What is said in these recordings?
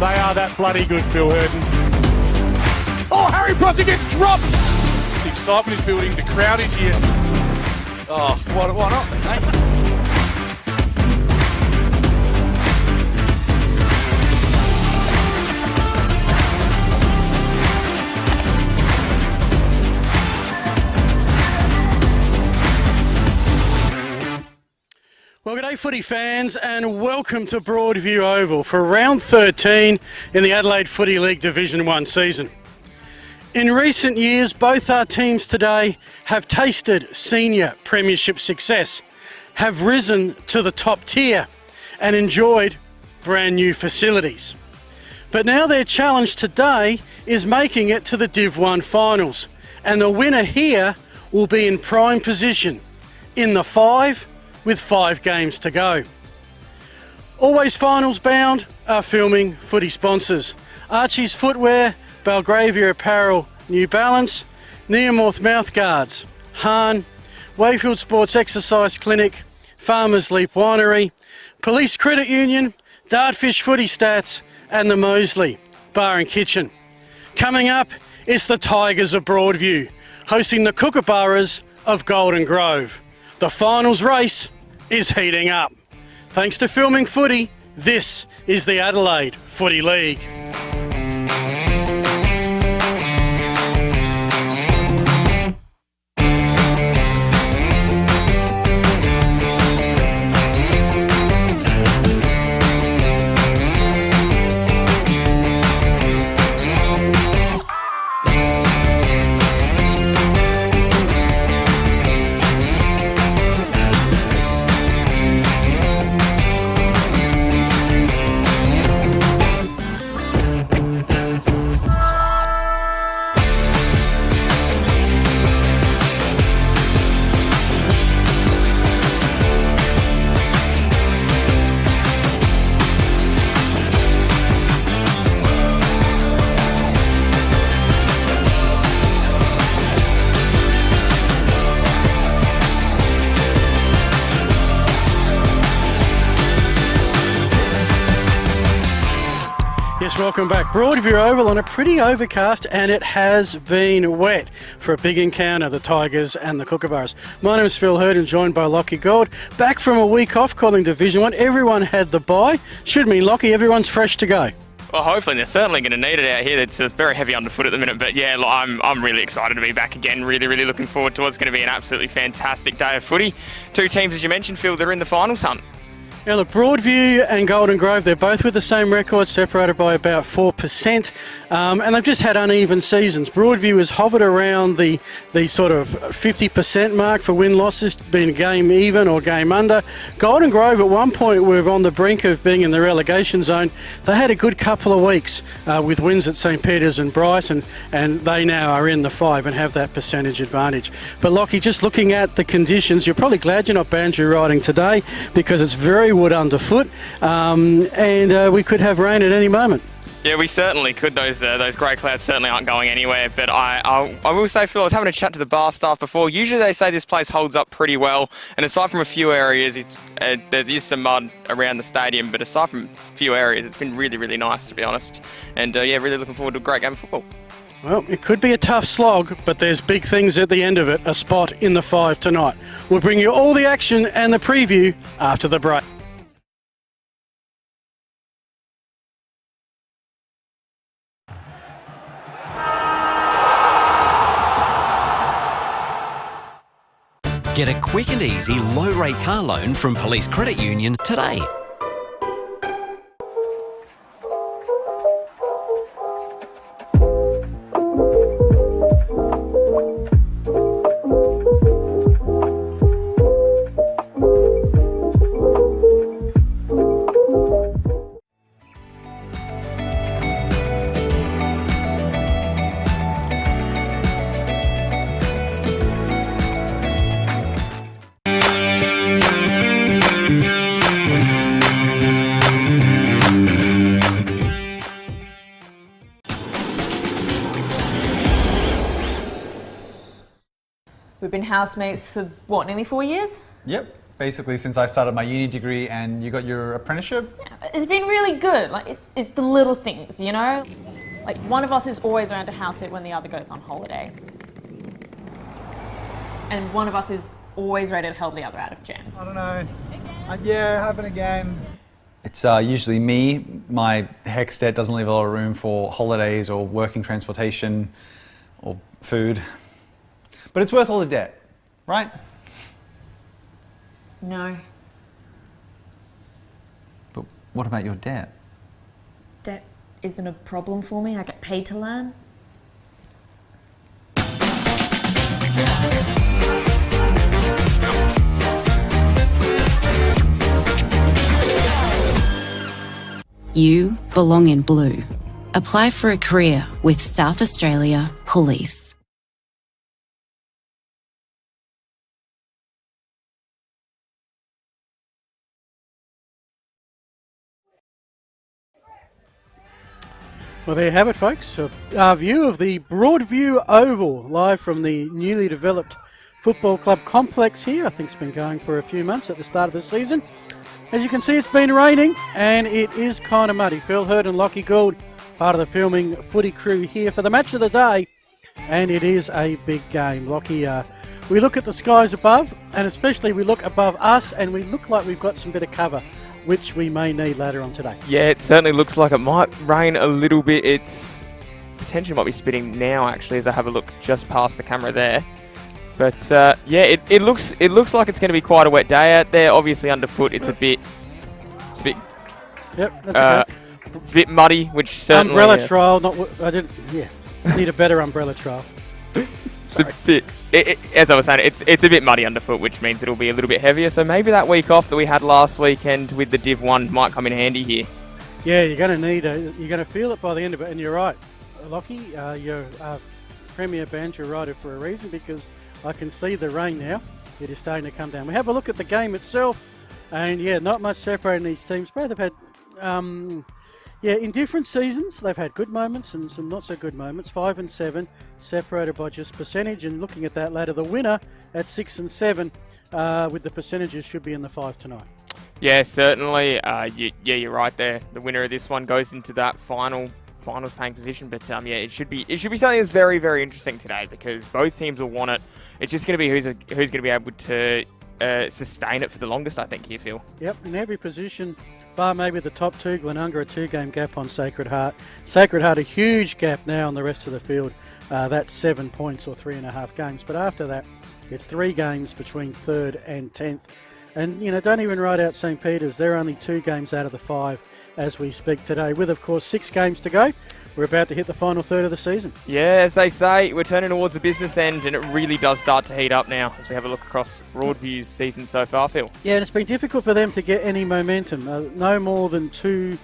They are that bloody good, Phil Hurton. Oh, Harry Prosser gets dropped! The excitement is building, the crowd is here. Oh, why not, mate? Well, g'day footy fans and welcome to Broadview Oval for round 13 in the Adelaide Footy League Division 1 season. In recent years, both our teams today have tasted senior premiership success, have risen to the top tier and enjoyed brand new facilities. But now their challenge today is making it to the Div 1 finals, and the winner here will be in prime position in the 5 with 5 games to go. Always finals bound are filming footy sponsors: Archie's Footwear, Belgravia Apparel, New Balance, Neomorph Mouthguards, Hahn, Wayfield Sports Exercise Clinic, Farmers Leap Winery, Police Credit Union, Dartfish Footy Stats and the Moseley Bar and Kitchen. Coming up, it's the Tigers of Broadview, hosting the Kookaburras of Golden Grove. The finals race is heating up. Thanks to filming footy, this is the Adelaide Footy League. Welcome back. Broadview Oval on a pretty overcast, and it has been wet for a big encounter, the Tigers and the Kookaburras. My name is Phil Hurton, joined by Lockie Gold. Back from a week off calling Division 1. Everyone had the bye. Should mean, Lockie, everyone's fresh to go. Well, hopefully they're certainly going to need it out here. It's very heavy underfoot at the minute, but yeah, I'm really excited to be back again. Really looking forward to it. It's going to be an absolutely fantastic day of footy. 2 teams, as you mentioned, Phil, they're in the finals hunt. Now look, Broadview and Golden Grove, they're both with the same record, separated by about 4%, and they've just had uneven seasons. Broadview has hovered around the sort of 50% mark for win-losses, been game even or game under. Golden Grove at one point were on the brink of being in the relegation zone. They had a good couple of weeks with wins at St Peters and Brighton, and they now are in the 5 and have that percentage advantage. But Lockie, just looking at the conditions, you're probably glad you're not banjo riding today, because it's very wood underfoot, and we could have rain at any moment. Yeah, we certainly could. Those grey clouds certainly aren't going anywhere. But I will say, Phil, I was having a chat to the bar staff before. Usually they say this place holds up pretty well, and aside from a few areas, there is some mud around the stadium. But aside from a few areas, it's been really nice, to be honest. And yeah, really looking forward to a great game of football. Well, it could be a tough slog, but there's big things at the end of it. A spot in the 5 tonight. We'll bring you all the action and the preview after the break. Get a quick and easy low-rate car loan from Police Credit Union today. We've been housemates for, what, nearly 4 years? Yep. basically since I started my uni degree and you got your apprenticeship? It's been really good. Like, it's the little things, you know? Like, one of us is always around to house it when the other goes on holiday. And one of us is always ready to help the other out of jam. I don't know. Yeah, happen again. It's usually me. My HECS doesn't leave a lot of room for holidays or working transportation or food. But it's worth all the debt, right? No. But what about your debt? Debt isn't a problem for me. I get paid to learn. You belong in blue. Apply for a career with South Australia Police. Well, there you have it, folks. Our view of the Broadview Oval, live from the newly developed football club complex here. I think it's been going for a few months at the start of the season. As you can see, it's been raining and it is kind of muddy. Phil Hurd and Lockie Gould, part of the filming footy crew here for the match of the day, and it is a big game. Lockie, we look at the skies above, and especially we look above us, and we look like we've got some bit of cover, which we may need later on today. Yeah, it certainly looks like it might rain a little bit. It's potentially might be spitting now, actually, as I have a look just past the camera there. But yeah, it looks like it's going to be quite a wet day out there. Obviously underfoot, it's a bit. Yep, that's okay. It's a bit muddy, which certainly. Umbrella trial, need a better umbrella trial. It's a bit. As I was saying, it's a bit muddy underfoot, which means it'll be a little bit heavier. So maybe that week off that we had last weekend with the Div 1 might come in handy here. Yeah, you're going to feel it by the end of it, and you're right, Lockie. You're Premier Banjo rider for a reason, because I can see the rain now. It is starting to come down. We have a look at the game itself, and yeah, not much separating these teams. Both have had, in different seasons, they've had good moments and some not so good moments. 5 and 7, separated by just percentage. And looking at that ladder, the winner at 6 and 7, with the percentages, should be in the 5 tonight. Yeah, certainly. You're right there. The winner of this one goes into that finals paying position, but it should be something that's very, very interesting today, because both teams will want it. It's just going to be who's going to be able to sustain it for the longest, I think, here, Phil. Yep, in every position, bar maybe the top two. Glenunga a 2-game gap on Sacred Heart. Sacred Heart a huge gap now on the rest of the field. That's 7 points or 3.5 games. But after that, it's 3 games between 3rd and 10th. And, don't even write out St. Peter's. They're only 2 games out of the 5 as we speak today, with, of course, 6 games to go. We're about to hit the final third of the season. Yeah, as they say, we're turning towards the business end, and it really does start to heat up now as we have a look across Broadview's season so far, Phil. Yeah, and it's been difficult for them to get any momentum. No more than 2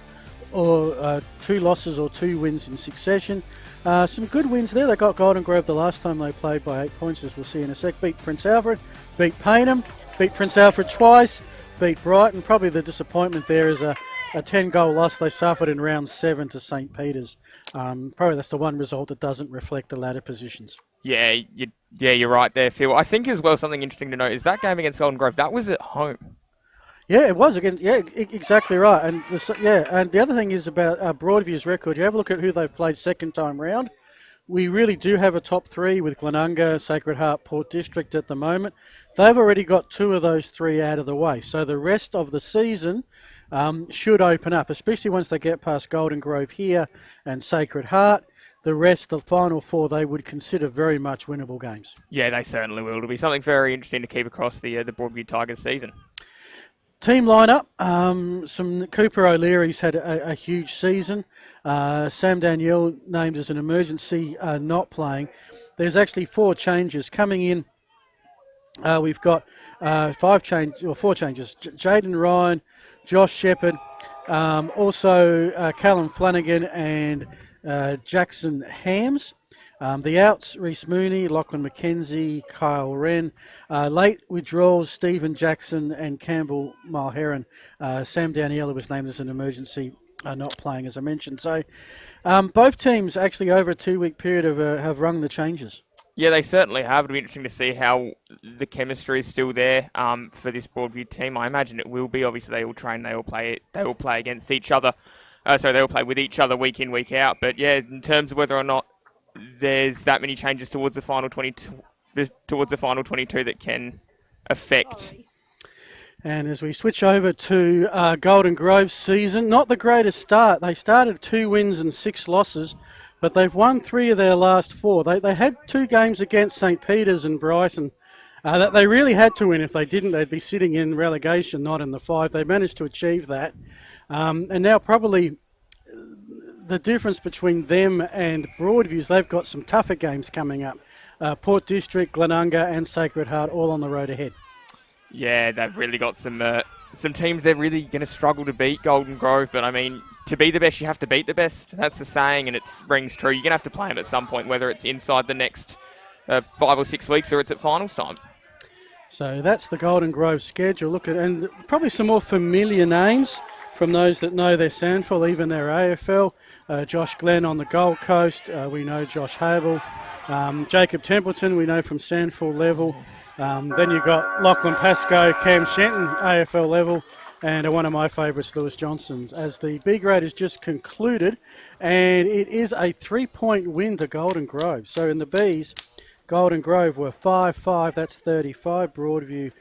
losses or 2 wins in succession. Some good wins there. They got Golden Grove the last time they played by 8 points, as we'll see in a sec. Beat Prince Alfred, beat Payneham, beat Prince Alfred twice, beat Brighton. Probably the disappointment there is a 10-goal loss they suffered in round 7 to St. Peter's. Probably that's the one result that doesn't reflect the ladder positions. Yeah, you're right there, Phil. I think as well something interesting to note is that game against Golden Grove, that was at home. Yeah, it was again. Yeah, exactly right. And the other thing is about Broadview's record. You have a look at who they've played second time round. We really do have a top 3 with Glenunga, Sacred Heart, Port District at the moment. They've already got 2 of those 3 out of the way. So the rest of the season should open up, especially once they get past Golden Grove here and Sacred Heart. The rest, the final 4, they would consider very much winnable games. Yeah, they certainly will. It'll be something very interesting to keep across the Broadview Tigers season. Team lineup, some Cooper O'Leary's had a huge season. Sam Danielle named as an emergency, not playing. There's actually 4 changes coming in. We've got 4 changes. Jaden Ryan, Josh Shepherd, also Callum Flanagan and Jackson Hams. The outs, Reece Mooney, Lachlan McKenzie, Kyle Wren. Late withdrawals, Stephen Jackson and Campbell Mulheron. Sam Daniela was named as an emergency, not playing, as I mentioned. So both teams actually over a 2-week period have rung the changes. Yeah, they certainly have. It'll be interesting to see how the chemistry is still there for this Broadview team. I imagine it will be. Obviously, they all train, they all play against each other. So they all play with each other week in, week out. But yeah, in terms of whether or not there's that many changes towards the final 22 that can affect. And as we switch over to Golden Grove's season, not the greatest start. They started 2 wins and 6 losses, but they've won 3 of their last 4. They had 2 games against St. Peter's and Brighton that they really had to win. If they didn't, they'd be sitting in relegation, not in the 5. They managed to achieve that. And now probably the difference between them and Broadview is they've got some tougher games coming up. Port District, Glenunga and Sacred Heart all on the road ahead. Yeah, they've really got some teams they're really going to struggle to beat, Golden Grove. But, I mean, to be the best, you have to beat the best. That's the saying, and it rings true. You're going to have to play them at some point, whether it's inside the next 5 or 6 weeks or it's at finals time. So that's the Golden Grove schedule. Look at, and probably some more familiar names from those that know their SANFL, even their AFL. Josh Glenn on the Gold Coast. We know Josh Havel. Jacob Templeton, we know from SANFL level. Then you've got Lachlan Pascoe, Cam Shenton, AFL level, and one of my favourites, Lewis Johnson, as the B grade has just concluded, and it is a 3-point win to Golden Grove. So in the Bs, Golden Grove were 5-5, that's 35. Broadview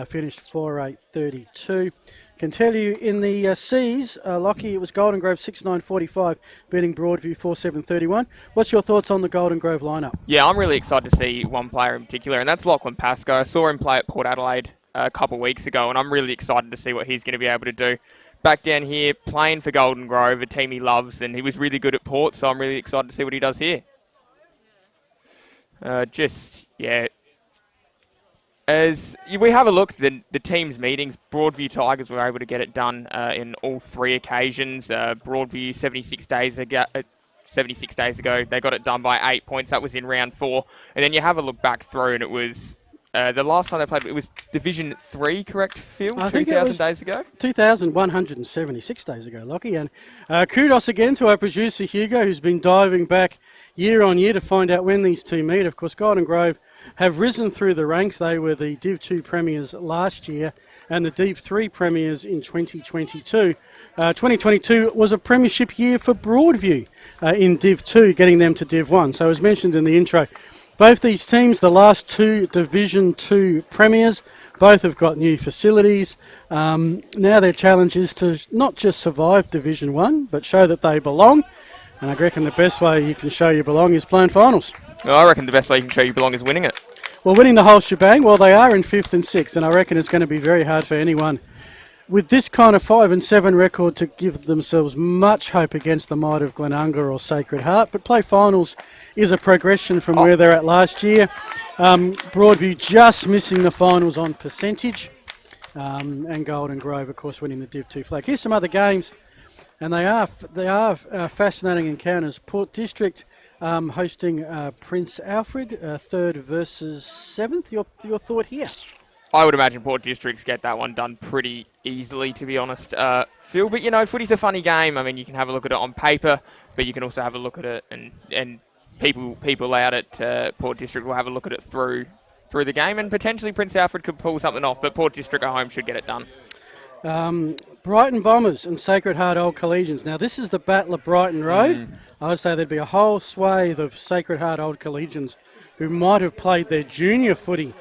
finished 4-8, 32. Can tell you in the C's, Lockie, it was Golden Grove 6-9-45, beating Broadview 4-7, 31. What's your thoughts on the Golden Grove lineup? Yeah, I'm really excited to see one player in particular, and that's Lachlan Pascoe. I saw him play at Port Adelaide a couple of weeks ago, and I'm really excited to see what he's going to be able to do. Back down here, playing for Golden Grove, a team he loves, and he was really good at Port, so I'm really excited to see what he does here. As we have a look at the team's meetings, Broadview Tigers were able to get it done in all 3 occasions. Broadview 76 days ago, they got it done by 8 points. That was in round 4. And then you have a look back through, and it was the last time they played, it was Division 3, correct, Phil? 2,000 days ago? 2,176 days ago, Lockie. And kudos again to our producer, Hugo, who's been diving back year on year to find out when these two meet. Of course, Golden Grove have risen through the ranks. They were the Div 2 premiers last year and the Div 3 premiers in 2022. 2022 was a premiership year for Broadview in Div 2, getting them to Div 1. So as mentioned in the intro, both these teams, the last 2 Division 2 premiers, both have got new facilities. Now their challenge is to not just survive Division 1, but show that they belong. And I reckon the best way you can show you belong is playing finals. Well, I reckon the best way you can show you belong is winning it. Well, winning the whole shebang, well, they are in 5th and 6th, and I reckon it's going to be very hard for anyone with this kind of 5 and 7 record to give themselves much hope against the might of Glenunga or Sacred Heart. But play finals is a progression from where they're at last year. Broadview just missing the finals on percentage, and Golden Grove, of course, winning the Div 2 flag. Here's some other games, and they are fascinating encounters. Port District hosting Prince Alfred, 3rd versus 7th. Your thought here? I would imagine Port Districts get that one done pretty easily, to be honest, Phil. But, you know, footy's a funny game. I mean, you can have a look at it on paper, but you can also have a look at it, and people out at Port District will have a look at it through the game, and potentially Prince Alfred could pull something off, but Port District at home should get it done. Brighton Bombers and Sacred Heart Old Collegians. Now, this is the Battle of Brighton Road. I would say there'd be a whole swathe of Sacred Heart Old Collegians who might have played their junior footy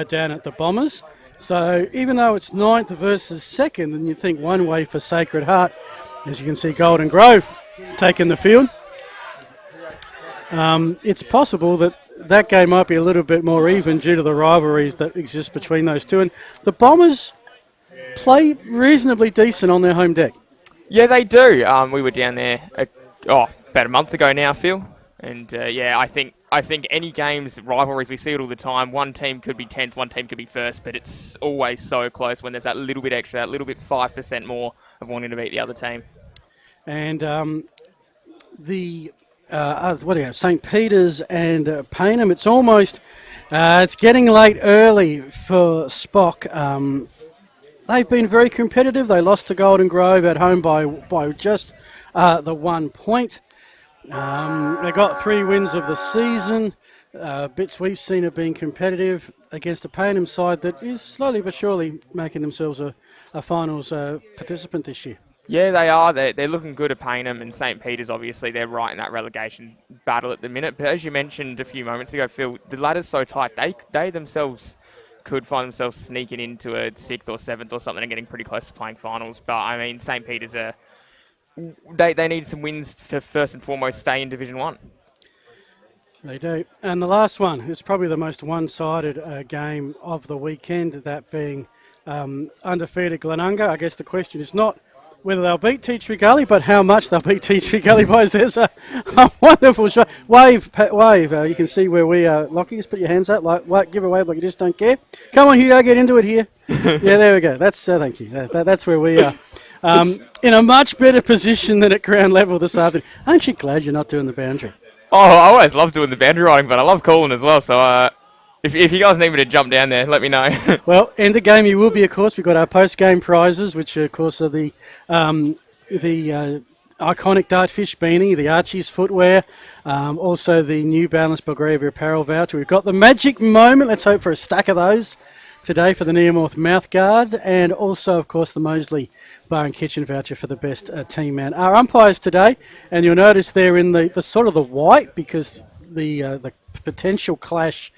down at the Bombers. So even though it's 9th versus 2nd, then you think one way for Sacred Heart. As you can see, Golden Grove taking the field. It's possible that game might be a little bit more even due to the rivalries that exist between those two. And the Bombers play reasonably decent on their home deck. Yeah, they do. We were down there about a month ago now, Phil. And I think any games, rivalries, we see it all the time. One team could be 10th, one team could be 1st, but it's always so close when there's that little bit extra, that little bit 5% more of wanting to beat the other team. And St. Peter's and Payneham, it's almost, it's getting late early for Spock. They've been very competitive. They lost to Golden Grove at home by just the 1 point. They got 3 wins of the season. bits we've seen have been competitive against a Payneham side that is slowly but surely making themselves a finals participant this year. Yeah, they are. They're looking good at Payneham, and St. Peter's, obviously, they're right in that relegation battle at the minute. But as you mentioned a few moments ago, Phil, the ladder's so tight, they themselves could find themselves sneaking into a 6th or 7th or something and getting pretty close to playing finals. But, I mean, St. Peter's, they need some wins to first and foremost stay in Division 1. They do. And the last one is probably the most one-sided game of the weekend, that being undefeated Glenunga. I guess the question is not whether they'll beat Tea Tree Gully, but how much they'll beat Tea Tree Gully, boys. There's a wonderful shot. Wave. You can see where we are. Lockie, just put your hands up. Give a wave like you just don't care. Come on, Hugo, get into it here. Yeah, there we go. That's thank you. That's where we are. In a much better position than at ground level this afternoon. Aren't you glad you're not doing the boundary? Oh, I always love doing the boundary riding, but I love calling as well. So if you guys need me to jump down there, let me know. Well, end of game you will be, of course. We've got our post-game prizes, which, of course, are the iconic Dartfish beanie, the Archie's footwear, also the New Balance Belgravia apparel voucher. We've got the magic moment. Let's hope for a stack of those today for the Nearmouth mouth guard, and also, of course, the Moseley Bar and Kitchen voucher for the best team man. Our umpires today, and you'll notice they're in the sort of the white because the potential clash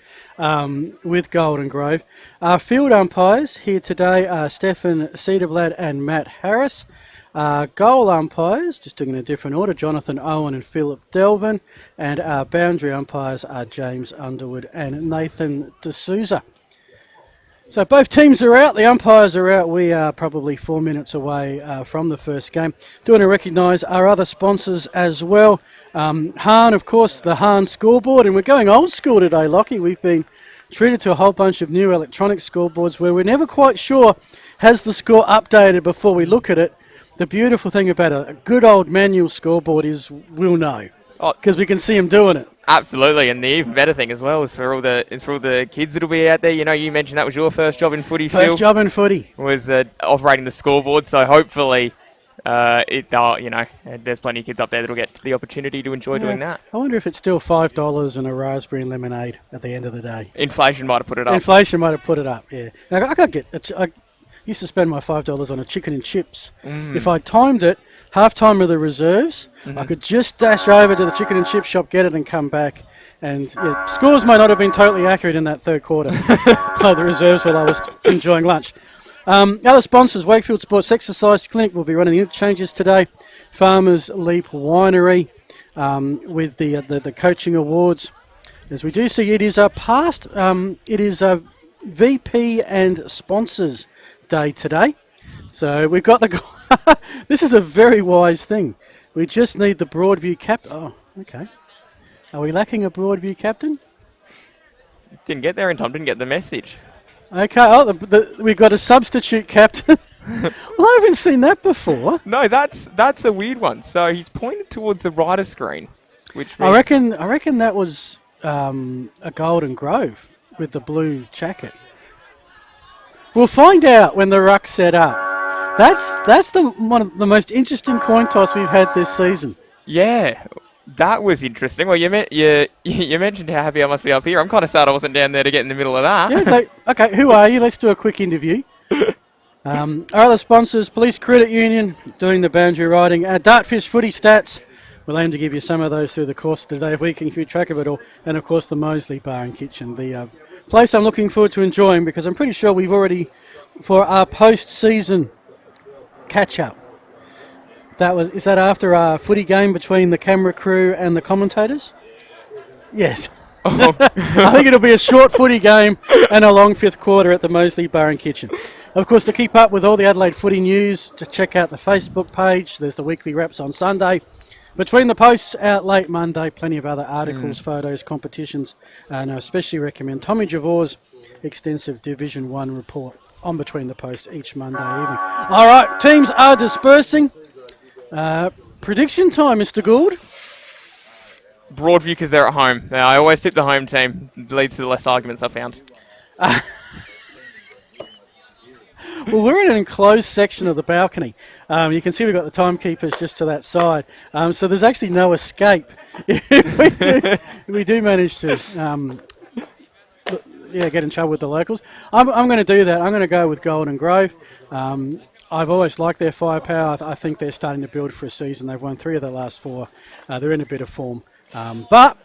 with Golden Grove. Our field umpires here today are Stefan Cedarblad and Matt Harris. Goal umpires, just doing in a different order, Jonathan Owen and Philip Delvin. And our boundary umpires are James Underwood and Nathan D'Souza. So both teams are out, the umpires are out. We are probably 4 minutes away from the first game. Do want to recognise our other sponsors as well. Hahn, of course, the Hahn scoreboard, and we're going old school today, Lockie. We've been treated to a whole bunch of new electronic scoreboards where we're never quite sure, has the score updated before we look at it. The beautiful thing about a good old manual scoreboard is we'll know, because we can see them doing it. Absolutely, and the even better thing as well is for all the kids that'll be out there. You know, you mentioned that was your first job in footy, Phil. First job in footy. Was operating the scoreboard, so hopefully there's plenty of kids up there that'll get the opportunity to enjoy doing that. I wonder if it's still $5 and a raspberry and lemonade at the end of the day. Inflation might have put it up. Inflation might have put it up, yeah. Now, I used to spend my $5 on a chicken and chips. If I timed it, half-time of the reserves, I could just dash over to the chicken and chip shop, get it and come back. And yeah, scores might not have been totally accurate in that third quarter of the reserves while I was enjoying lunch. Other sponsors, Wakefield Sports Exercise Clinic will be running interchanges today. Farmers Leap Winery with the coaching awards. As we do see, it is a VP and Sponsors Day today. So we've got this is a very wise thing. We just need the Broadview captain. Oh, okay. Are we lacking a Broadview captain? Didn't get there in time, didn't get the message. Okay, we've got a substitute captain. Well, I haven't seen that before. No, that's a weird one. So he's pointed towards the rider screen, which means I reckon that was a Golden Grove with the blue jacket. We'll find out when the ruck's set up. That's one of the most interesting coin toss we've had this season. Yeah, that was interesting. Well, you mentioned how happy I must be up here. I'm kind of sad I wasn't down there to get in the middle of that. Yeah, so, okay, who are you? Let's do a quick interview. Our other sponsors, Police Credit Union, doing the boundary riding. Dartfish Footy Stats. We'll aim to give you some of those through the course of the day if we can keep track of it all. And, of course, the Moseley Bar and Kitchen, the place I'm looking forward to enjoying, because I'm pretty sure we've already, for our post-season catch-up, is that after our footy game between the camera crew and the commentators? Yes. Oh. I think it'll be a short footy game and a long fifth quarter at the Moseley Bar and Kitchen. Of course, to keep up with all the Adelaide footy news, just check out the Facebook page. There's the weekly wraps on Sunday. Between the posts out late Monday, plenty of other articles, photos, competitions, and I especially recommend Tommy Javor's extensive Division 1 report on Between the Posts each Monday evening. All right, teams are dispersing. Prediction time, Mr. Gould. Broadview, because they're at home. Now, I always tip the home team. It leads to the less arguments I found. Well, we're in an enclosed section of the balcony. You can see we've got the timekeepers just to that side. So there's actually no escape. we do manage to get in trouble with the locals. I'm going to do that. I'm going to go with Golden Grove. I've always liked their firepower. I think they're starting to build for a season. They've won 3 of their last 4. They're in a bit of form. But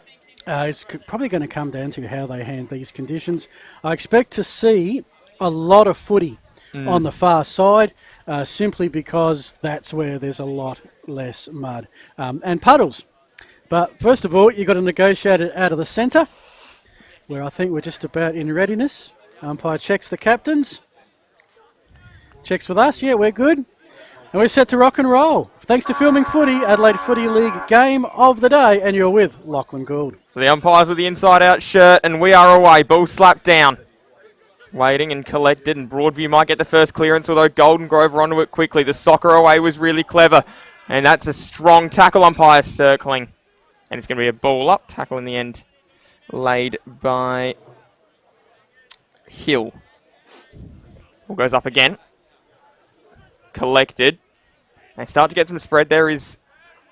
it's probably going to come down to how they hand these conditions. I expect to see a lot of footy on the far side, simply because that's where there's a lot less mud and puddles. But first of all, you've got to negotiate it out of the centre, where I think we're just about in readiness. Umpire checks the captains. Checks with us. Yeah, we're good. And we're set to rock and roll. Thanks to Filming Footy, Adelaide Footy League game of the day, and you're with Lachlan Gould. So the umpires with the inside-out shirt, and we are away. Ball slapped down. Waiting and collected, and Broadview might get the first clearance, although Golden Grove are onto it quickly. The soccer away was really clever, and that's a strong tackle. Umpire circling. And it's going to be a ball up. Tackle in the end laid by Hill. Ball goes up again. Collected. They start to get some spread. There is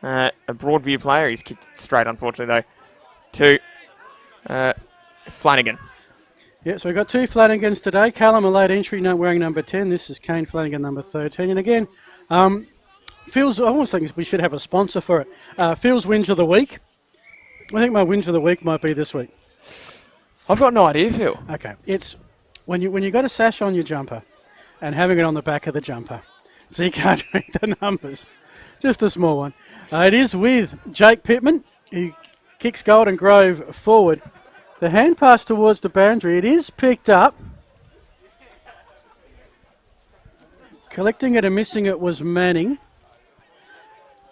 a Broadview player. He's kicked straight, unfortunately, though, to Flanagan. Yeah, so we've got 2 Flanagans today. Callum, a late entry, wearing number 10. This is Kane Flanagan, number 13. And again, Phil's, I almost think we should have a sponsor for it. Phil's wins of the week. I think my wins of the week might be this week. I've got no idea, Phil. Okay, it's when you got a sash on your jumper and having it on the back of the jumper, so you can't read the numbers. Just a small one. It is with Jake Pittman, who kicks Golden Grove forward. The hand pass towards the boundary. It is picked up. Collecting it and missing it was Manning.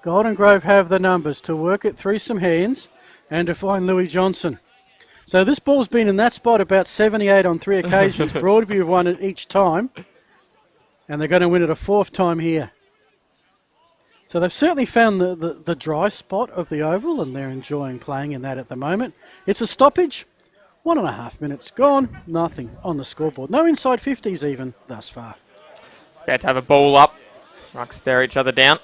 Golden Grove have the numbers to work it through some hands and to find Louis Johnson. So this ball's been in that spot about 78 on 3 occasions. Broadview have won it each time, and they're going to win it a 4th time here. So they've certainly found the dry spot of the oval, and they're enjoying playing in that at the moment. It's a stoppage. 1.5 minutes gone. Nothing on the scoreboard. No inside 50s even thus far. About to have a ball up. Rucks stare each other down.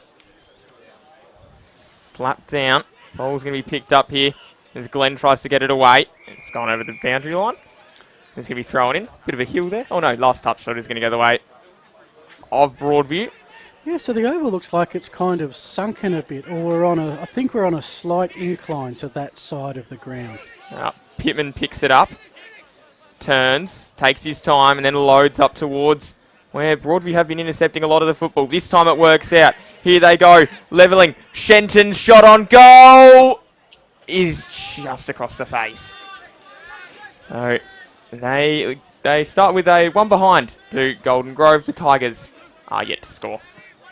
Slapped down. Ball's going to be picked up here as Glenn tries to get it away. It's gone over the boundary line. It's going to be thrown in. Bit of a hill there. Oh no, last touch, so it is going to go the way of Broadview. Yeah, so the oval looks like it's kind of sunken a bit, or I think we're on a slight incline to that side of the ground. Pittman picks it up, turns, takes his time, and then loads up towards where Broadview have been intercepting a lot of the football. This time it works out. Here they go, levelling. Shenton's shot on goal is just across the face. So they start with a 1 behind to Golden Grove. The Tigers are yet to score.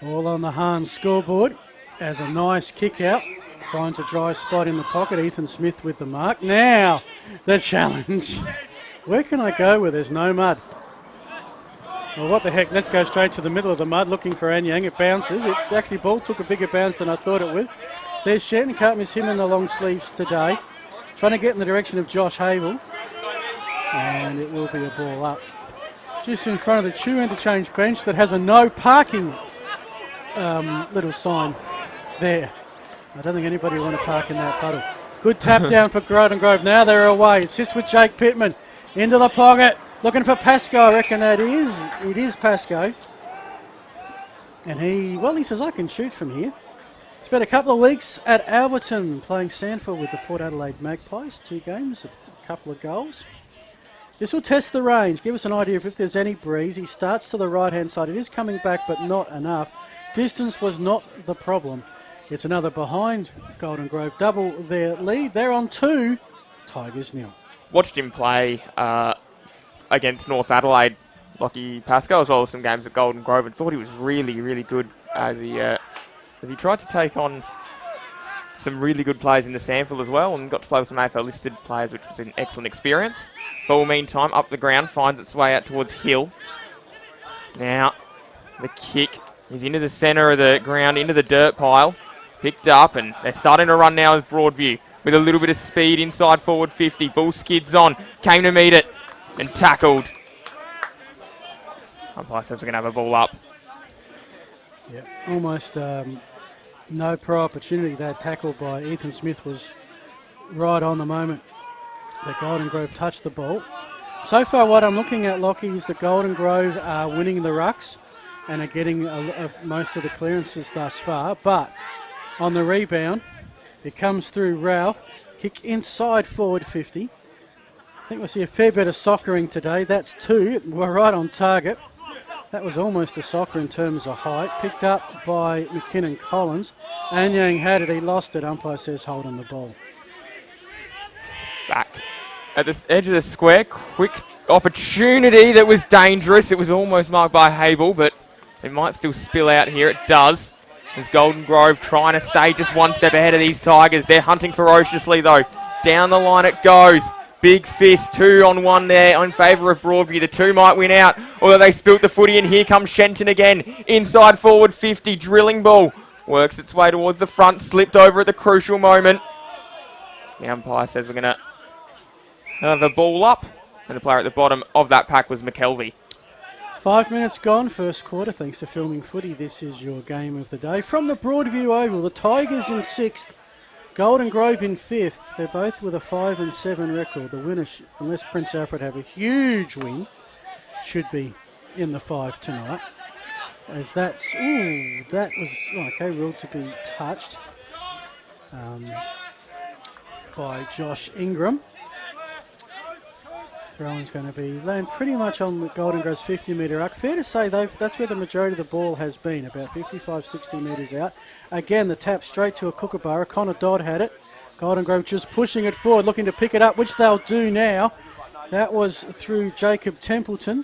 All on the Hans scoreboard as a nice kick out. Finds a dry spot in the pocket. Ethan Smith with the mark. Now, the challenge. Where can I go where there's no mud? Well, what the heck? Let's go straight to the middle of the mud looking for Anyang. It bounces. It actually, ball took a bigger bounce than I thought it would. There's Shenton. Can't miss him in the long sleeves today. Trying to get in the direction of Josh Havel. And it will be a ball up. Just in front of the Chew Interchange bench that has a no parking little sign there. I don't think anybody want to park in that puddle. Good tap down for Golden Grove. Now they're away. It sits with Jake Pittman. Into the pocket. Looking for Pascoe. I reckon it is Pascoe. And he says, I can shoot from here. Spent a couple of weeks at Alberton playing Sanford with the Port Adelaide Magpies. 2 games, a couple of goals. This will test the range. Give us an idea of if there's any breeze. He starts to the right-hand side. It is coming back, but not enough. Distance was not the problem. It's another behind Golden Grove. Double their lead. They're on 2. Tigers 0. Watched him play against North Adelaide, Lockie Pascoe, as well as some games at Golden Grove, and thought he was really, really good as he tried to take on some really good players in the Sanford as well, and got to play with some AFL listed players, which was an excellent experience. Ball, meantime, up the ground, finds its way out towards Hill. Now, the kick is into the centre of the ground, into the dirt pile. Picked up, and they're starting to run now with Broadview with a little bit of speed inside forward 50. Ball skids on, came to meet it, and tackled. Umpire says we're going to have a ball up. Yeah, almost no pro opportunity. That tackle by Ethan Smith was right on the moment that Golden Grove touched the ball. So far what I'm looking at, Lockie, is that Golden Grove are winning the rucks and are getting most of the clearances thus far. But on the rebound, it comes through Ralph. Kick inside forward 50. I think we'll see a fair bit of soccering today. That's 2. We're right on target. That was almost a soccer in terms of height. Picked up by McKinnon Collins. Anyang had it. He lost it. Umpire says hold on the ball. Back at the edge of the square. Quick opportunity that was dangerous. It was almost marked by Hable, but it might still spill out here. It does. There's Golden Grove trying to stay just one step ahead of these Tigers. They're hunting ferociously, though. Down the line it goes. Big fist, 2-on-1 there in favour of Broadview. The 2 might win out, although they spilt the footy, and here comes Shenton again. Inside forward 50, drilling ball. Works its way towards the front, slipped over at the crucial moment. The umpire says we're going to have a ball up, and the player at the bottom of that pack was McKelvey. 5 minutes gone, first quarter. Thanks to Filming Footy, this is your game of the day. From the Broadview Oval, the Tigers in 6th, Golden Grove in 5th. They're both with a 5-7 record. The winner, unless Prince Alfred have a huge win, should be in the 5 tonight. As that was, okay, ruled to be touched by Josh Ingram. Throw-in's going to be laying pretty much on the Golden Grove's 50-metre arc. Fair to say, though, that's where the majority of the ball has been, about 55, 60 metres out. Again, the tap straight to a Kookaburra. Connor Dodd had it. Golden Grove just pushing it forward, looking to pick it up, which they'll do now. That was through Jacob Templeton.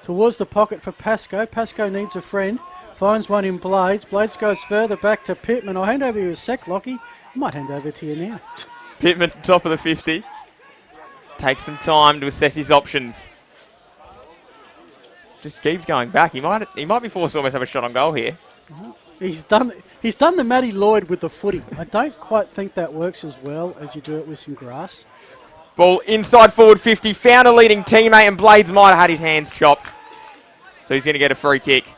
Towards the pocket for Pascoe. Pascoe needs a friend. Finds one in Blades. Blades goes further back to Pittman. I'll hand over you a sec, Lockie. I might hand over to you now. Pittman, top of the 50. Takes some time to assess his options. Just keeps going back. He might be forced to almost have a shot on goal here. He's done the Matty Lloyd with the footy. I don't quite think that works as well as you do it with some grass. Ball inside forward 50. Found a leading teammate, and Blades might have had his hands chopped. So he's going to get a free kick.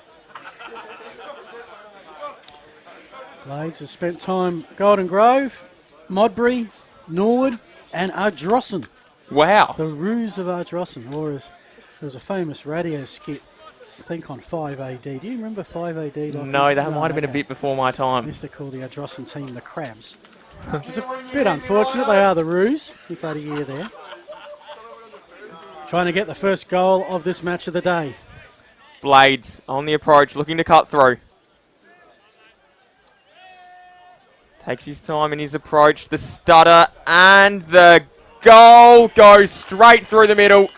Blades has spent time Golden Grove, Modbury, Norwood, and Ardrossan. Wow. The Ruse of Ardrossan, or as there was a famous radio skit, I think on 5AD. Do you remember 5AD? No, that might have been a bit before my time. I used to call the Ardrossan team the Crabs. Which is a bit unfortunate. They are the Ruse. He played a year there. Trying to get the first goal of this match of the day. Blades on the approach, looking to cut through. Takes his time in his approach. The stutter and the goal goes straight through the middle.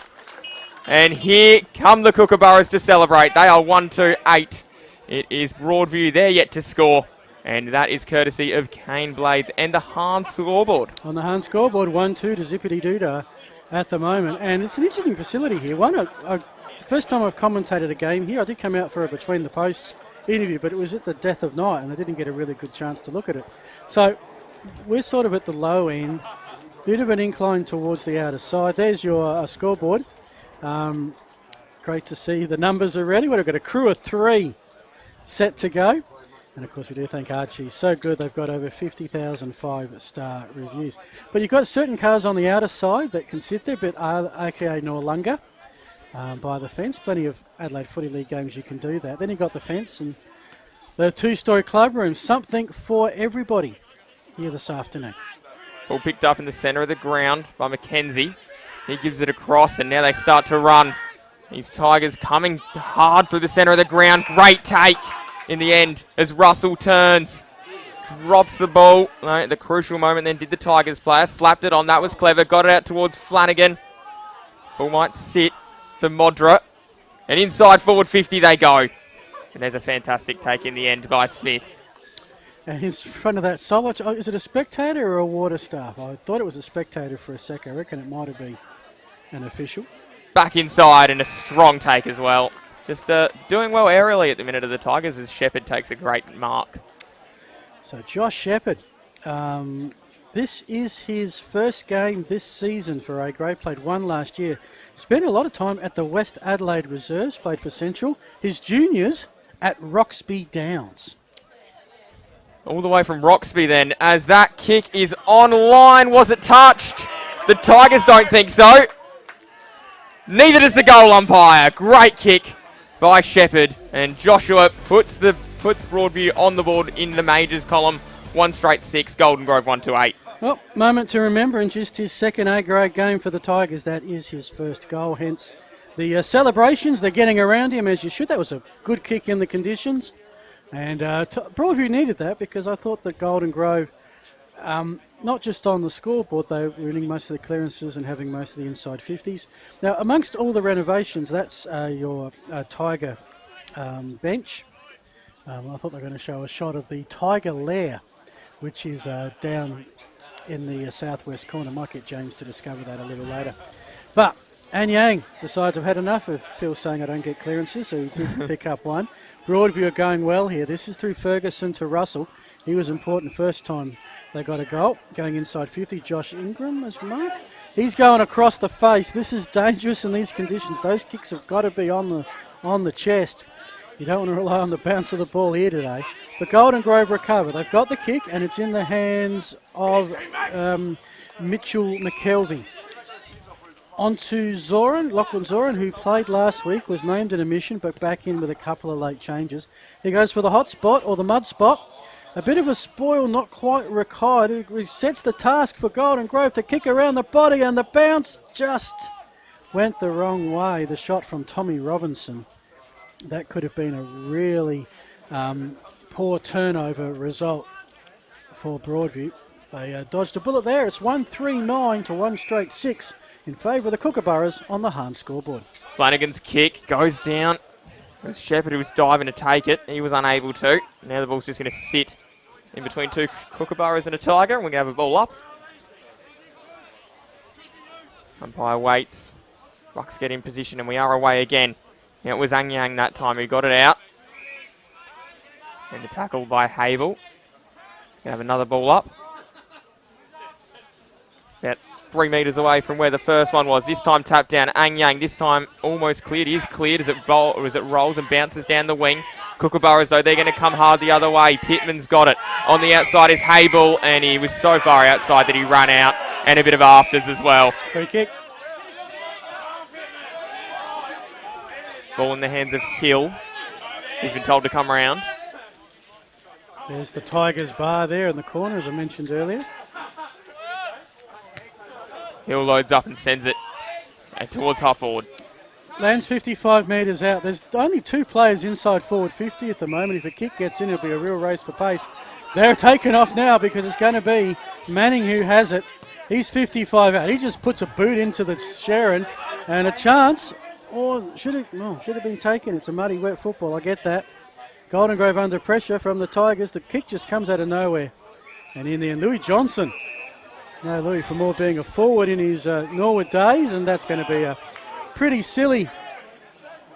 And here come the Kookaburras to celebrate. They are 1-2-8. It is Broadview. They're yet to score. And that is courtesy of Kane Blades and the Hahn scoreboard. On the Hahn scoreboard, 1-2 to Zippity Doodah at the moment. And it's an interesting facility here. The first time I've commentated a game here, I did come out for a Between the Posts interview, but it was at the death of night and I didn't get a really good chance to look at it. So we're sort of at the low end, bit of an incline towards the outer side. There's your scoreboard. Great to see the numbers are ready. We've got a crew of 3 set to go. And of course we do thank Archie. So good, they've got over 50,000 5-star reviews. But you've got certain cars on the outer side that can sit there, but aka Norlunga by the fence. Plenty of Adelaide Footy League games you can do that. Then you've got the fence and the 2-story club room. Something for everybody here this afternoon. Ball picked up in the centre of the ground by Mackenzie. He gives it across and now they start to run. These Tigers coming hard through the centre of the ground. Great take in the end as Russell turns. Drops the ball. No, at the crucial moment then did the Tigers player. Slapped it on. That was clever. Got it out towards Flanagan. Ball might sit for Modra. And inside forward 50 they go. And there's a fantastic take in the end by Smith. And in front of that solid, is it a spectator or a water staff? I thought it was a spectator for a sec. I reckon it might have been an official. Back inside and a strong take as well. Just doing well aerially at the minute of the Tigers as Shepherd takes a great mark. So Josh Shepherd This is his first game this season for A grade. Played one last year. Spent a lot of time at the West Adelaide Reserves. Played for Central. His juniors at Roxby Downs. All the way from Roxby then, as that kick is online. Was it touched? The Tigers don't think so. Neither does the goal umpire. Great kick by Shepherd. And Joshua puts Broadview on the board in the majors column. 1 straight 6, Golden Grove 1 to 8. Well, moment to remember, in just his second A-grade game for the Tigers. That is his first goal, hence the celebrations. They're getting around him as you should. That was a good kick in the conditions. And Broadview needed that, because I thought that Golden Grove, not just on the scoreboard, they were winning most of the clearances and having most of the inside 50s. Now, amongst all the renovations, that's your Tiger bench. I thought they were going to show a shot of the Tiger Lair, which is down in the southwest corner. Might get James to discover that a little later. But Anyang decides I've had enough of Phil saying I don't get clearances, so he did pick up one. Broadview are going well here. This is through Ferguson to Russell. He was important first time they got a goal. Going inside 50, Josh Ingram has marked. He's going across the face. This is dangerous in these conditions. Those kicks have got to be on the chest. You don't want to rely on the bounce of the ball here today. But Golden Grove recover. They've got the kick, and it's in the hands of Mitchell McKelvey. On to Zoran, Lachlan Zoran, who played last week, was named in a mission, but back in with a couple of late changes. He goes for the hot spot, or the mud spot. A bit of a spoil, not quite required. He sets the task for Golden Grove to kick around the body, and the bounce just went the wrong way. The shot from Tommy Robinson. That could have been a really poor turnover result for Broadview. They dodged a bullet there. It's 1-3-9 to 1 straight 6 in favour of the Kookaburras on the Hahn scoreboard. Flanagan's kick goes down. It was Shepherd who was diving to take it. He was unable to. Now the ball's just going to sit in between two Kookaburras and a Tiger, and we're going to have a ball up. Umpire waits. Bucks get in position, and we are away again. Now it was Anyang that time who got it out. And the tackle by Habel. Going to have another ball up. About 3 metres away from where the first one was. This time tapped down. Anyang this time almost cleared. He is cleared as it rolls and bounces down the wing. Kookaburras, though, they're going to come hard the other way. Pittman's got it. On the outside is Habel, and he was so far outside that he ran out. And a bit of afters as well. Free kick. Ball in the hands of Hill. He's been told to come around. There's the Tigers bar there in the corner, as I mentioned earlier. Hill loads up and sends it towards half forward. Lands 55 metres out. There's only 2 players inside forward 50 at the moment. If a kick gets in, it'll be a real race for pace. They're taken off now because it's going to be Manning who has it. He's 55 out. He just puts a boot into the Sharon, and a chance, or should have been taken. It's a muddy, wet football. I get that. Golden Grove under pressure from the Tigers. The kick just comes out of nowhere. And in there, Louis Johnson. No, Louis for more being a forward in his Norwood days, and that's going to be a pretty silly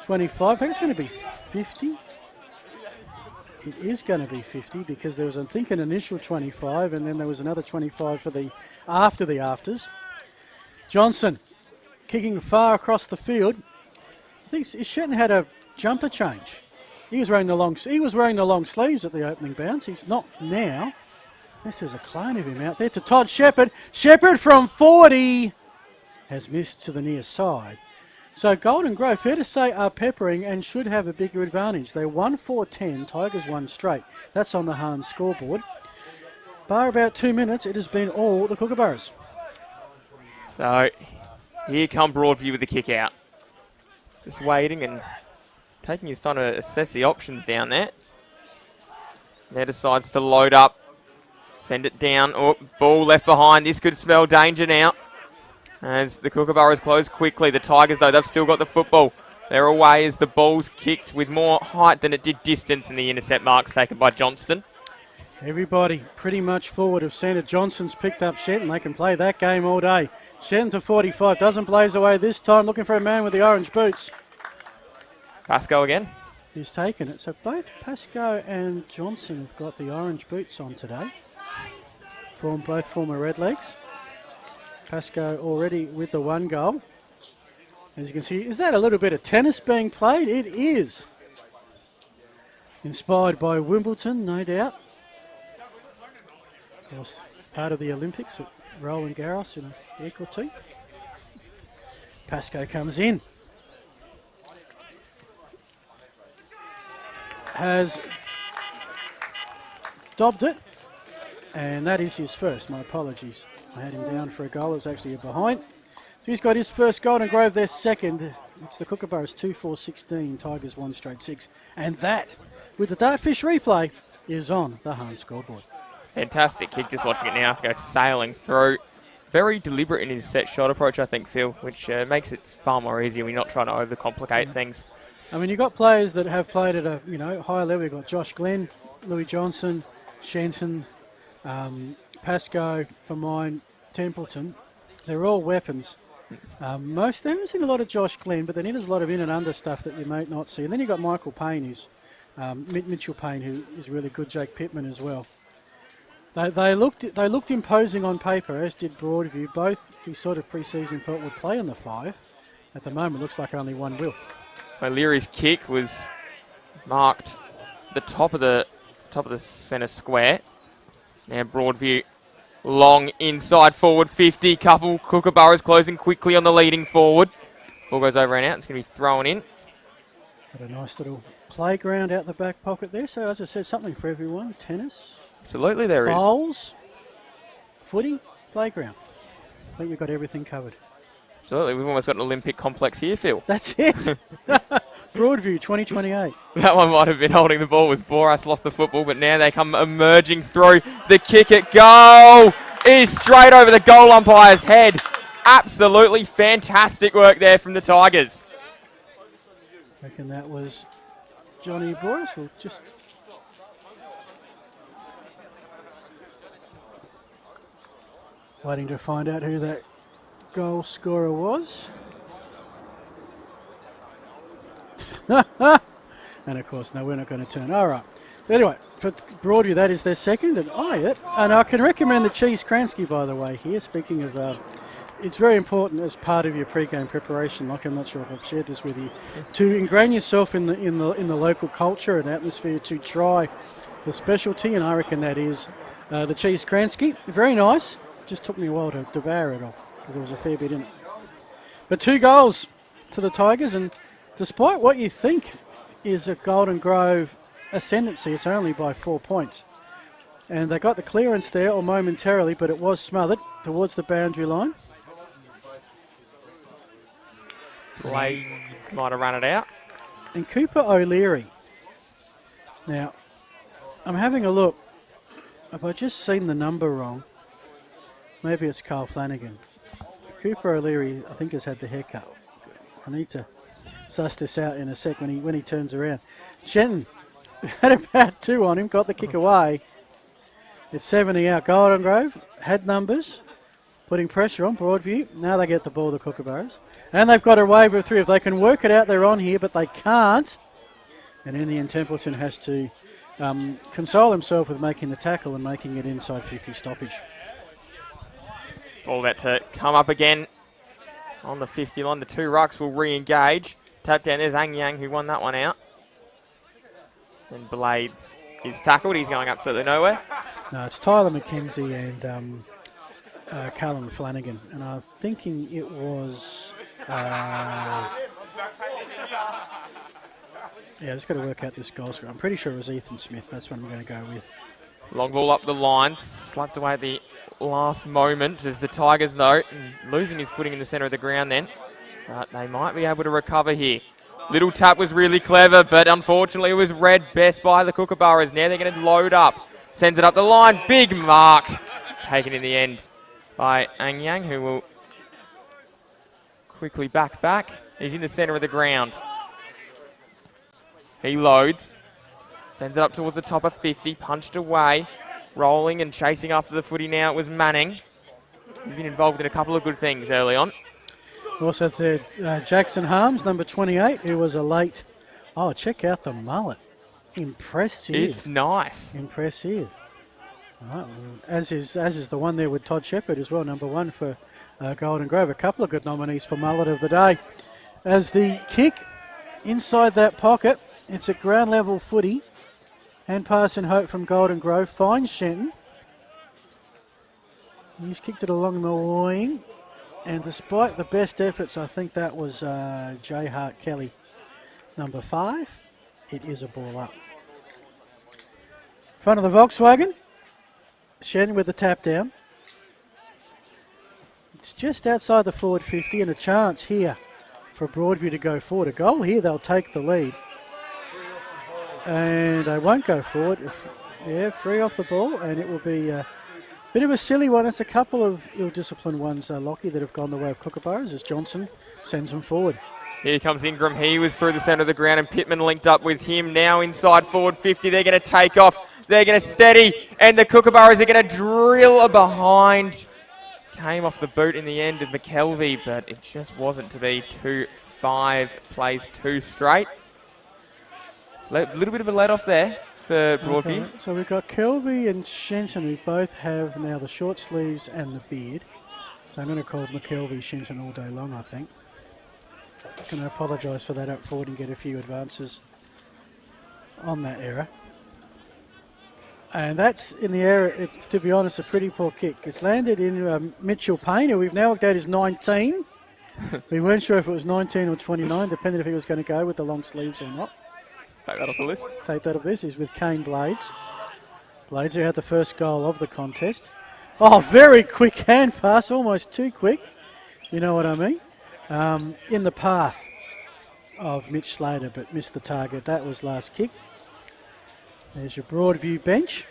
25. I think it's going to be 50. It is going to be 50 because there was, I think, an initial 25, and then there was another 25 for the after the afters. Johnson kicking far across the field. I think Shetton had a jumper change. He was wearing the long sleeves at the opening bounce. He's not now. This is a clone of him out there to Todd Shepherd. Shepherd from 40 has missed to the near side. So Golden Grove, fair to say, are peppering and should have a bigger advantage. They won 4-10, Tigers won straight. That's on the Hahn scoreboard. Bar about 2 minutes, it has been all the Kookaburras. So here come Broadview with the kick out. Just waiting and taking his time to assess the options down there. Now decides to load up. Send it down. Oh, ball left behind. This could spell danger now. As the Kookaburras close quickly. The Tigers, though, they've still got the football. They're away as the ball's kicked with more height than it did distance, and the intercept marks taken by Johnston. Everybody pretty much forward of centre. Johnson's picked up Shenton. They can play that game all day. Shenton to 45. Doesn't blaze away this time. Looking for a man with the orange boots. Pasco again. He's taken it. So both Pasco and Johnson have got the orange boots on today. both former Redlegs. Pascoe already with the 1 goal. As you can see, is that a little bit of tennis being played? It is. Inspired by Wimbledon, no doubt. Of course, part of the Olympics at Roland Garros in a week or two. Pascoe comes in. Has dobbed it. And that is his first. My apologies. I had him down for a goal. It was actually a behind. So he's got his first goal and Grove their second. It's the Kookaburras 2-4-16. Tigers 1 straight 6. And that, with the Dartfish replay, is on the Hahn scoreboard. Fantastic kick, just watching it now to go sailing through. Very deliberate in his set shot approach, I think, Phil, which makes it far more easier when you're not trying to overcomplicate things. I mean, you've got players that have played at a higher level. You've got Josh Glenn, Louis Johnson, Shenton, Pascoe, for mine, Templeton. They're all weapons. They haven't seen a lot of Josh Glenn, but then there's a lot of in and under stuff that you might not see. And then you've got Michael Payne, who's Mitchell Payne, who is really good. Jake Pittman as well. They looked imposing on paper, as did Broadview. Both we sort of pre-season thought would play on the 5. At the moment, looks like only one will. O'Leary's kick was marked the top of the centre square. Now Broadview long inside forward 50. Couple Kookaburras closing quickly on the leading forward. Ball goes over and out. It's going to be thrown in. Got a nice little playground out the back pocket there. So as I said, something for everyone. Tennis. Absolutely there is. Bowls. Footy. Playground. I think we've got everything covered. Absolutely. We've almost got an Olympic complex here, Phil. That's it. Broadview 2028. That one might have been holding the ball as Boras lost the football, but now they come emerging through. The kick at goal is straight over the goal umpire's head. Absolutely fantastic work there from the Tigers. I reckon that was Johnny Boras. We'll just waiting to find out who that goal scorer was. And of course, no, we're not going to turn. All right. Anyway, for Broadview, that is their second, and and I can recommend the cheese Kransky, by the way. Here, speaking of, it's very important as part of your pre-game preparation. Like I'm not sure if I've shared this with you, to ingrain yourself in the local culture and atmosphere to try the specialty, and I reckon that is the cheese Kransky. Very nice. Just took me a while to devour it all because there was a fair bit in it. But 2 goals to the Tigers, and despite what you think is a Golden Grove ascendancy, it's only by 4 points. And they got the clearance there, or momentarily, but it was smothered towards the boundary line. Blades might have run it out. And Cooper O'Leary. Now, I'm having a look. Have I just seen the number wrong? Maybe it's Carl Flanagan. Cooper O'Leary, I think, has had the haircut. I need to suss this out in a sec when he turns around. Shenton had about 2 on him, got the kick away. It's 70 out. Golden Grove had numbers, putting pressure on Broadview. Now they get the ball, the Kookaburras. And they've got a wave of 3. If they can work it out, they're on here, but they can't. And in the end, Templeton has to console himself with making the tackle and making it inside 50 stoppage. Ball about to come up again on the 50 line. The 2 rucks will re-engage. Tap down. There's Ang Yang who won that one out. And Blades is tackled. He's going absolutely nowhere. No, it's Tyler McKenzie and Callum Flanagan. And I'm thinking it was... yeah, I've just got to work out this goal score. I'm pretty sure it was Ethan Smith. That's what I'm going to go with. Long ball up the line. Slapped away at the last moment as the Tigers, though, losing his footing in the centre of the ground then. But they might be able to recover here. Little tap was really clever, but unfortunately it was read best by the Kookaburras. Now they're going to load up. Sends it up the line. Big mark. Taken in the end by Ang Yang, who will quickly back. He's in the centre of the ground. He loads. Sends it up towards the top of 50. Punched away. Rolling and chasing after the footy now. It was Manning. He's been involved in a couple of good things early on. Also third, Jackson Harms, number 28, who was a late... Oh, check out the mullet. Impressive. It's nice. Impressive. Right, well, as is the one there with Todd Shepherd as well, number 1 for Golden Grove. A couple of good nominees for mullet of the day. As the kick inside that pocket, it's a ground level footy. Hand pass and hope from Golden Grove. Finds Shenton. He's kicked it along the wing. And despite the best efforts, I think that was J. Hart Kelly, number 5. It is a ball up. Front of the Volkswagen. Shen with the tap down. It's just outside the forward 50 and a chance here for Broadview to go forward. A goal here, they'll take the lead. And they won't go forward. Free off the ball, and it will be a bit of a silly one. It's a couple of ill-disciplined ones, Lockie, that have gone the way of Kookaburras as Johnson sends them forward. Here comes Ingram. He was through the centre of the ground and Pittman linked up with him. Now inside forward 50. They're going to take off. They're going to steady. And the Kookaburras are going to drill a behind. Came off the boot in the end of McKelvey, but it just wasn't to be. 2-5 plays 2 straight. A little bit of a let off there for Broadview. Okay, so we've got Kelby and Shenton, who both have now the short sleeves and the beard. So I'm going to call McKelvey Shenton all day long, I think. Going to apologise for that up forward and get a few advances on that error. And that's in the error, to be honest, a pretty poor kick. It's landed in Mitchell Payne, who we've now worked out is 19. We weren't sure if it was 19 or 29, depending if he was going to go with the long sleeves or not. Take that off the list. Take that off this. He's with Kane Blades. Blades, who had the first goal of the contest. Oh, very quick hand pass, almost too quick. You know what I mean? In the path of Mitch Slater, but missed the target. That was last kick. There's your Broadview bench.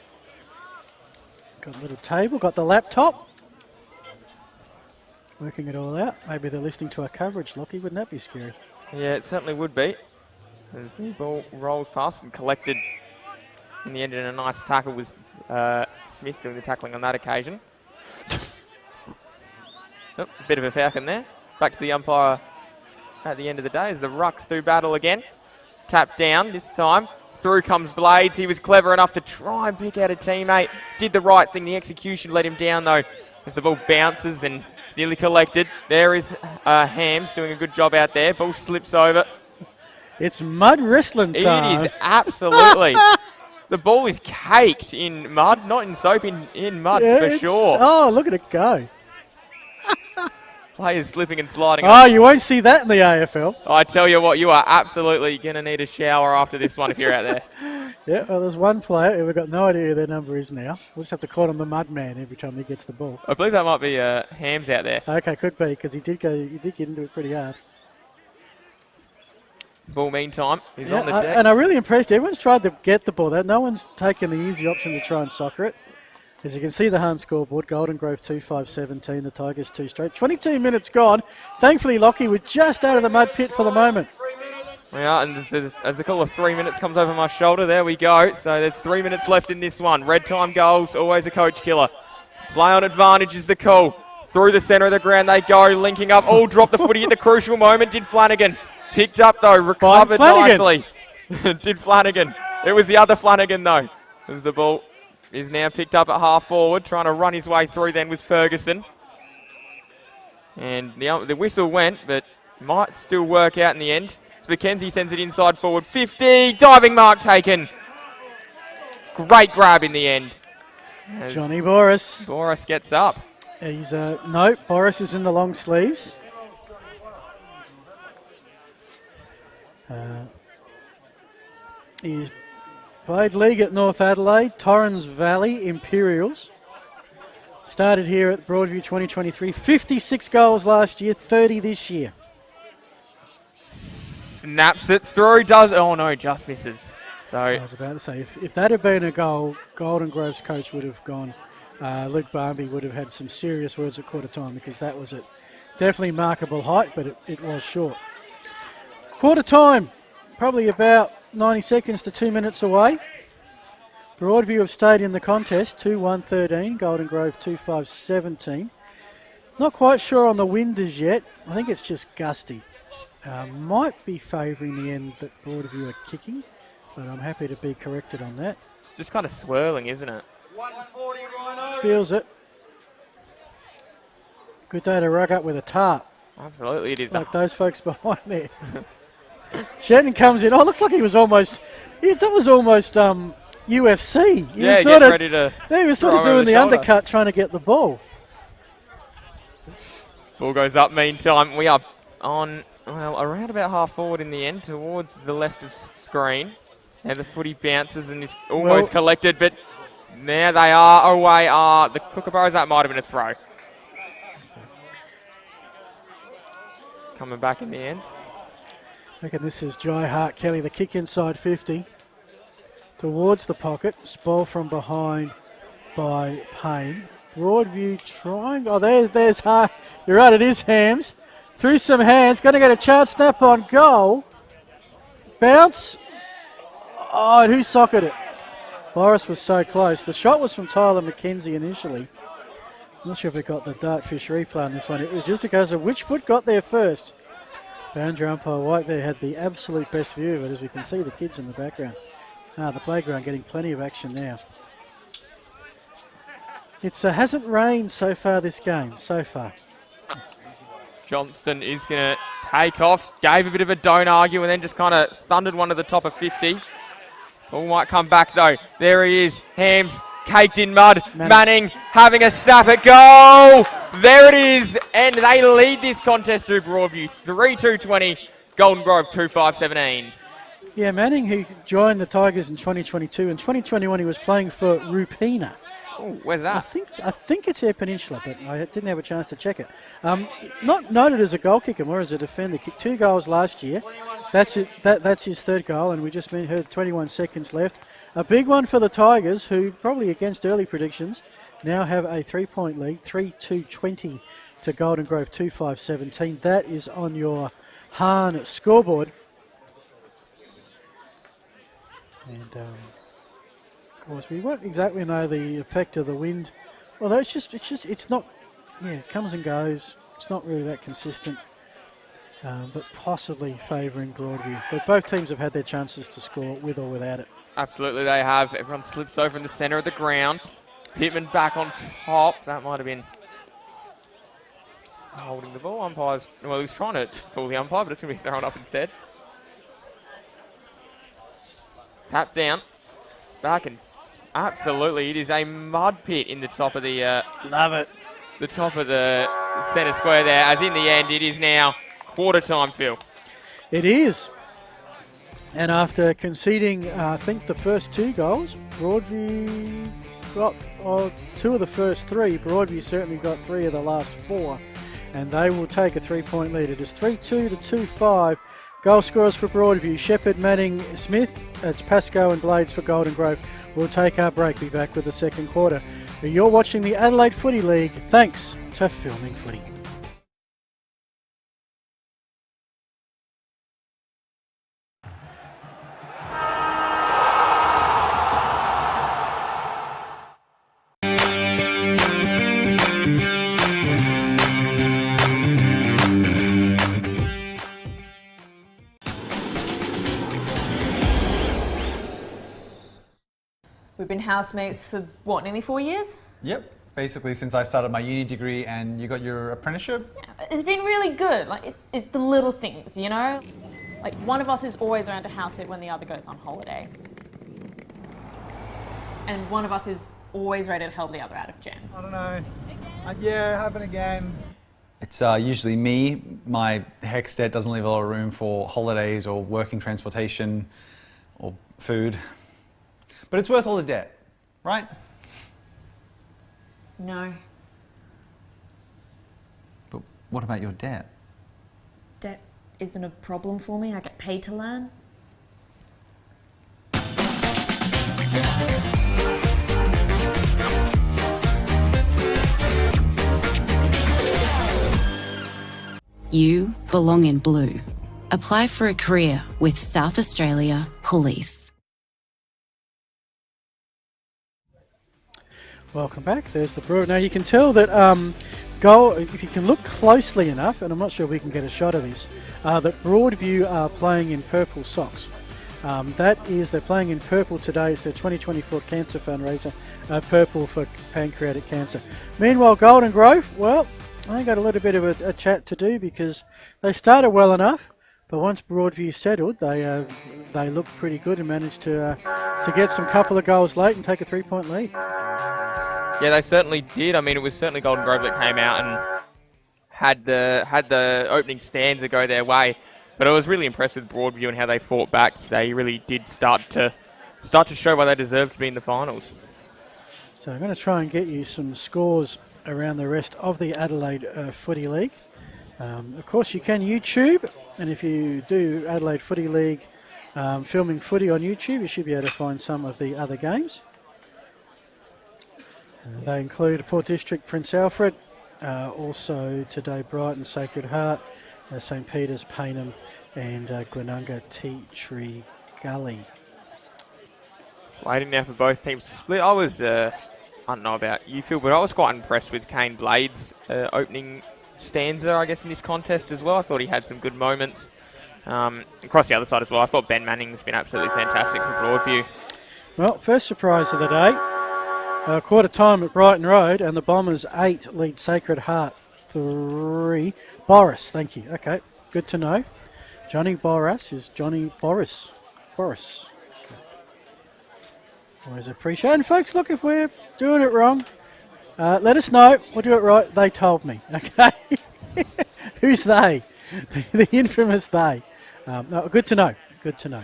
Got a little table, got the laptop. Working it all out. Maybe they're listening to our coverage, Lockie. Wouldn't that be scary? Yeah, it certainly would be. As the ball rolls past and collected in the end in a nice tackle was Smith doing the tackling on that occasion. Oh, a bit of a falcon there. Back to the umpire at the end of the day as the Rucks do battle again. Tap down this time. Through comes Blades. He was clever enough to try and pick out a teammate. Did the right thing. The execution let him down though as the ball bounces and is nearly collected. There is Hams doing a good job out there. Ball slips over. It's mud wrestling time. It is absolutely. The ball is caked in mud, not in soap, in mud for sure. Oh, look at it go. Players slipping and sliding. Oh, you won't see that in the AFL. I tell you what, you are absolutely going to need a shower after this one if you're out there. Yeah, well, there's one player who we've got no idea who their number is now. We'll just have to call him the mud man every time he gets the ball. I believe that might be Hams out there. Okay, could be, because he did get into it pretty hard. Ball meantime is on the deck. And I'm really impressed. Everyone's tried to get the ball. No one's taken the easy option to try and soccer it. As you can see the Hunt scoreboard, Golden Grove 2-5-17, the Tigers 2 straight. 22 minutes gone. Thankfully, Lockie, we're just out of the mud pit for the moment. We are, and as the call of 3 minutes comes over my shoulder, there we go. So there's 3 minutes left in this one. Red time goals, always a coach killer. Play on advantage is the call. Through the centre of the ground they go, linking up. All drop the footy at the crucial moment. Did Flanagan. Picked up though, recovered nicely. Did Flanagan. It was the other Flanagan though. As the ball is now picked up at half forward, trying to run his way through then with Ferguson. And the whistle went, but might still work out in the end. So McKenzie sends it inside forward. 50, diving mark taken. Great grab in the end. As Johnny Boris. Boris gets up. He's no, Boris is in the long sleeves. He's played league at North Adelaide, Torrens Valley Imperials. Started here at Broadview 2023. 56 goals last year, 30 this year. Snaps it through, does... Oh no, just misses. So I was about to say, if that had been a goal, Golden Grove's coach would have gone. Luke Barnby would have had some serious words at quarter time because that was at definitely markable height, but it was short. Quarter time, probably about 90 seconds to 2 minutes away. Broadview have stayed in the contest, 2-1-13, Golden Grove 2-5-17. Not quite sure on the wind as yet. I think it's just gusty. Might be favouring the end that Broadview are kicking, but I'm happy to be corrected on that. Just kind of swirling, isn't it? Feels it. Good day to rug up with a tarp, Absolutely, it is. like those folks behind there. Shenton comes in. Oh, looks like he was almost. That was almost UFC. He was getting ready to. He was sort throw of him over doing the shoulder. undercut, trying to get the ball. Ball goes up. Meantime, we are on around about half forward in the end, towards the left of screen. Now the footy bounces and is almost collected, but there they are away. The Kookaburras. That might have been a throw. Coming back in the end. I reckon this is Jai Hart Kelly, the kick inside 50 towards the pocket. Spoil from behind by Payne. Broadview trying. Oh, there's Hart. You're right, it is Hams. Through some hands. Going to get a chance. Snap on goal. Bounce. Oh, and who socketed it? Boris was so close. The shot was from Tyler McKenzie initially. I'm not sure if we got the Dartfish replay on this one. It was just a case of which foot got there first. Boundary umpire White there had the absolute best view of it, as we can see the kids in the background. The playground getting plenty of action now. It hasn't rained so far this game, so far. Johnston is going to take off. Gave a bit of a don't argue and then just kind of thundered one to the top of 50. Ball might come back though. There he is. Hams caked in mud. Manning having a snap at goal. There it is. And they lead this contest to Broadview 3-2-20. Golden Grove 2-5-17. Yeah, Manning, who joined the Tigers in 2022. In 2021, he was playing for Rupina. Oh, where's that? I think it's Air Peninsula, but I didn't have a chance to check it. Not noted as a goal kicker, more as a defender. Kicked 2 goals last year. That's it. That's his 3rd goal, and we just heard 21 seconds left. A big one for the Tigers, who probably against early predictions now have a 3-point lead, 3-2-20 to Golden Grove 2-5-17. That is on your Hahn scoreboard. And of course, we won't exactly know the effect of the wind. Although it's not. Yeah, it comes and goes. It's not really that consistent. But possibly favouring Broadview. But both teams have had their chances to score with or without it. Absolutely, they have. Everyone slips over in the centre of the ground. Pittman back on top. That might have been holding the ball. Umpires, well, he was trying to fool the umpire, but it's going to be thrown up instead. Tap down. Back and absolutely, it is a mud pit in the top of the... Love it. The top of the centre square there, as in the end, it is now quarter time, Phil. It is. And after conceding, I think, the first 2 goals, Broadview got 2 of the first 3. Broadview certainly got 3 of the last 4. And they will take a 3-point lead. It is 3-2 to 2-5. Goal scorers for Broadview, Shepherd, Manning, Smith. It's Pascoe and Blades for Golden Grove. We'll take our break, be back with the second quarter. You're watching the Adelaide Footy League. Thanks to Filming Footy. We've been housemates for, what, nearly 4 years? Yep. Basically, since I started my uni degree and you got your apprenticeship. It's been really good. Like, it's the little things, you know? Like, one of us is always around to house it when the other goes on holiday. And one of us is always ready to help the other out of jam. I don't know. Yeah, happen again. It's usually me. My HEC stat doesn't leave a lot of room for holidays or working transportation or food. But it's worth all the debt, right? No. But what about your debt? Debt isn't a problem for me. I get paid to learn. You belong in blue. Apply for a career with South Australia Police. Welcome back. There's the Brewer. Now you can tell that if you can look closely enough, and I'm not sure we can get a shot of this, that Broadview are playing in purple socks. They're playing in purple today. It's their 2024 cancer fundraiser, purple for pancreatic cancer. Meanwhile, Golden Grove, well, I got a little bit of a chat to do because they started well enough, but once Broadview settled, they looked pretty good and managed to get some couple of goals late and take a 3-point lead. Yeah, they certainly did. I mean, it was certainly Golden Grove that came out and had the opening stanza go their way. But I was really impressed with Broadview and how they fought back. They really did start to show why they deserved to be in the finals. So I'm going to try and get you some scores around the rest of the Adelaide Footy League. Of course, you can YouTube, and if you do Adelaide Footy League filming footy on YouTube, you should be able to find some of the other games. They include Port District, Prince Alfred, also today Brighton, Sacred Heart, St Peter's, Paynham, and Glenunga, Tea Tree Gully. Waiting now for both teams to split. I was, I don't know about you, Phil, but I was quite impressed with Kane Blade's opening stanza, I guess, in this contest as well. I thought he had some good moments. Across the other side as well, I thought Ben Manning's been absolutely fantastic for Broadview. Well, first surprise of the day. Quarter time at Brighton Road, and the Bombers 8 lead Sacred Heart 3. Boris, thank you. Okay, good to know. Johnny Boris is Johnny Boris. Boris. Okay. Always appreciate it. And folks, look, if we're doing it wrong, let us know. We'll do it right. They told me. Okay. Who's they? The infamous they. No, good to know. Good to know.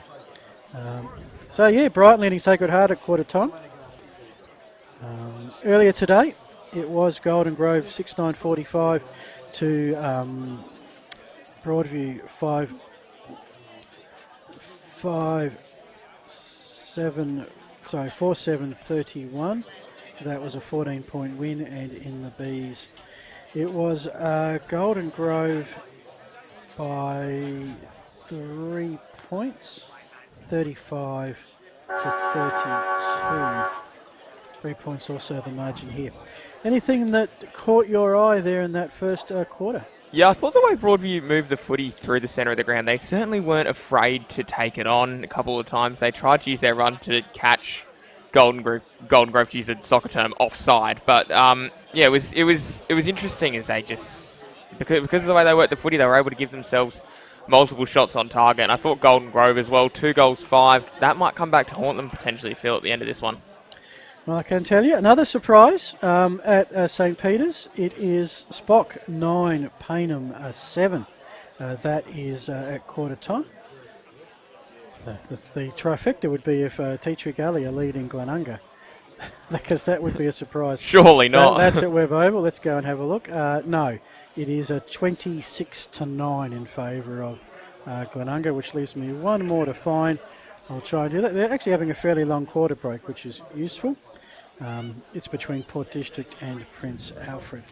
So, yeah, Brighton leading Sacred Heart at quarter time. Earlier today, it was Golden Grove 6-9-45 to Broadview 4-7-31. That was a 14-point win, and in the Bs, it was Golden Grove by 3 points, 35 to 32. 3 points also the margin here. Anything that caught your eye there in that first quarter? Yeah, I thought the way Broadview moved the footy through the centre of the ground, they certainly weren't afraid to take it on a couple of times. They tried to use their run to catch Golden Grove, to use a soccer term, offside. But yeah, it was interesting as they just, because of the way they worked the footy, they were able to give themselves multiple shots on target. And I thought Golden Grove as well, 2 goals, 5. That might come back to haunt them potentially, Phil, at the end of this one. Well, I can tell you, another surprise at St Peter's. It is Spock 9, Paynham 7. That is at quarter time. So the trifecta would be if Tea Tree Gully are leading Glenunga, because that would be a surprise. Surely not. That's at Webb Oval. Let's go and have a look. No, it is a 26-9 in favour of Glenunga, which leaves me one more to find. I'll try and do that. They're actually having a fairly long quarter break, which is useful. It's between Port District and Prince Alfred.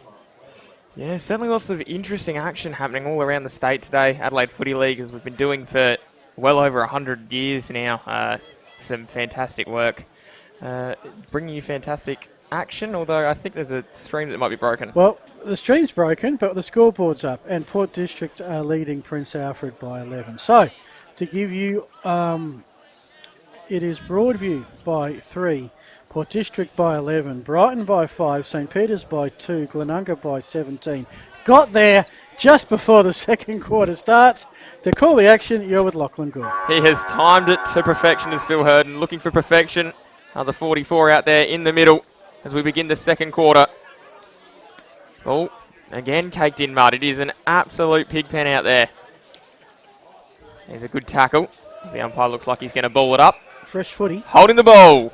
Yeah, certainly lots of interesting action happening all around the state today. Adelaide Footy League, as we've been doing for well over 100 years now. Some fantastic work. Bringing you fantastic action, although I think there's a stream that might be broken. Well, the stream's broken, but the scoreboard's up, and Port District are leading Prince Alfred by 11. So, to give you, it is Broadview by 3, Port District by 11, Brighton by 5, St Peter's by 2, Glenunga by 17. Got there just before the second quarter starts. To call the action, you're with Lachlan Good. He has timed it to perfection, as Phil heard, and looking for perfection. Another 44 out there in the middle as we begin the second quarter. Oh, again caked in mud. It is an absolute pig pen out there. There's a good tackle. The umpire looks like he's going to ball it up. Fresh footy. Holding the ball.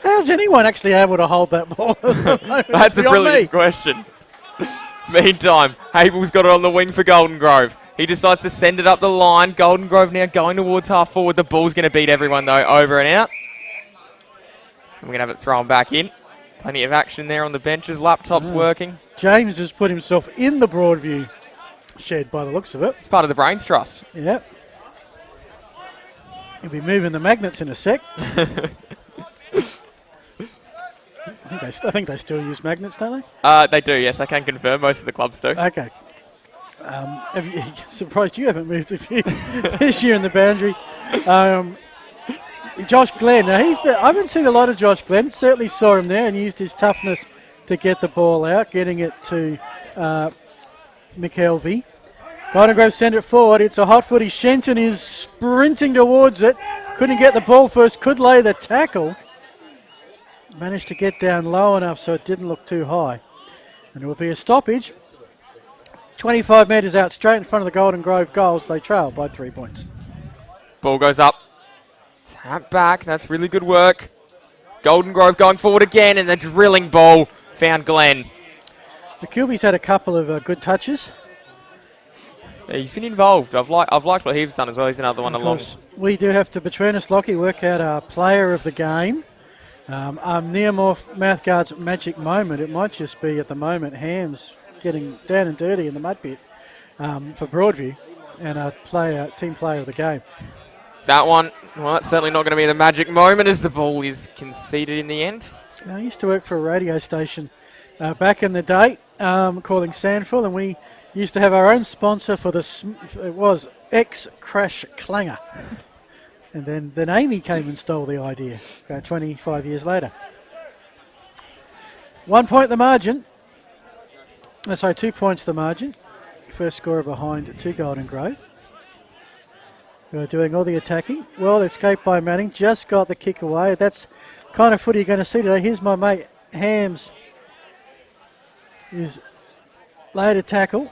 How's anyone actually able to hold that ball? That's a brilliant question. Meantime, Abel's got it on the wing for Golden Grove. He decides to send it up the line. Golden Grove now going towards half forward. The ball's going to beat everyone, though, over and out. And we're going to have it thrown back in. Plenty of action there on the benches. Laptop's working. James has put himself in the Broadview shed by the looks of it. It's part of the Brains Trust. Yep. He'll be moving the magnets in a sec. I think they still use magnets, don't they? They do, yes. I can confirm. Most of the clubs do. Okay. Surprised you haven't moved a few this year in the boundary. Josh Glenn. Now I haven't seen a lot of Josh Glenn. Certainly saw him there and used his toughness to get the ball out, getting it to McKelvey. Golden Grove send it forward. It's a hot footy. Shenton is sprinting towards it. Couldn't get the ball first. Could lay the tackle. Managed to get down low enough so it didn't look too high. And it will be a stoppage. 25 metres out, straight in front of the Golden Grove goals. They trail by 3 points. Ball goes up. Tap back. That's really good work. Golden Grove going forward again, and the drilling ball found Glenn. McKelvey's had a couple of good touches. Yeah, he's been involved. I've liked what he's done as well. He's another one along. We do have to, between us, Lockie, work out our player of the game. Nearmore Mouthguard's magic moment. It might just be at the moment Hams getting down and dirty in the mud pit for Broadview, and our team player of the game. That one, well, that's certainly not going to be the magic moment as the ball is conceded in the end. I used to work for a radio station back in the day, calling Sandford, and we used to have our own sponsor for it was X-Crash Clanger. And then Amy came and stole the idea about 25 years later. 1 point the margin. 2 points the margin. First scorer behind to Golden Grove. Who are doing all the attacking. Well escaped by Manning. Just got the kick away. That's kind of footy you're going to see today. Here's my mate Hams. He's laid a tackle,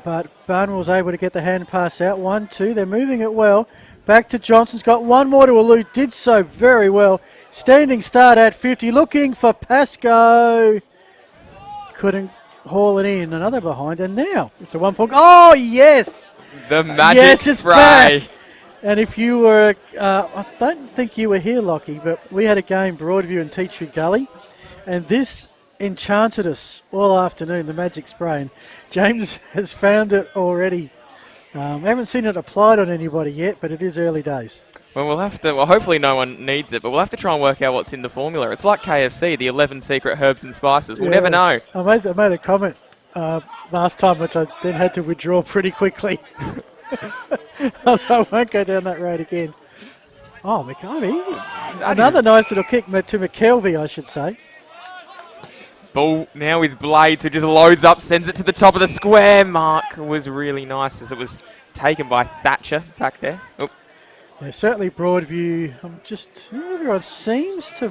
but Barnwell was able to get the hand pass out. 1-2. They're moving it well. Back to Johnson's got one more to elude. Did so very well. Standing start at 50. Looking for Pascoe. Couldn't haul it in. Another behind. And now it's a 1 point. Oh, yes. The magic spray. Back. And if you were, I don't think you were here, Lockie, but we had a game, Broadview and Tea Tree Gully. And this enchanted us all afternoon, the magic spray. And James has found it already. I haven't seen it applied on anybody yet, but it is early days. Well, we'll have to. Well, hopefully no one needs it, but we'll have to try and work out what's in the formula. It's like KFC, the 11 secret herbs and spices. We'll never know. I made a comment last time, which I then had to withdraw pretty quickly. So I won't go down that road again. Oh, McKelvey. Another nice little kick to McKelvey, I should say. Ball now with Blades, who just loads up, sends it to the top of the square. Mark was really nice as it was taken by Thatcher back there. Oop. Yeah, certainly Broadview. Everyone seems to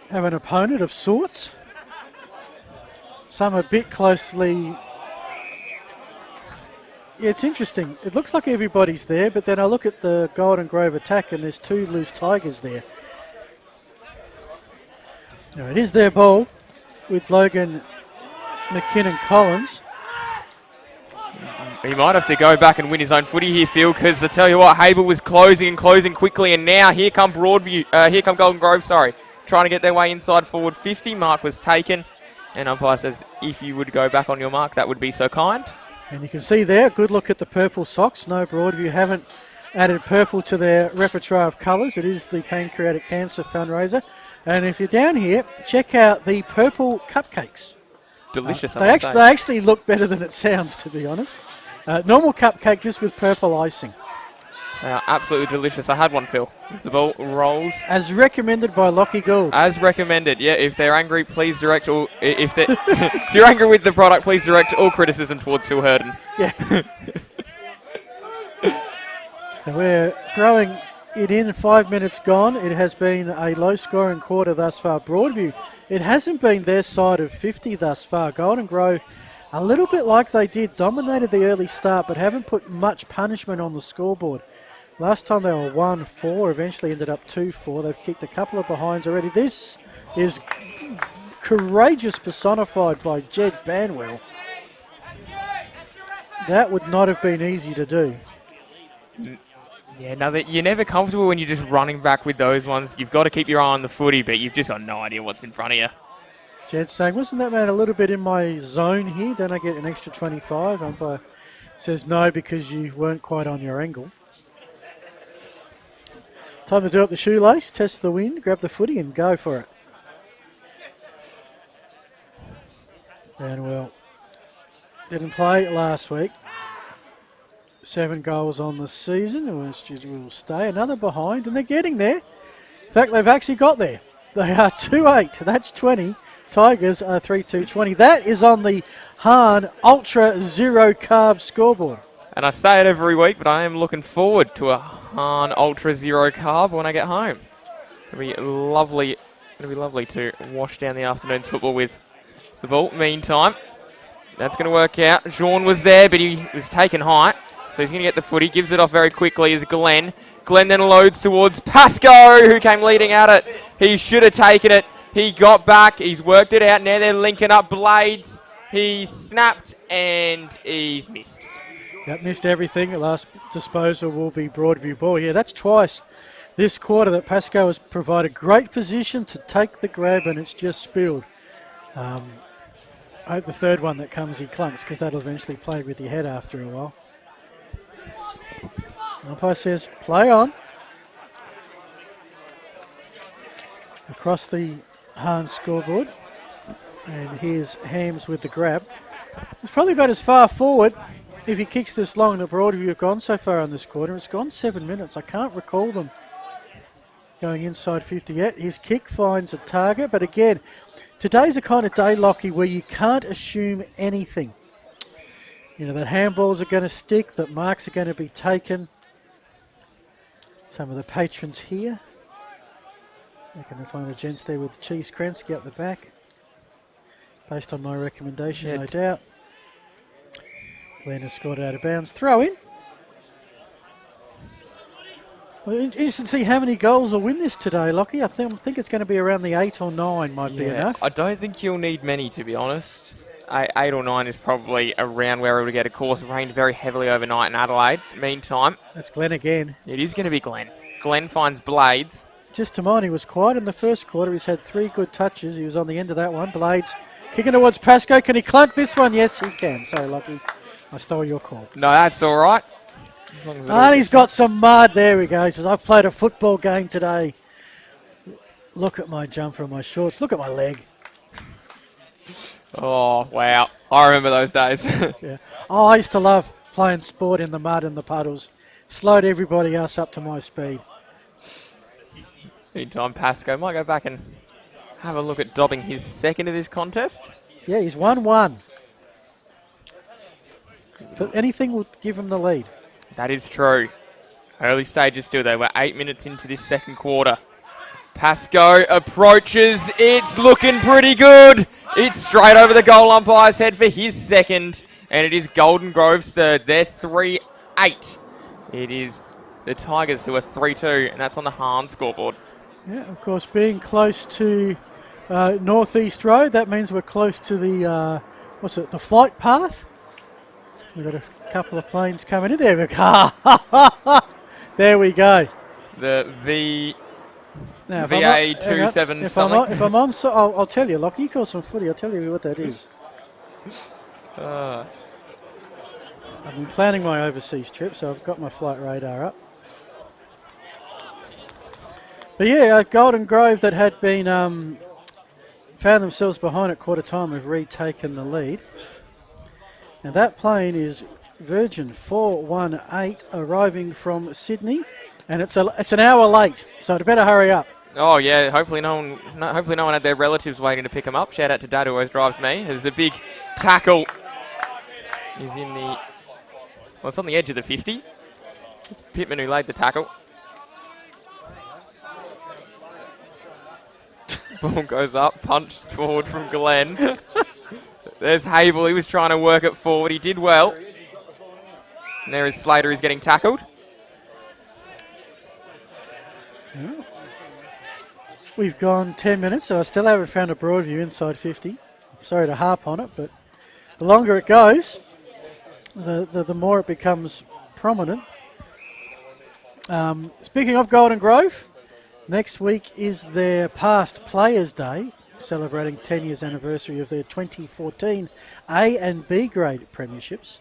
have an opponent of sorts. Some a bit closely. Yeah, it's interesting. It looks like everybody's there, but then I look at the Golden Grove attack and there's two loose Tigers there. Now it is their ball with Logan McKinnon Collins. He might have to go back and win his own footy here, Phil, because I tell you what, Haber was closing quickly, and now here come Golden Grove, trying to get their way inside forward 50. Mark was taken, and umpire says if you would go back on your mark, that would be so kind. And you can see there, good look at the purple socks. No, Broadview haven't added purple to their repertoire of colours. It is the Pancreatic Cancer fundraiser. And if you're down here, check out the purple cupcakes. Delicious, they actually look better than it sounds, to be honest. Normal cupcake just with purple icing. They are absolutely delicious. I had one, Phil. As the ball rolls. As recommended by Lockie Gould. As recommended, yeah. If they're angry, please direct all. If you're angry with the product, please direct all criticism towards Phil Herden. Yeah. So we're throwing it in. 5 minutes gone. It has been a low-scoring quarter thus far. Broadview, it hasn't been their side of 50 thus far. Golden Grove, a little bit like they did, dominated the early start, but haven't put much punishment on the scoreboard. Last time they were 1-4, eventually ended up 2-4. They've kicked a couple of behinds already. This is courageous personified by Jed Banwell. That would not have been easy to do. Yeah, no, you're never comfortable when you're just running back with those ones. You've got to keep your eye on the footy, but you've just got no idea what's in front of you. Jed's saying, wasn't that man a little bit in my zone here? Don't I get an extra 25? Umpire says no, because you weren't quite on your angle. Time to do up the shoelace, test the wind, grab the footy and go for it. And well, didn't play last week. 7 goals on the season, which will stay. Another behind, and they're getting there. In fact, they've actually got there. They are 2-8. That's 20. Tigers are 3-2-20. That is on the Hahn Ultra Zero Carb scoreboard. And I say it every week, but I am looking forward to a Hahn Ultra Zero Carb when I get home. It'll be lovely. It'll be lovely to wash down the afternoon's football with the ball. Meantime, that's going to work out. Jean was there, but he was taken high. So he's going to get the footy. Gives it off very quickly as Glenn. Glenn then loads towards Pascoe, who came leading at it. He should have taken it. He got back. He's worked it out. Now they're linking up blades. He snapped and he's missed. Yep, missed everything. The last disposal will be Broadview ball. Yeah, that's twice this quarter that Pascoe has provided great position to take the grab, and it's just spilled. I hope the third one that comes he clunks, because that'll eventually play with your head after a while. Umpire says play on. Across the Hahn scoreboard. And here's Hams with the grab. It's probably about as far forward if he kicks this long that Broadview have gone so far on this quarter. It's gone 7 minutes. I can't recall them going inside 50 yet. His kick finds a target, but again, today's a kind of day, Lockie, where you can't assume anything. You know, that handballs are going to stick, that marks are going to be taken. Some of the patrons here. I reckon there's one of the gents there with the cheese Krensky up the back. Based on my recommendation, no doubt. Glenn has scored out of bounds. Throw in. Well, interested to see how many goals will win this today, Lockie. I think it's going to be around the 8 or 9 might be enough. I don't think you'll need many, to be honest. 8 or 9 is probably around where we'll get. Of course, rained very heavily overnight in Adelaide. Meantime, that's Glenn again. It is going to be Glenn. Glenn finds Blades. Just to mind, he was quiet in the first quarter. He's had 3 good touches. He was on the end of that one. Blades kicking towards Pascoe. Can he clunk this one? Yes, he can. Sorry, Lockie. I stole your call. No, that's all right. And he's got some mud. There we go. He says, I've played a football game today. Look at my jumper and my shorts. Look at my leg. Oh, wow. I remember those days. Yeah. Oh, I used to love playing sport in the mud and the puddles. Slowed everybody else up to my speed. Meantime, Pascoe might go back and have a look at dobbing his second of this contest. Yeah, he's 1-1. But anything will give him the lead. That is true. Early stages still, though. We're 8 minutes into this second quarter. Pascoe approaches. It's looking pretty good. It's straight over the goal umpire's head for his second. And it is Golden Grove's third. They're 3-8. It is the Tigers who are 3-2, and that's on the Hahn scoreboard. Yeah, of course, being close to Northeast Road, that means we're close to the, the flight path. We've got a couple of planes coming in. There we go. There we go. The now, VA27 something. If I'm on, so I'll tell you, Lockie, you call some footy, I'll tell you what that is. I've been planning my overseas trip, so I've got my flight radar up. But yeah, Golden Grove that had been found themselves behind at quarter time have retaken the lead. Now that plane is Virgin 418 arriving from Sydney, and it's an hour late, so it better hurry up. Oh yeah, hopefully no one had their relatives waiting to pick them up. Shout out to Dad who always drives me. There's a big tackle. He's in the, well, it's on the edge of the 50. It's Pittman who laid the tackle. Ball goes up, punched forward from Glenn. There's Hable, he was trying to work it forward. He did well. And there is Slater, who's getting tackled. We've gone 10 minutes, so I still haven't found a Broadview inside 50. Sorry to harp on it, but the longer it goes, the more it becomes prominent. Speaking of Golden Grove, next week is their Past Players Day, celebrating 10 years anniversary of their 2014 A and B grade premierships.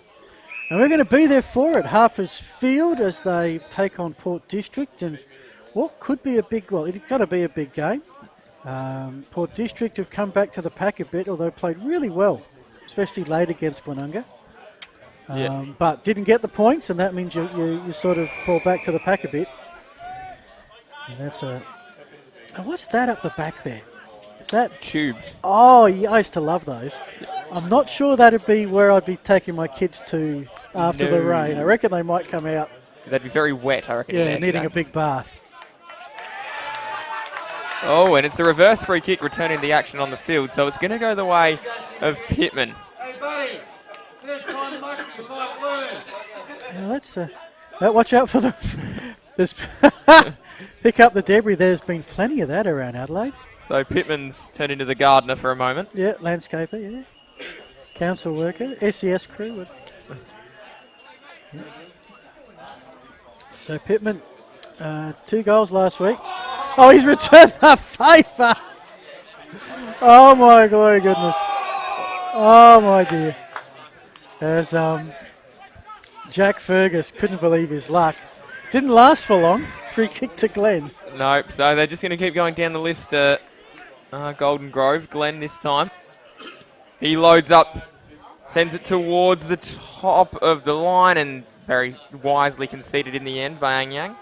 And we're going to be there for it, Harper's Field, as they take on Port District, and what could be it's got to be a big game. Port District have come back to the pack a bit, although played really well especially late against Glenunga. But didn't get the points, and that means you sort of fall back to the pack a bit. And that's a... what's that up the back there? Is that... Tubes. Oh, yeah, I used to love those. I'm not sure that'd be where I'd be taking my kids to after the rain. I reckon they might come out. They'd be very wet, I reckon. Yeah, needing a big bath. Oh, and it's a reverse free kick returning the action on the field, so it's going to go the way of Pittman. Yeah, let's watch out for the... pick up the debris. There's been plenty of that around Adelaide. So Pittman's turned into the gardener for a moment. Yeah, landscaper, yeah. Council worker, SES crew. Was, yeah. So Pittman, 2 goals last week. Oh, he's returned the favour. Oh my glory goodness. Oh my dear. As Jack Fergus couldn't believe his luck. Didn't last for long. Free kick to Glenn. Nope, so they're just going to keep going down the list. Golden Grove, Glenn this time. He loads up, sends it towards the top of the line, and very wisely conceded in the end by Ang Yang.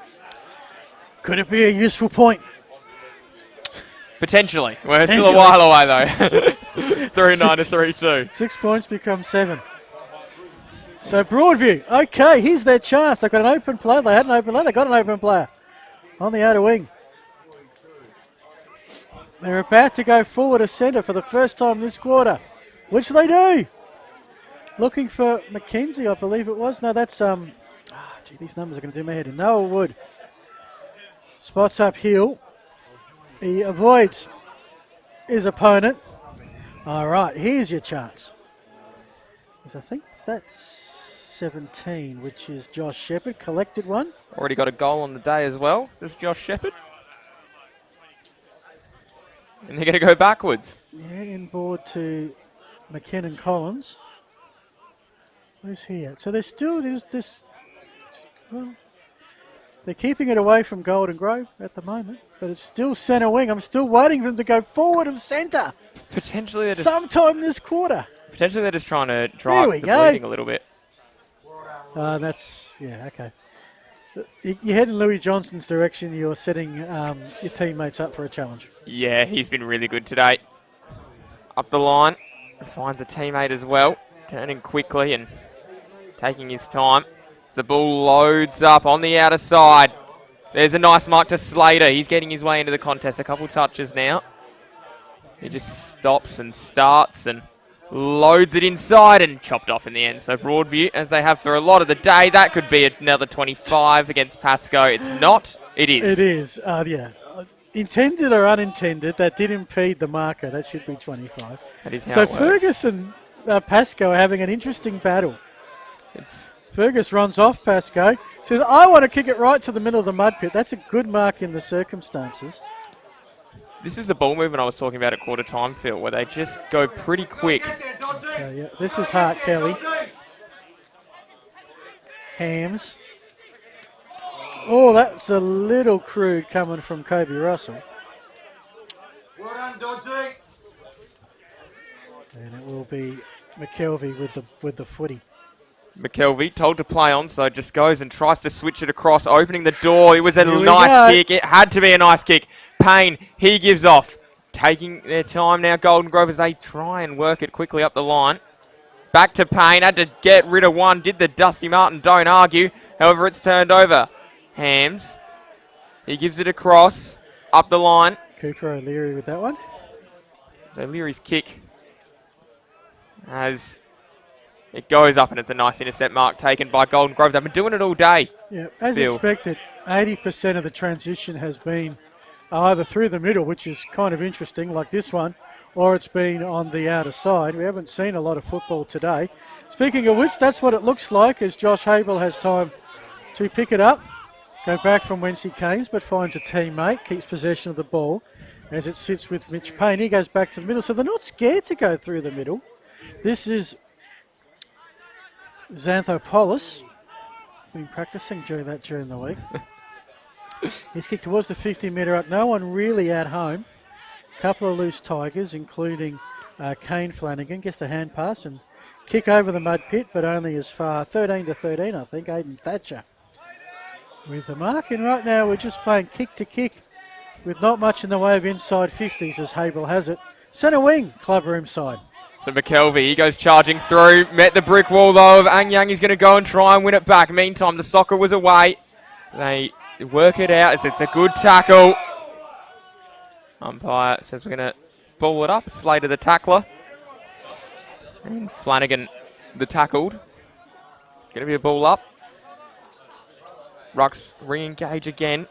Could it be a useful point? Potentially. We're still a while away though. 3-9 to 3-2. 6 points become 7. So Broadview, okay, here's their chance. They've got an open player. They had an open player. They got an open player on the outer wing. They're about to go forward a centre for the first time this quarter, which they do. Looking for Mackenzie, I believe it was. No, that's gee, these numbers are going to do my head in. Noah Wood spots uphill. He avoids his opponent. All right, here's your chance. I think that's 17, which is Josh Shepherd. Collected one. Already got a goal on the day as well. This is Josh Shepherd. And they're going to go backwards. Yeah, inboard to McKinnon Collins. Where's he at? So there's still this. Well, they're keeping it away from Golden Grove at the moment, but it's still centre wing. I'm still waiting for them to go forward of centre. Potentially they're just sometime this quarter. Potentially they're just trying to drive the bleeding a little bit. That's, yeah, okay. You're heading Louis Johnson's direction. You're setting your teammates up for a challenge. Yeah, he's been really good today. Up the line, finds a teammate as well, turning quickly and taking his time. As the ball loads up on the outer side. There's a nice mark to Slater. He's getting his way into the contest. A couple touches now. He just stops and starts and loads it inside and chopped off in the end. So Broadview, as they have for a lot of the day, that could be another 25 against Pascoe. It's not. It is. It is, yeah. Intended or unintended, that did impede the marker. That should be 25. That is how so it works. Fergus and Pascoe are having an interesting battle. Fergus runs off Pascoe. Says, I want to kick it right to the middle of the mud pit. That's a good mark in the circumstances. This is the ball movement I was talking about at quarter time, Phil, where they just go pretty quick. Okay, yeah. This is Hart Kelly. Hams. Oh, that's a little crude coming from Kobe Russell. And it will be McKelvey with the footy. McKelvey told to play on, so just goes and tries to switch it across, opening the door. It was a nice kick. It had to be a nice kick. Payne, he gives off. Taking their time now, Golden Grove, as they try and work it quickly up the line. Back to Payne, had to get rid of one. Did the Dusty Martin, don't argue. However, it's turned over. Hams, he gives it across, up the line. Cooper O'Leary with that one. O'Leary's kick as it goes up, and it's a nice intercept mark taken by Golden Grove. They've been doing it all day. Yeah, as expected, 80% of the transition has been either through the middle, which is kind of interesting, like this one, or it's been on the outer side. We haven't seen a lot of football today. Speaking of which, that's what it looks like as Josh Habel has time to pick it up, go back from whence he came, but finds a teammate, keeps possession of the ball as it sits with Mitch Payne. He goes back to the middle, so they're not scared to go through the middle. This is Xanthopoulos. Been practicing during the week. He's kicked towards the 50-metre out. No one really at home. Couple of loose Tigers, including Kane Flanagan gets the hand pass and kick over the mud pit, but only as far 13-13, I think. Aidan Thatcher with the mark, and right now we're just playing kick to kick with not much in the way of inside 50s, as Hable has it. Centre wing, clubroom side. So McKelvey, he goes charging through, met the brick wall though of Anyang. He's going to go and try and win it back. Meantime, the soccer was away. They work it out. It's a good tackle. Umpire says we're going to ball it up. Slater the tackler. And Flanagan the tackled. It's going to be a ball up. Rucks re-engage again.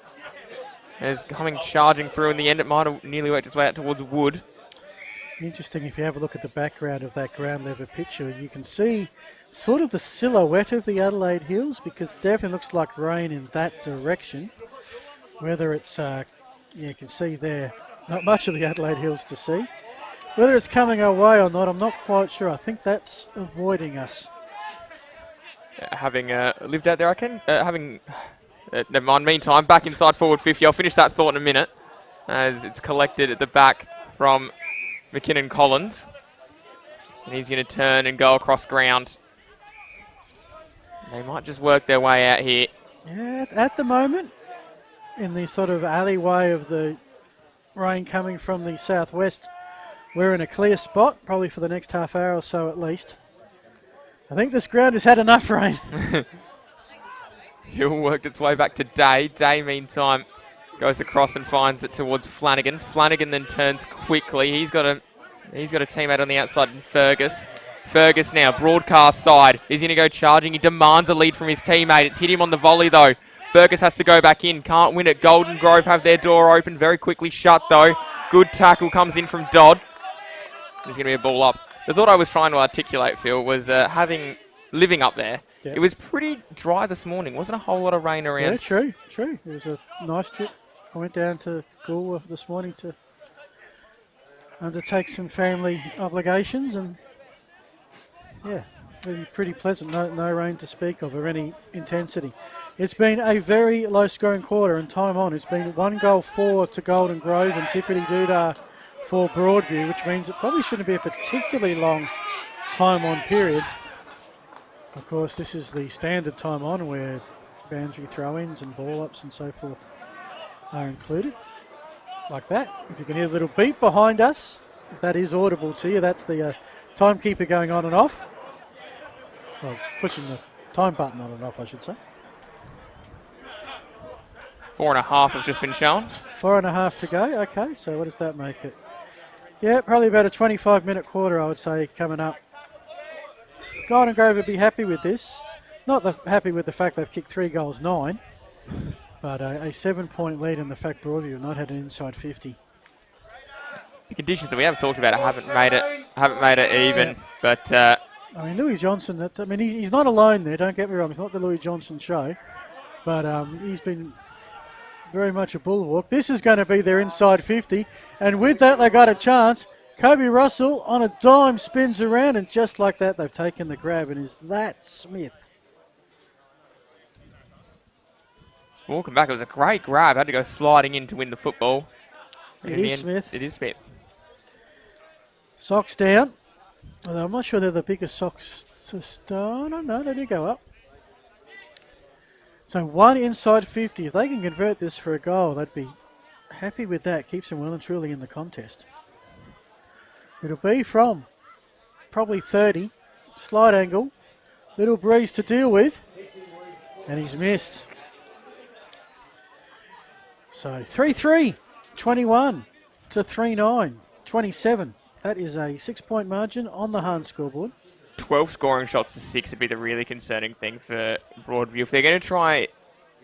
Is coming charging through in the end. It might have nearly worked its way out towards Wood. Interesting, if you have a look at the background of that ground level picture, you can see sort of the silhouette of the Adelaide Hills, because it definitely looks like rain in that direction. Whether it's, you can see there, not much of the Adelaide Hills to see. Whether it's coming our way or not, I'm not quite sure. I think that's avoiding us. Having lived out there, I can. Never mind. Meantime, back inside forward 50. I'll finish that thought in a minute, as it's collected at the back from McKinnon Collins. And he's going to turn and go across ground. They might just work their way out here. Yeah, at the moment, in the sort of alleyway of the rain coming from the southwest, we're in a clear spot, probably for the next half hour or so at least. I think this ground has had enough rain. Hill worked its way back to Day. Day, meantime, goes across and finds it towards Flanagan. Flanagan then turns quickly. He's got a teammate on the outside in Fergus. Fergus now, broadcast side. He's going to go charging. He demands a lead from his teammate. It's hit him on the volley, though. Fergus has to go back in. Can't win it. Golden Grove have their door open. Very quickly shut, though. Good tackle comes in from Dodd. There's going to be a ball up. The thought I was trying to articulate, Phil, was living up there. Yep. It was pretty dry this morning. Wasn't a whole lot of rain around. Yeah, true. It was a nice trip. I went down to Goolwa this morning to undertake some family obligations, and yeah, really pretty pleasant. No rain to speak of or any intensity. It's been a very low scoring quarter, and time on. It's been 1-4 to Golden Grove and Zippity Doodah for Broadview, which means it probably shouldn't be a particularly long time on period. Of course, this is the standard time on where boundary throw-ins and ball-ups and so forth are included. Like that. If you can hear a little beep behind us, if that is audible to you, that's the timekeeper going on and off. Well, pushing the time button on and off, I should say. 4.5 have just been shown. 4.5 to go. Okay, so what does that make it? Yeah, probably about a 25-minute quarter, I would say, coming up. Golden Grove would be happy with this. Not happy with the fact they've kicked 3 goals, 9, but a 7-point lead, and the fact Broadview have not had an inside 50. The conditions that we have talked about haven't made it even. Yeah. But I mean, Louis Johnson. He's not alone there. Don't get me wrong. It's not the Louis Johnson show, but he's been very much a bulwark. This is going to be their inside 50, and with that, they got a chance. Kobe Russell on a dime spins around, and just like that, they've taken the grab, and is that Smith? Walking back, it was a great grab. Had to go sliding in to win the football. It is Smith. It is Smith. Socks down. Although I'm not sure they're the biggest socks to start. No, they did go up. So 1 inside 50. If they can convert this for a goal, they'd be happy with that. Keeps them well and truly in the contest. It'll be from probably 30. Slide angle. Little breeze to deal with. And he's missed. So 3-3. 21 to 3-9. 27. That is a 6-point margin on the Hahn scoreboard. 12 scoring shots to 6 would be the really concerning thing for Broadview. If they're going to try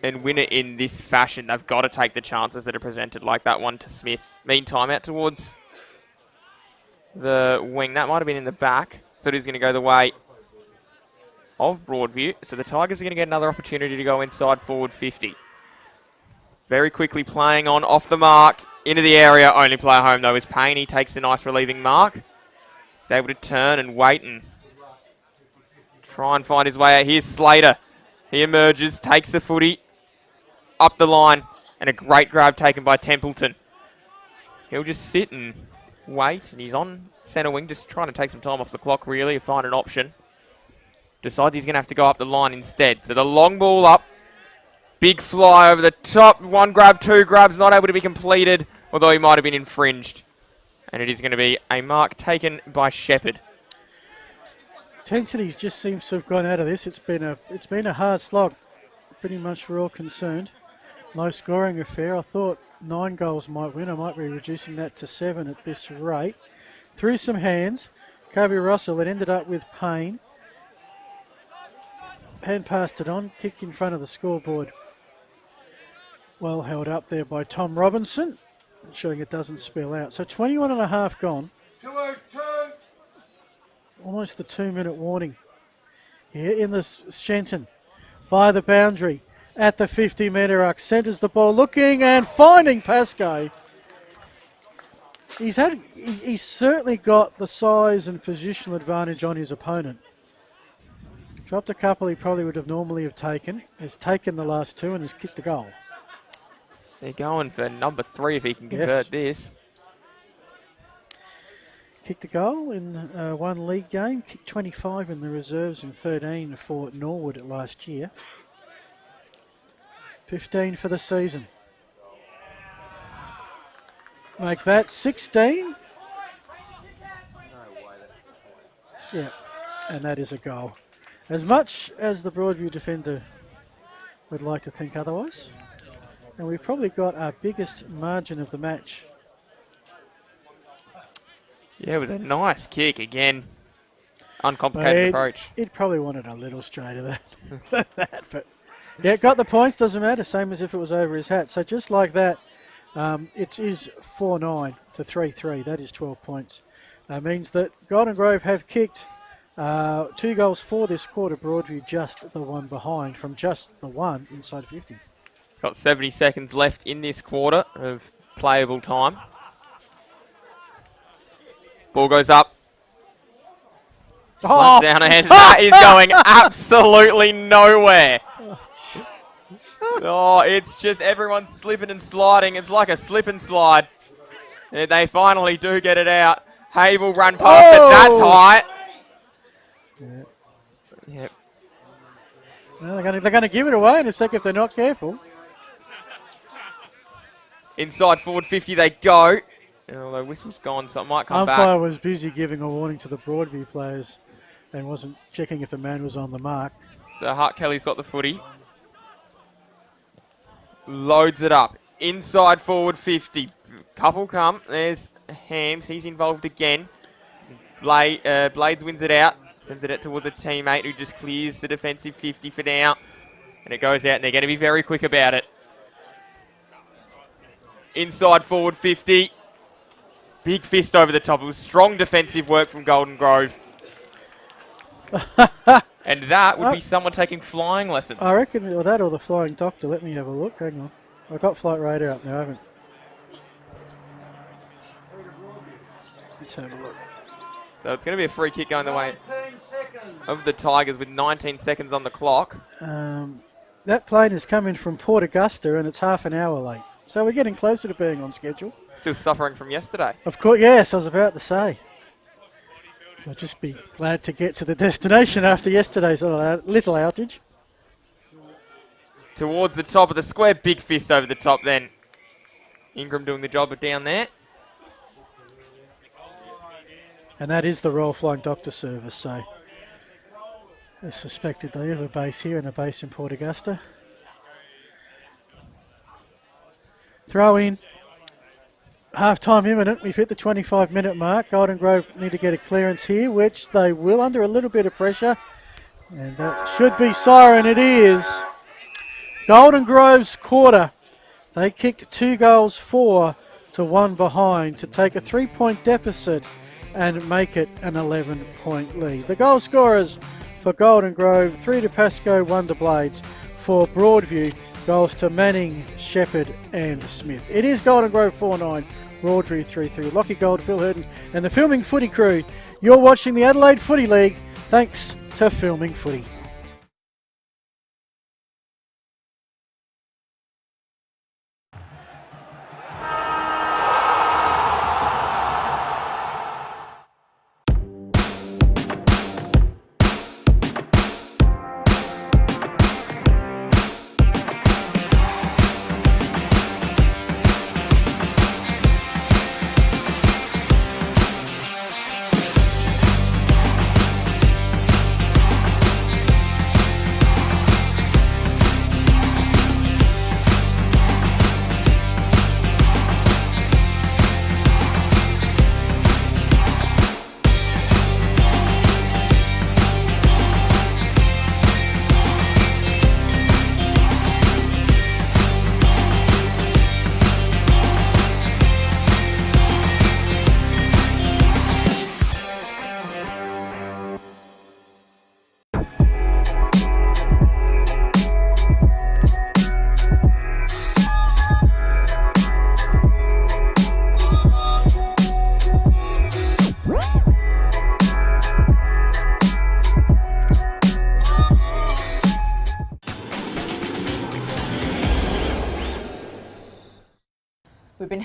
and win it in this fashion, they've got to take the chances that are presented, like that one to Smith. Meantime, out towards the wing. That might have been in the back, so it is going to go the way of Broadview. So the Tigers are going to get another opportunity to go inside forward 50. Very quickly playing on off the mark. Into the area. Only player home, though, is Payne. He takes the nice relieving mark. He's able to turn and wait and try and find his way out. Here's Slater. He emerges, takes the footy up the line, and a great grab taken by Templeton. He'll just sit and wait, and he's on centre wing, just trying to take some time off the clock, really, to find an option. Decides he's going to have to go up the line instead. So the long ball up. Big fly over the top. 1 grab, 2 grabs, not able to be completed, although he might have been infringed. And it is going to be a mark taken by Shepherd. Intensity just seems to have gone out of this. It's been a hard slog, pretty much for all concerned. Low scoring affair. I thought 9 goals might win. I might be reducing that to 7 at this rate. Through some hands, Kobe Russell, it ended up with Payne. Hand passed it on, kick in front of the scoreboard. Well held up there by Tom Robinson, showing it doesn't spill out. So 21 and a half gone. Almost the 2-minute warning. Here in the Shenton, by the boundary, at the 50-metre arc, centres the ball, looking and finding Pascoe. He's certainly got the size and positional advantage on his opponent. Dropped a couple he probably would have normally have taken. Has taken the last 2 and has kicked a goal. They're going for number 3 if he can convert this. Kicked a goal in one league game. Kicked 25 in the reserves and 13 for Norwood last year. 15 for the season. Make that 16. Yeah, and that is a goal. As much as the Broadview defender would like to think otherwise. And we've probably got our biggest margin of the match. Yeah, it was a nice kick again. Uncomplicated approach. It probably wanted a little straighter than that. But yeah, got the points, doesn't matter. Same as if it was over his hat. So just like that, it is 4-9 to 3-3. That is 12 points. Means that Golden Grove have kicked 2 goals for this quarter. Broadview just the one behind from just the one inside 50. Got 70 seconds left in this quarter of playable time. Ball goes up. Slams down ahead. That is going absolutely nowhere. Oh, it's just everyone slipping and sliding. It's like a slip and slide. And they finally do get it out. Hay will run past it. That's high. Yep. Well, they're going to give it away in a sec if they're not careful. Inside forward 50 they go. Although whistle's gone, so it might come back. Umpire was busy giving a warning to the Broadview players and wasn't checking if the man was on the mark. So Hart Kelly's got the footy. Loads it up. Inside forward 50. Couple come. There's Hams. He's involved again. Blades wins it out. Sends it out towards a teammate who just clears the defensive 50 for now. And it goes out, and they're going to be very quick about it. Inside forward 50. Big fist over the top. It was strong defensive work from Golden Grove. And that would be someone taking flying lessons. I reckon or that or the flying doctor. Let me have a look. Hang on. I've got flight radar up now, I haven't. Let's have a look. So it's going to be a free kick going the way of the Tigers with 19 seconds on the clock. That plane is coming from Port Augusta and it's half an hour late. So we're getting closer to being on schedule. Still suffering from yesterday. Of course, yes, I was about to say. I'll just be glad to get to the destination after yesterday's little outage. Towards the top of the square, big fist over the top then. Ingram doing the job of down there. And that is the Royal Flying Doctor Service, so as suspected they have a base here and a base in Port Augusta. Throw in. Half-time imminent. We've hit the 25-minute mark. Golden Grove need to get a clearance here, which they will under a little bit of pressure. And that should be siren. It is. Golden Grove's quarter. They kicked 2 goals 4-1 behind to take a 3-point deficit and make it an 11-point lead. The goal scorers for Golden Grove, 3 to Pascoe, 1 to Blades. For Broadview, goals to Manning, Shepherd and Smith. It is Golden Grove 4-9, Broadview 3-3. Lockie Gold, Phil Hurton and the Filming Footy crew. You're watching the Adelaide Footy League thanks to Filming Footy.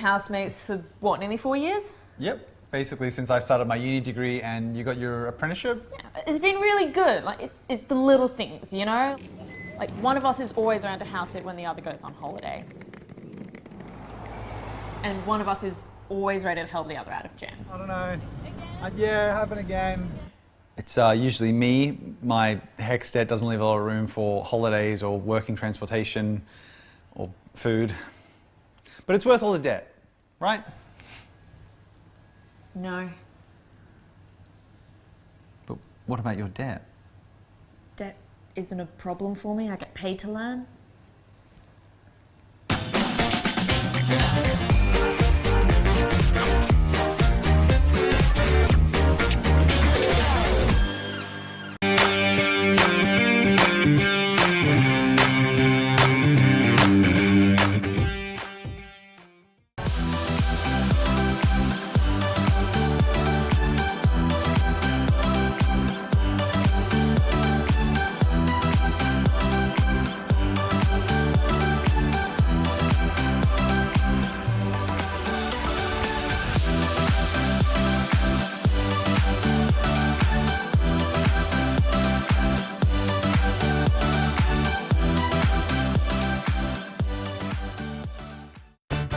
housemates for what, nearly 4 years? Yep. Basically, since I started my uni degree and you got your apprenticeship. It's been really good. Like, it's the little things, you know? Like, one of us is always around to house it when the other goes on holiday. And one of us is always ready to help the other out of jam. I don't know. Yeah, happen again. It's usually me. My HECS debt doesn't leave a lot of room for holidays or working transportation or food. But it's worth all the debt, right? No. But what about your debt? Debt isn't a problem for me. I get paid to learn.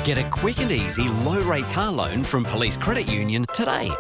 Get a quick and easy low-rate car loan from Police Credit Union today.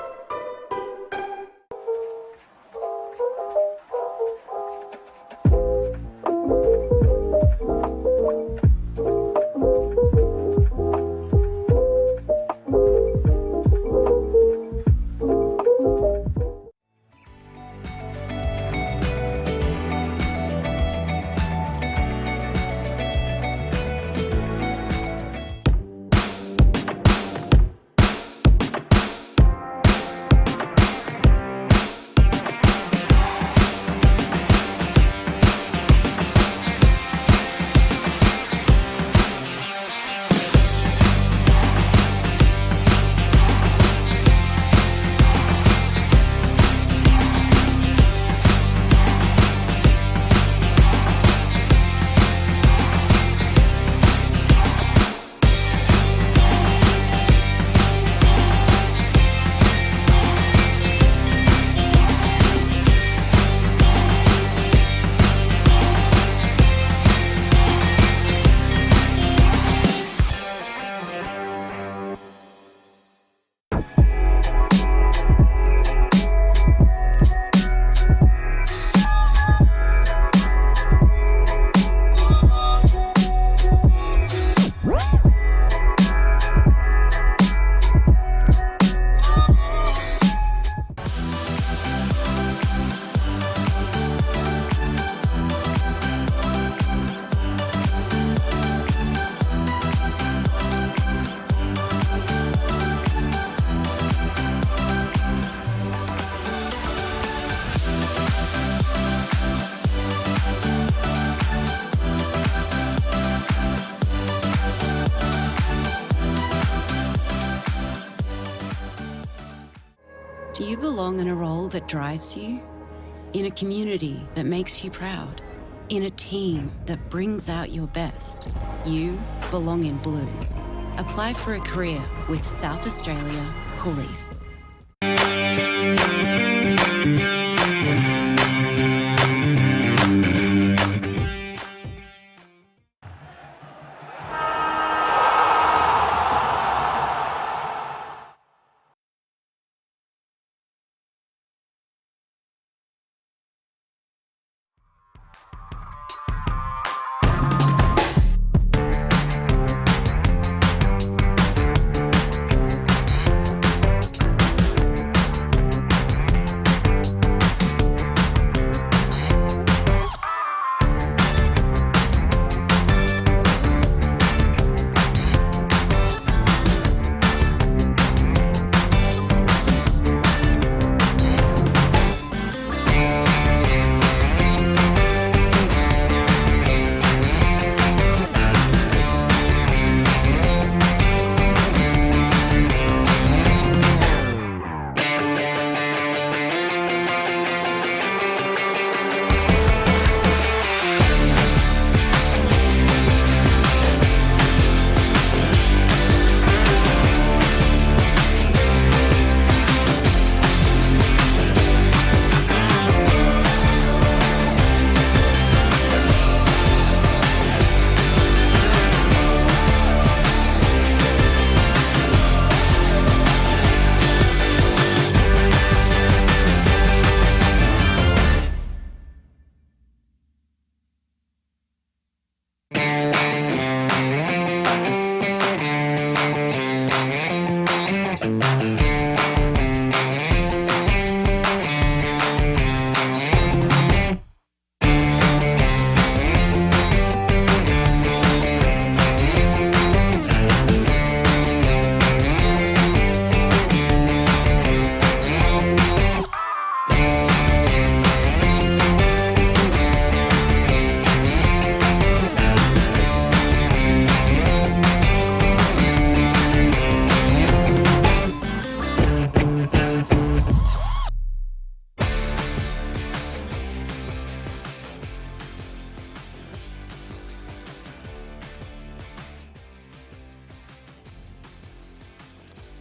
Do you belong in a role that drives you? In a community that makes you proud? In a team that brings out your best? You belong in blue. Apply for a career with South Australia Police.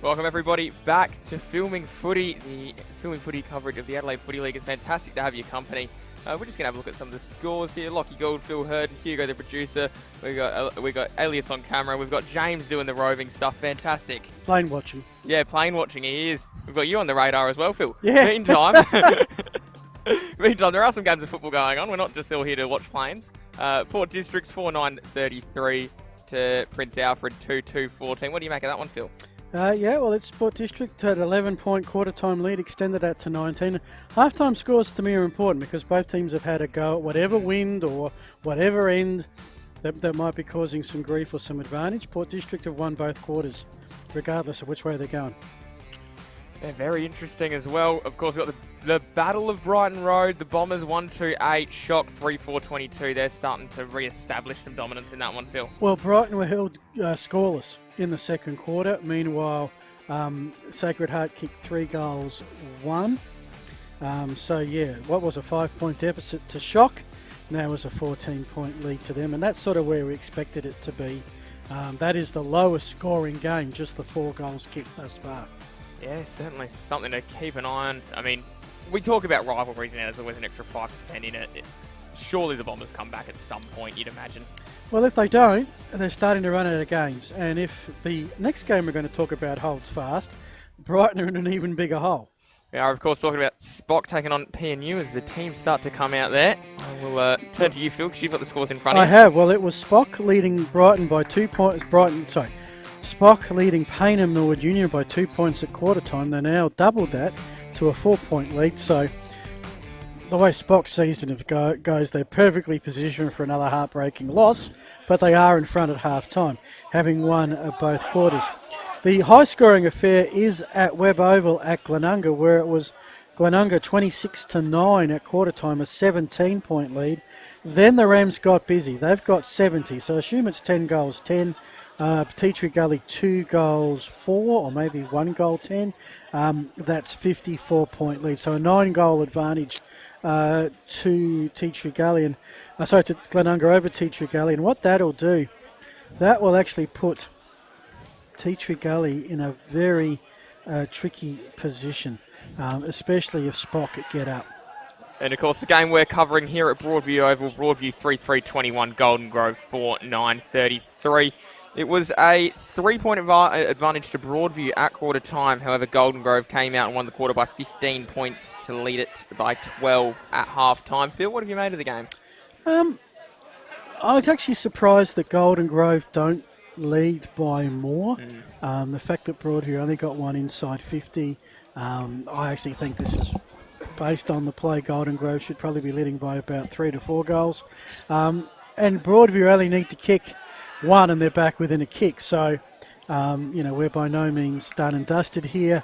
Welcome everybody back to Filming Footy. The Filming Footy coverage of the Adelaide Footy League. It's fantastic to have your company. We're just going to have a look at some of the scores here. Lockie Gould, Phil Hurd, Hugo the producer. We got Alias on camera. We've got James doing the roving stuff. Fantastic. Plane watching. Yeah, plane watching he is. We've got you on the radar as well, Phil. Yeah. Meantime, there are some games of football going on. We're not just all here to watch planes. Port Districts 4-9-33 to Prince Alfred 2-2-14. What do you make of that one, Phil? Well, it's Sport District had 11-point quarter-time lead, extended that to 19. Half-time scores to me are important because both teams have had a go at whatever wind or whatever end that might be causing some grief or some advantage. Port District have won both quarters, regardless of which way they're going. Yeah, very interesting as well. Of course, we've got the Battle of Brighton Road. The Bombers 1-2-8, Shock 3-4-22. They're starting to re-establish some dominance in that one, Phil. Well, Brighton were held scoreless in the second quarter. Meanwhile, Sacred Heart kicked 3 goals, 1. What was a 5-point deficit to Shock? Now was a 14-point lead to them, and that's sort of where we expected it to be. That is the lowest scoring game, just the 4 goals kicked thus far. Yeah, certainly something to keep an eye on. I mean, we talk about rivalries now. There's always an extra 5% in it. Surely the Bombers come back at some point, you'd imagine. Well, if they don't, they're starting to run out of games. And if the next game we're going to talk about holds fast, Brighton are in an even bigger hole. We are, of course, talking about Spock taking on PNU as the teams start to come out there. I will turn to you, Phil, because you've got the scores in front of you. I have. Well, it was Spock leading Brighton by 2 points. Spock leading Payneham Millwood Union by 2 points at quarter time. They now doubled that to a 4-point lead. So the way Spock's season goes, they're perfectly positioned for another heartbreaking loss, but they are in front at half time, having won both quarters. The high scoring affair is at Webb Oval at Glenunga, where it was Glenunga 26-9 at quarter time, a 17-point lead. Then the Rams got busy. They've got 70, so assume it's 10 goals 10. Petrie Gully 2 goals 4, or maybe 1 goal 10. That's 54-point lead, so a 9-goal advantage to Petrie Gully to Glenunga over Petrie Gully. And what that'll do, that will actually put Petrie Gully in a very tricky position, especially if Spock get up. And of course, the game we're covering here at Broadview Oval, Broadview 3-3-21, Golden Grove 4-9-33. It was a 3-point advantage to Broadview at quarter time. However, Golden Grove came out and won the quarter by 15 points to lead it by 12 at half time. Phil, what have you made of the game? I was actually surprised that Golden Grove don't lead by more. The fact that Broadview only got one inside 50, I actually think this is based on the play. Golden Grove should probably be leading by about 3 to 4 goals. And Broadview only need to kick 1 and they're back within a kick. So, we're by no means done and dusted here.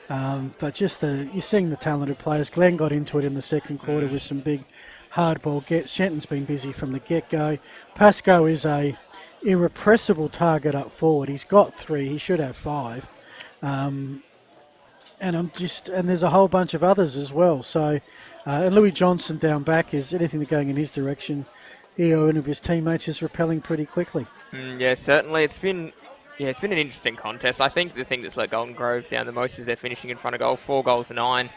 But just you're seeing the talented players. Glenn got into it in the second quarter with some big hardball gets. Shenton's been busy from the get-go. Pascoe is a irrepressible target up forward. He's got 3. He should have 5. And there's a whole bunch of others as well. So, and Louis Johnson down back is anything going in his direction. He or any of his teammates is repelling pretty quickly. Yeah, certainly. It's been an interesting contest. I think the thing that's let Golden Grove down the most is they're finishing in front of goal, 4 goals 9.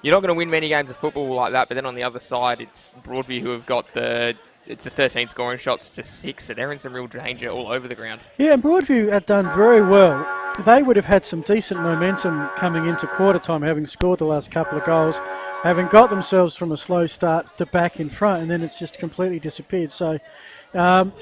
You're not going to win many games of football like that, but then on the other side, it's Broadview who have got the 13 scoring shots to 6, so they're in some real danger all over the ground. Yeah, and Broadview had done very well. They would have had some decent momentum coming into quarter time, having scored the last couple of goals, having got themselves from a slow start to back in front, and then it's just completely disappeared. So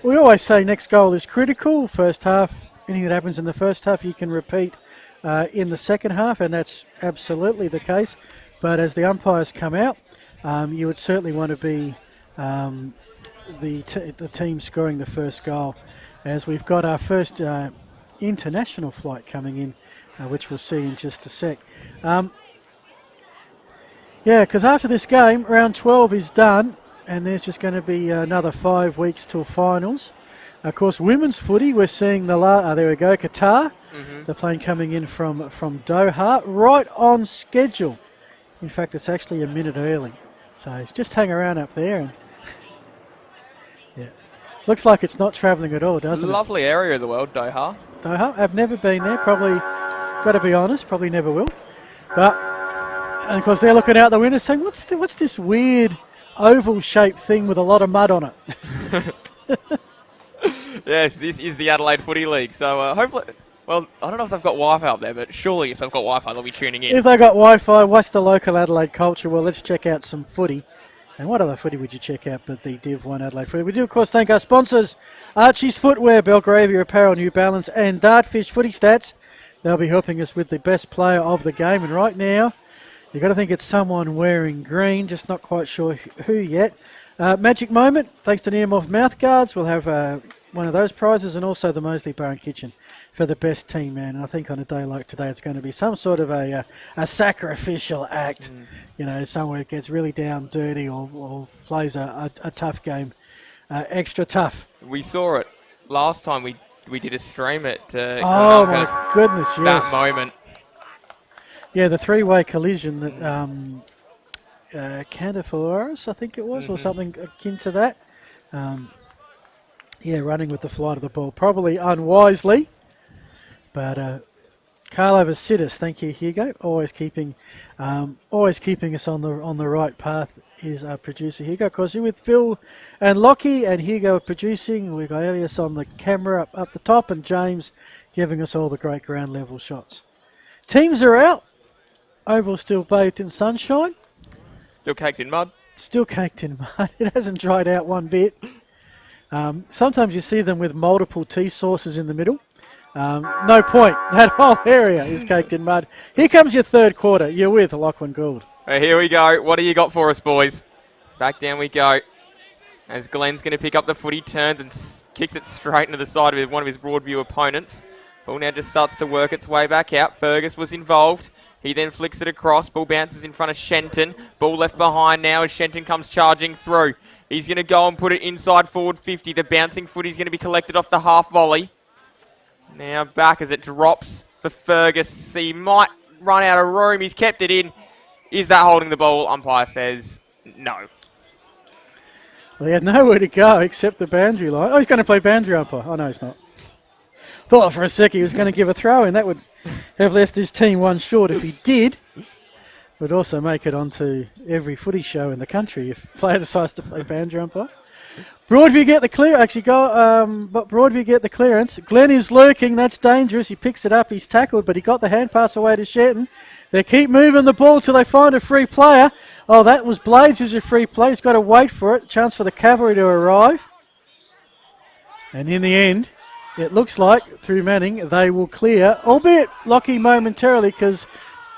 we always say next goal is critical. First half, anything that happens in the first half, you can repeat in the second half, and that's absolutely the case. But as the umpires come out, you would certainly want to be the team scoring the first goal, as we've got our first international flight coming in, which we'll see in just a sec. Because after this game, round 12 is done, and there's just going to be another 5 weeks till finals. Of course, women's footy, we're seeing there we go, Qatar. The plane coming in from Doha, right on schedule. In fact, it's actually a minute early. So just hang around up there. And yeah, looks like it's not travelling at all, doesn't it? Lovely area of the world, Doha. Doha? I've never been there. Probably Got to be honest, probably never will. But, and of course, they're looking out the window saying, what's this weird oval-shaped thing with a lot of mud on it? Yes, this is the Adelaide Footy League. So hopefully, well, I don't know if they've got Wi-Fi up there, but surely if they've got Wi-Fi, they'll be tuning in. If they got Wi-Fi, what's the local Adelaide culture? Well, let's check out some footy. And what other footy would you check out but the Div 1 Adelaide Footy? We do, of course, thank our sponsors, Archie's Footwear, Belgravia Apparel, New Balance, and Dartfish Footy Stats. They'll be helping us with the best player of the game. And right now, you've got to think it's someone wearing green, just not quite sure who yet. Magic Moment, thanks to Nearmouth Mouthguards, we'll have one of those prizes, and also the Moseley Bar and Kitchen for the best team man. And I think on a day like today, it's going to be some sort of a sacrificial act, somewhere it gets really down dirty or plays a tough game, extra tough. We saw it last time we did a stream at oh my goodness, yes. That moment. Yeah, the three-way collision that Candiforus, I think it was, or something akin to that. Running with the flight of the ball, probably unwisely. But Carlo Vasidis, thank you, Hugo. Always keeping us on the right path is our producer Hugo. Of course, you're with Phil and Lockie, and Hugo producing. We've got Elias on the camera up the top, and James giving us all the great ground level shots. Teams are out. Oval still bathed in sunshine. Still caked in mud. Still caked in mud. It hasn't dried out one bit. Sometimes you see them with multiple tea sources in the middle. No point. That whole area is caked in mud. Here comes your third quarter. You're with Lachlan Gould. Here we go. What do you got for us, boys? Back down we go. As Glenn's going to pick up the footy, turns and kicks it straight into the side of one of his Broadview opponents. Ball now just starts to work its way back out. Fergus was involved. He then flicks it across. Ball bounces in front of Shenton. Ball left behind now as Shenton comes charging through. He's going to go and put it inside forward 50. The bouncing footy is going to be collected off the half volley. Now back as it drops for Fergus. He might run out of room. He's kept it in. Is that holding the ball? Umpire says no. Well, he had nowhere to go except the boundary line. Oh, he's going to play boundary umpire. Oh, no, he's not. Thought for a second he was going to give a throw in. That would have left his team one short if he did. Would also make it onto every footy show in the country if a player decides to play boundary umpire. Broadview get the clear. But Broadview get the clearance. Glenn is lurking. That's dangerous. He picks it up. He's tackled, but he got the hand pass away to Shenton. They keep moving the ball till they find a free player. Oh, that was Blades as a free play. He's got to wait for it. Chance for the cavalry to arrive. And in the end, it looks like through Manning they will clear, albeit Lockie momentarily because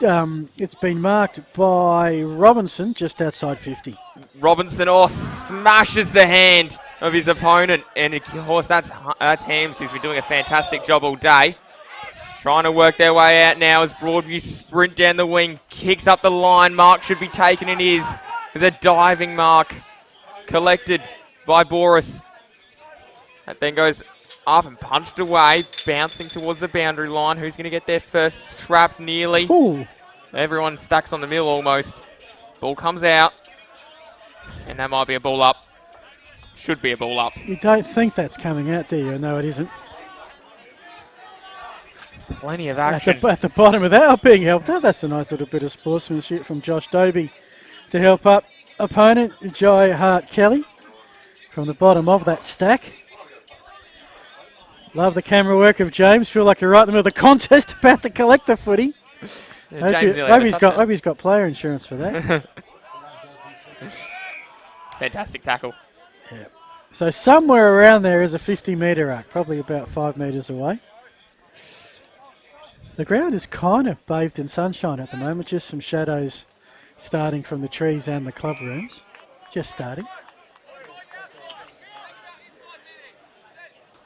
it's been marked by Robinson just outside 50. Robinson smashes the hand of his opponent, and of course that's Hams, who's been doing a fantastic job all day. Trying to work their way out now as Broadview sprint down the wing, kicks up the line. Mark should be taken, and is. There's a diving mark collected by Boris. That then goes up and punched away, bouncing towards the boundary line. Who's going to get there first? It's trapped nearly. Ooh. Everyone stacks on the mill almost. Ball comes out. And that might be a ball up. Should be a ball up. You don't think that's coming out, do you? No, it isn't. Plenty of action. At the bottom of that, being helped out. That's a nice little bit of sportsmanship from Josh Dobie to help up opponent Jai Hart Kelly from the bottom of that stack. Love the camera work of James. Feel like you're right in the middle of the contest about to collect the footy. Yeah, hope he's got player insurance for that. Fantastic tackle. Yeah. So somewhere around there is a 50-metre arc, probably about 5 metres away. The ground is kind of bathed in sunshine at the moment, just some shadows starting from the trees and the club rooms. Just starting.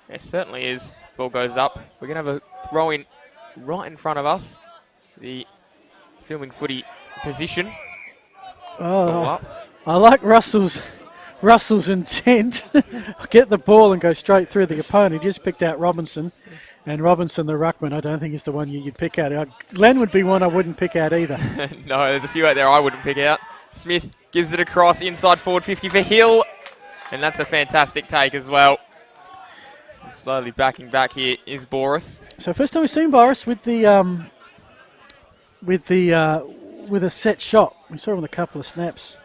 It certainly is. Ball goes up. We're going to have a throw in right in front of us. The filming footy position. Oh, I like Russell's intent. Get the ball and go straight through the opponent. He just picked out Robinson. And Robinson, the ruckman, I don't think is the one you'd pick out. Glenn would be one I wouldn't pick out either. No, there's a few out there I wouldn't pick out. Smith gives it across inside forward 50 for Hill. And that's a fantastic take as well. And slowly backing back here is Boris. So first time we've seen Boris with the with a set shot. We saw him with a couple of snaps.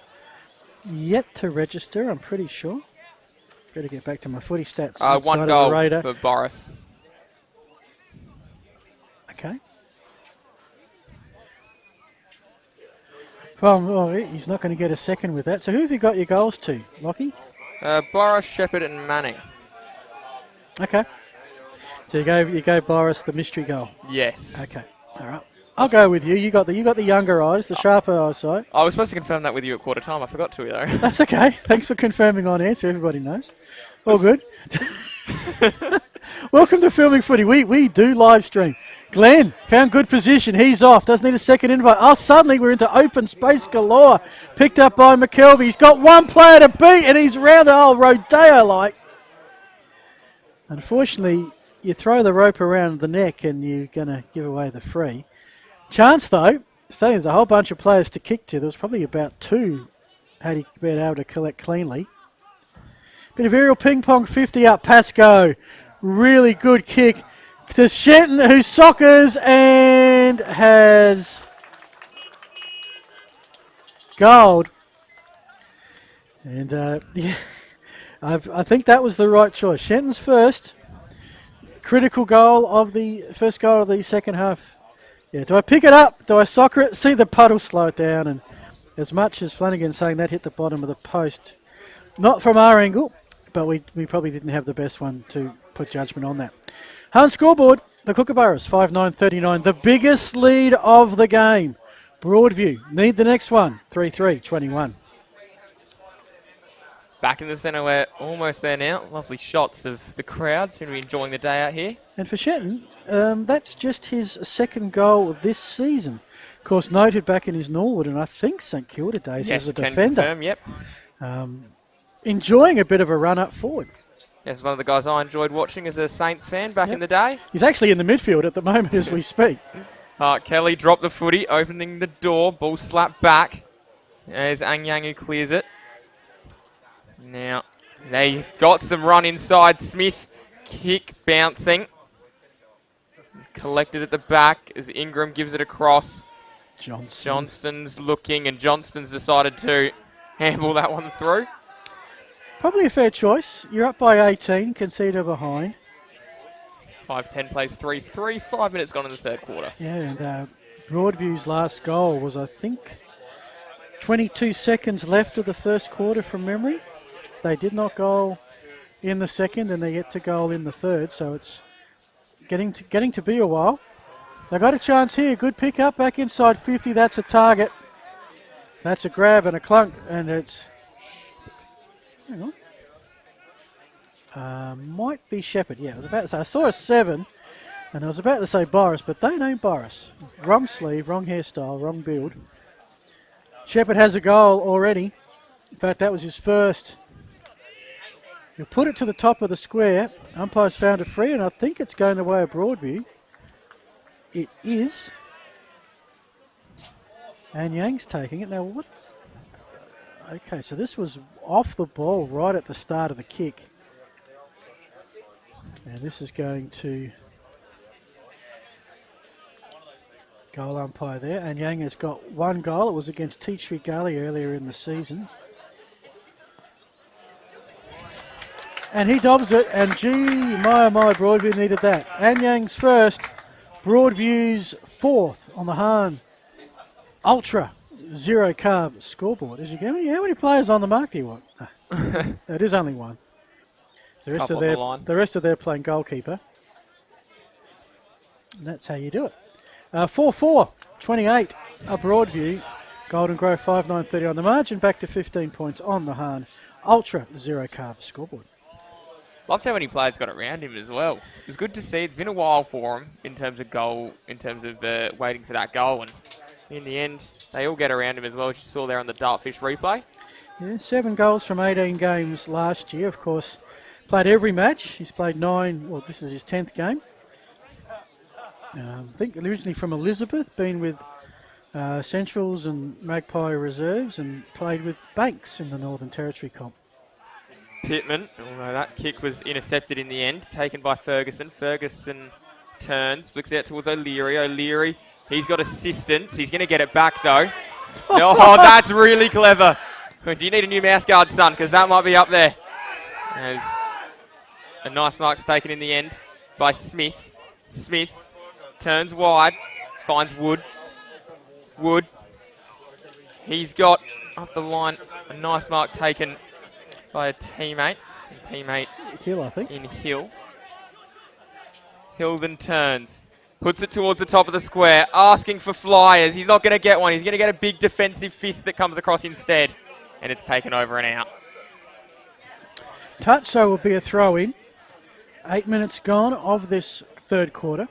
Yet to register, I'm pretty sure. Better get back to my footy stats. One goal for Boris. Okay. Well, he's not going to get a second with that. So who have you got your goals to, Lockie? Boris, Shepherd and Manning. Okay. So you gave Boris the mystery goal. Yes. Okay. All right. I'll go with you. You got the younger eyes, the sharper eyesight. I was supposed to confirm that with you at quarter time. I forgot to, though. That's okay. Thanks for confirming on air so everybody knows. All good. Welcome to Filming Footy. We do live stream. Glenn found good position. He's off. Doesn't need a second invite. Oh, suddenly we're into open space galore. Picked up by McKelvey. He's got one player to beat and he's round the whole Rodeo like. Unfortunately, you throw the rope around the neck and you're going to give away the free. Chance, though, saying there's a whole bunch of players to kick to. There was probably about two had he been able to collect cleanly. Bit of aerial ping pong, 50 up, Pascoe. Really good kick to Shenton, who soccers and has gold. And yeah, I think that was the right choice. Shenton's first. Critical goal of the first goal of the second half. Yeah, do I pick it up? Do I soccer it? See the puddle slow it down. And as much as Flanagan's saying that hit the bottom of the post, not from our angle, but we probably didn't have the best one to put judgment on that. Home scoreboard, the Kookaburras, 5-9-39. The biggest lead of the game. Broadview need the next one, 3-3-21. Back in the centre, we're almost there now. Lovely shots of the crowd. Seem to be enjoying the day out here. And for Shenton, that's just his second goal of this season. Of course, noted back in his Norwood and I think St Kilda days as a defender. Confirm, yep. Enjoying a bit of a run up forward. Yes, one of the guys I enjoyed watching as a Saints fan back in the day. He's actually in the midfield at the moment as we speak. Kelly dropped the footy, opening the door. Ball slapped back. There's Anyang who clears it. Now, they got some run inside. Smith, kick bouncing. Collected at the back as Ingram gives it across. Johnston's looking, and Johnston's decided to handball that one through. Probably a fair choice. You're up by 18, concede behind. 5-10 plays 3-3, 5 minutes gone in the third quarter. Yeah, and Broadview's last goal was, I think, 22 seconds left of the first quarter from memory. They did not goal in the second, and they yet to goal in the third, so it's getting to be a while. They got a chance here. Good pick up back inside 50. That's a target. That's a grab and a clunk, and it's... Hang on. Might be Shepherd. Yeah, I was about to say. I saw a 7, and I was about to say Boris, but they ain't Boris. Wrong sleeve, wrong hairstyle, wrong build. Shepherd has a goal already. In fact, that was his first. He'll put it to the top of the square. Umpire's found it free, and I think it's going the way of Broadview. It is. And Yang's taking it. Now, what's... Okay, so this was off the ball right at the start of the kick. And this is going to goal umpire there. And Yang has got one goal. It was against Tea Tree Gully earlier in the season. And he dobs it, and gee, my, Broadview needed that. And Yang's first, Broadview's fourth on the Han Ultra Zero Carb scoreboard. How many players on the mark do you want? It is only one. The rest of their playing goalkeeper. And that's how you do it. 4-4, 28 up Broadview. Golden Grove 5-9-30 on the margin, back to 15 points on the Han Ultra Zero Carb scoreboard. Loved how many players got around him as well. It was good to see. It's been a while for him in terms of waiting for that goal. And in the end, they all get around him as well, which you saw there on the Dartfish replay. Yeah, 7 goals from 18 games last year. Of course, played every match. He's played 9. Well, this is his 10th game. I think originally from Elizabeth, been with Centrals and Magpie Reserves, and played with Banks in the Northern Territory comp. Pittman, although that kick was intercepted in the end, taken by Ferguson. Ferguson turns, flicks out towards O'Leary. O'Leary He's got assistance. He's going to get it back, though. No, oh, that's really clever. Do you need a new mouth guard, son? Because that might be up there. As a nice mark's taken in the end by Smith. Smith turns wide, finds Wood. Wood. He's got up the line a nice mark taken by a teammate. Hill, I think. In Hill. Hill then turns. Puts it towards the top of the square, asking for flyers. He's not going to get one. He's going to get a big defensive fist that comes across instead. And it's taken over and out. Touch, so will be a throw in. 8 minutes gone of this third quarter.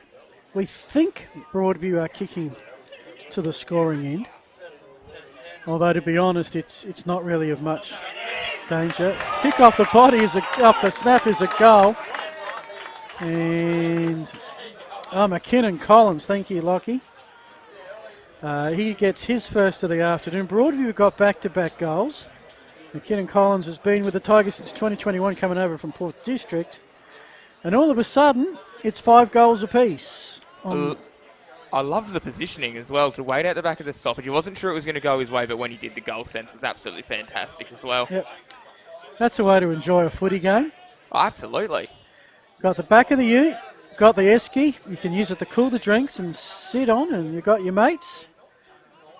We think Broadview are kicking to the scoring end. Although, to be honest, it's not really of much danger. Kick off the body, off the snap is a goal. And McKinnon Collins, thank you, Lockie. He gets his first of the afternoon. Broadview got back-to-back goals. McKinnon Collins has been with the Tigers since 2021, coming over from Port District. And all of a sudden, it's 5 goals apiece. I loved the positioning as well, to wait at the back of the stoppage. He wasn't sure it was going to go his way, but when he did, the goal sense was absolutely fantastic as well. Yep. That's a way to enjoy a footy game. Oh, absolutely. Got the back of the ute, got the esky. You can use it to cool the drinks and sit on, and you've got your mates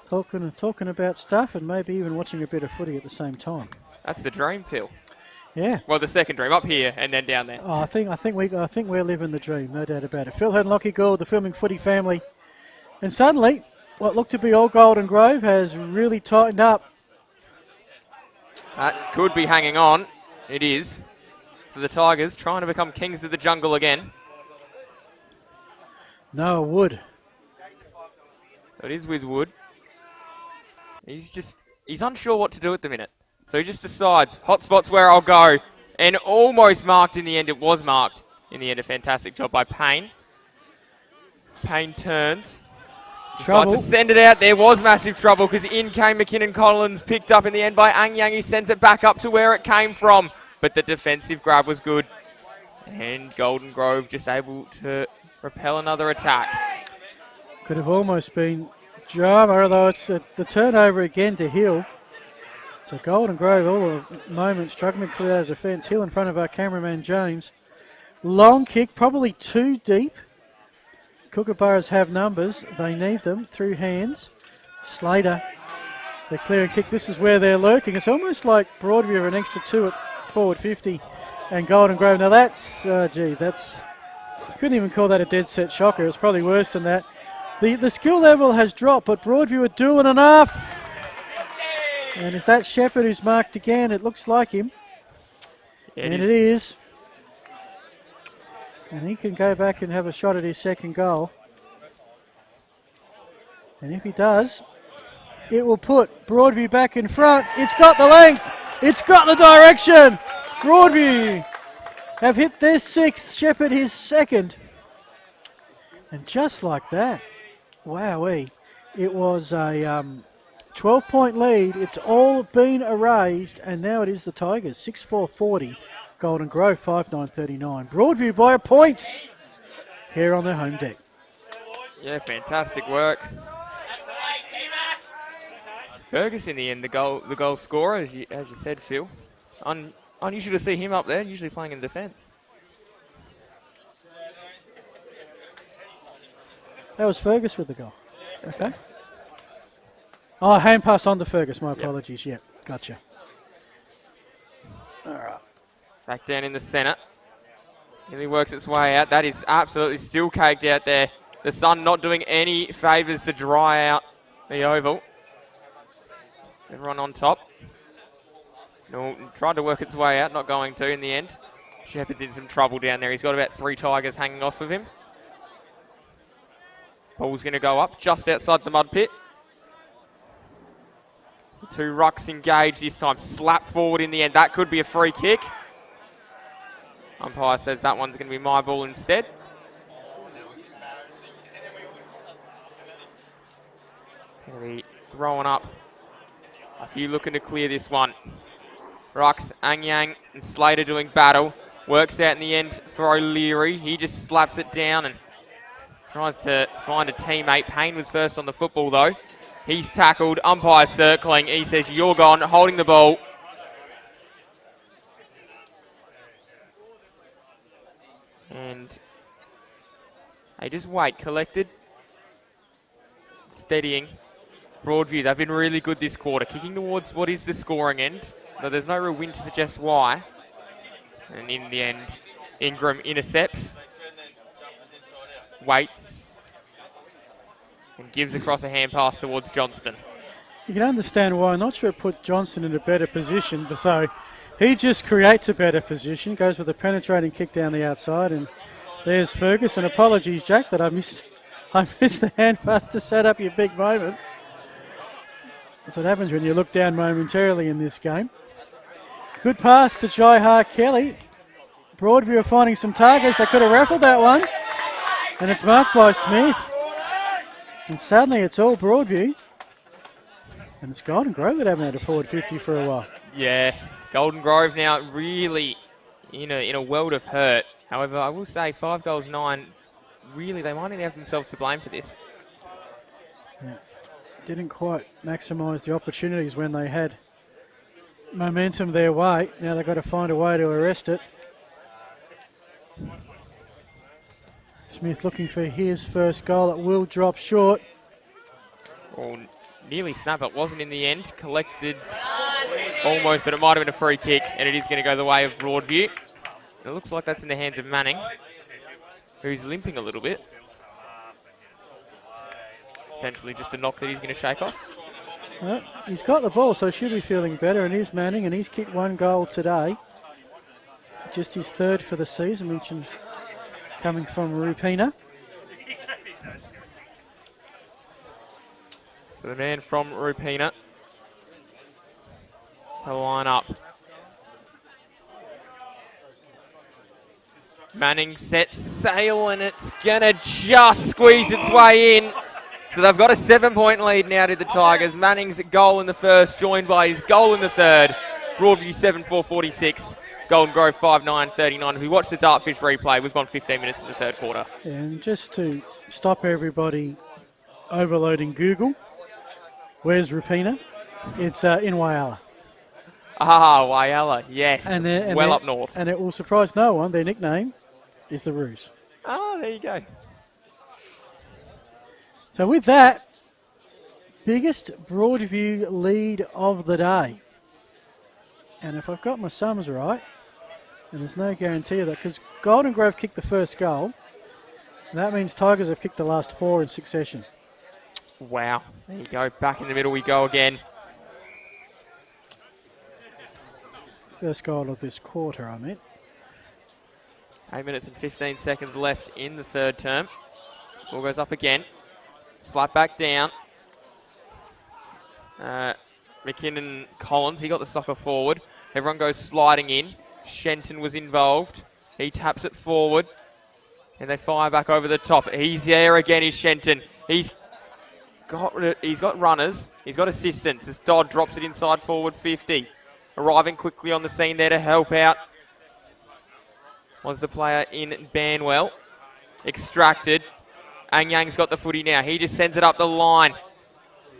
talking about stuff and maybe even watching a bit of footy at the same time. That's the dream, Phil. Yeah. Well, the second dream, up here and then down there. Oh, I think we're living the dream, no doubt about it. Phil Head and Lockie Gould, the Filming Footy family. And suddenly, what looked to be all Golden Grove has really tightened up. That could be hanging on. It is. So the Tigers trying to become kings of the jungle again. Noah Wood. So it is with Wood. He's unsure what to do at the minute. So he just decides, hotspot's where I'll go. And almost marked in the end. It was marked in the end. A fantastic job by Payne. Payne turns. Decides to send it out. There was massive trouble because in came McKinnon Collins, picked up in the end by Ang Yang. He sends it back up to where it came from. But the defensive grab was good. And Golden Grove just able to repel another attack. Could have almost been drama, although it's the turnover again to Hill. So Golden Grove all the moment struggling to clear out of defence. Hill in front of our cameraman James. Long kick, probably too deep. Kookaburras have numbers. They need them through hands. Slater, the clear and kick. This is where they're lurking. It's almost like Broadview are an extra 2 at forward 50 and Golden Grove. Now that's, couldn't even call that a dead set shocker. It's probably worse than that. The skill level has dropped, but Broadview are doing enough. And is that Shepherd who's marked again? It looks like him. It is. And he can go back and have a shot at his second goal. And if he does, it will put Broadview back in front. It's got the length. It's got the direction. Broadview have hit their 6th, Shepherd his 2nd. And just like that, wowee, it was a 12-point lead. It's all been erased, and now it is the Tigers, 6-4-40. Golden Grove, 5-9-39. Broadview by a point here on their home deck. Yeah, fantastic work. Fergus in the end, the goal scorer, as you said, Phil. Unusual to see him up there, usually playing in defence. That was Fergus with the goal. Okay. Oh, hand pass on to Fergus. My apologies. Yep, gotcha. All right. Back down in the centre. Nearly works its way out. That is absolutely still caked out there. The sun not doing any favours to dry out the oval. Everyone on top. Norton tried to work its way out, not going to in the end. Shepherd's in some trouble down there. He's got about 3 Tigers hanging off of him. Ball's going to go up just outside the mud pit. The 2 rucks engaged this time. Slap forward in the end. That could be a free kick. Umpire says that one's going to be my ball instead. It's going to be throwing up. A few looking to clear this one. Rucks, Ang Yang and Slater doing battle. Works out in the end for O'Leary. He just slaps it down and Tries to find a teammate. Payne was first on the football though. He's tackled, umpire circling. He says, you're gone, holding the ball. And they just wait, collected, steadying. Broadview, they've been really good this quarter, kicking towards what is the scoring end, but there's no real wind to suggest why. And in the end, Ingram intercepts, waits, and gives across a hand pass towards Johnston. You can understand why. I'm not sure it put Johnston in a better position, but so he just creates a better position, goes with a penetrating kick down the outside, and there's Ferguson. Apologies, Jack, that I missed the hand pass to set up your big moment. That's what happens when you look down momentarily in this game. Good pass to Jai Kelly. Broadview are finding some targets. They could have raffled that one. And it's marked by Smith. And suddenly it's all Broadview. And it's Golden Grove that haven't had a forward 50 for a while. Yeah, Golden Grove now really in a world of hurt. However, I will say 5 goals, 9, really they might have themselves to blame for this. Yeah. Didn't quite maximise the opportunities when they had momentum their way. Now they've got to find a way to arrest it. Smith looking for his first goal. It will drop short. Oh, nearly snap, it wasn't in the end. Collected almost, but it might have been a free kick, and it is going to go the way of Broadview. And it looks like that's in the hands of Manning, who's limping a little bit. Potentially just a knock that he's going to shake off. Well, he's got the ball, so should be feeling better, and he's Manning, and he's kicked 1 goal today. Just his 3rd for the season, mentioned coming from Rupina. So the man from Rupina to line up. Manning sets sail, and it's going to just squeeze its way in. So they've got a 7-point lead now to the Tigers. Manning's goal in the first, joined by his goal in the third. Broadview 7-4-46. Golden Grove 5-9-39. If we watch the Dartfish replay, we've gone 15 minutes in the third quarter. Yeah, and just to stop everybody overloading Google, where's Rupina? It's in Whyalla. Ah, Whyalla, yes. And up north. And it will surprise no one, their nickname is the Roos. Oh, there you go. So with that, biggest Broadview lead of the day. And if I've got my sums right, and there's no guarantee of that, because Golden Grove kicked the first goal, and that means Tigers have kicked the last 4 in succession. Wow, there you go. Back in the middle we go again. First goal of this quarter, I meant. 8 minutes and 15 seconds left in the third term. Ball goes up again. Slap back down. McKinnon Collins, he got the soccer forward. Everyone goes sliding in. Shenton was involved. He taps it forward. And they fire back over the top. He's there again, is Shenton. He's got runners. He's got assistance as Dodd drops it inside forward 50. Arriving quickly on the scene there to help out was the player in Banwell. Extracted. Ang Yang's got the footy now. He just sends it up the line.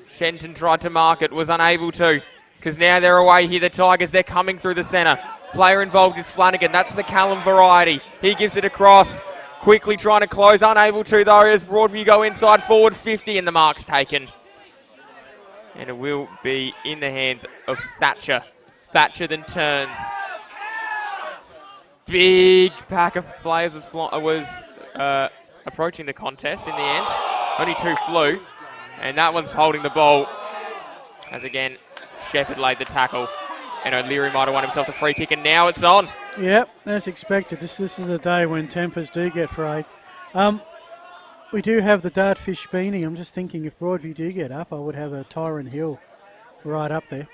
Shenton tried to mark it, was unable to, because now they're away here. The Tigers, they're coming through the centre. Player involved is Flanagan. That's the Callum variety. He gives it across. Quickly trying to close. Unable to, though, as Broadview go inside forward 50, and the mark's taken. And it will be in the hands of Thatcher. Thatcher then turns. Big pack of players was approaching the contest in the end. Only 2 flew. And that one's holding the ball. As again, Shepherd laid the tackle. And O'Leary might have won himself a free kick, and now it's on. Yep, as expected. This is a day when tempers do get frayed. We do have the Dartfish beanie. I'm just thinking if Broadview do get up, I would have a Tyron Hill right up there.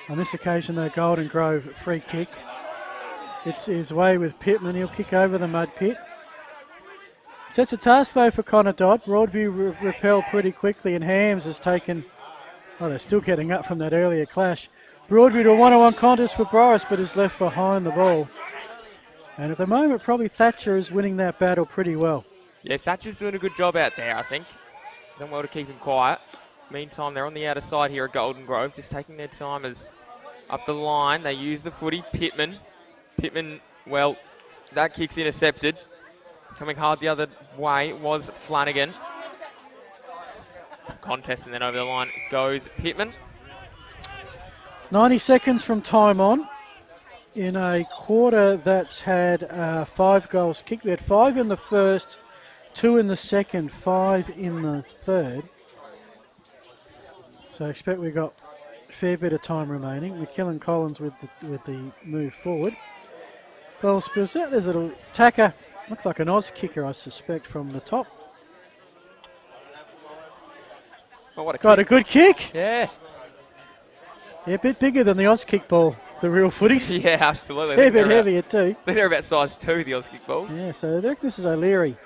On this occasion, though, Golden Grove free kick. It's his way with Pittman. He'll kick over the mud pit. Sets a task, though, for Connor Dodd. Broadview repel pretty quickly, and Hams has taken... Oh, they're still getting up from that earlier clash. Broadview to a 1-on-1 contest for Boris, but is left behind the ball. And at the moment, probably Thatcher is winning that battle pretty well. Yeah, Thatcher's doing a good job out there, I think. Done well to keep him quiet. Meantime, they're on the outer side here at Golden Grove, just taking their time as up the line. They use the footy. Pittman, well, that kick's intercepted. Coming hard the other way was Flanagan. Contest, and then over the line goes Pittman. 90 seconds from time on in a quarter that's had 5 goals kicked. We had 5 in the first, 2 in the second, 5 in the third. So I expect we've got a fair bit of time remaining. McKillen Collins with the move forward. Ball spills out. There's a little tacker. Looks like an Oz kicker, I suspect, from the top. Oh, what a Got kick. a good kick. Yeah. Yeah, a bit bigger than the Oz kick ball, the real footies. Yeah, absolutely. Fair bit heavier too. I think they're about size 2, the Oz kick balls. Yeah, so I reckon this is O'Leary.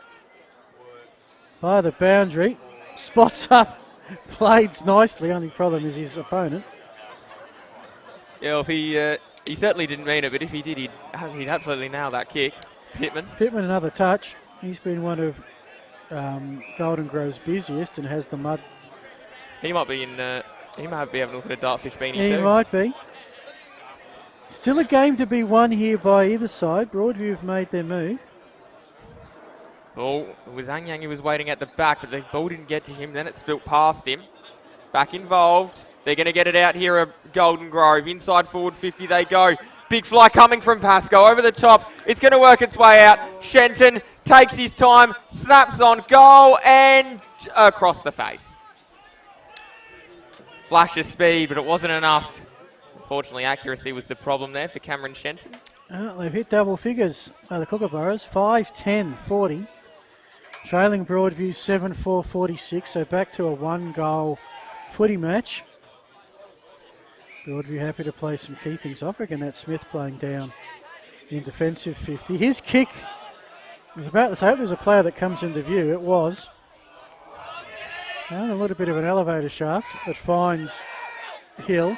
By the boundary. Spots up. Plays nicely. Only problem is his opponent. Yeah, well, if he certainly didn't mean it, but if he did, he'd absolutely nail that kick. Pittman. Another touch. He's been one of Golden Grove's busiest and has the mud. He might be he might be having a look at a dartfish beanie He too. might be. Still a game to be won here by either side. Broadview have made their move. Oh, it was Anyang who was waiting at the back, but the ball didn't get to him. Then it spilt past him. Back involved. They're going to get it out here at Golden Grove. Inside forward 50 they go. Big fly coming from Pascoe over the top. It's going to work its way out. Shenton takes his time, snaps on goal and across the face. Flash of speed, but it wasn't enough. Unfortunately, accuracy was the problem there for Cameron Shenton. They've hit double figures, the Kookaburras, 5-10-40. Trailing Broadview 7-4-46, so back to a 1-goal footy match. Broadview happy to play some keepings. I reckon that's Smith playing down in defensive 50. His kick, I was about to say, there's a player that comes into view. It was. And a little bit of an elevator shaft that finds Hill.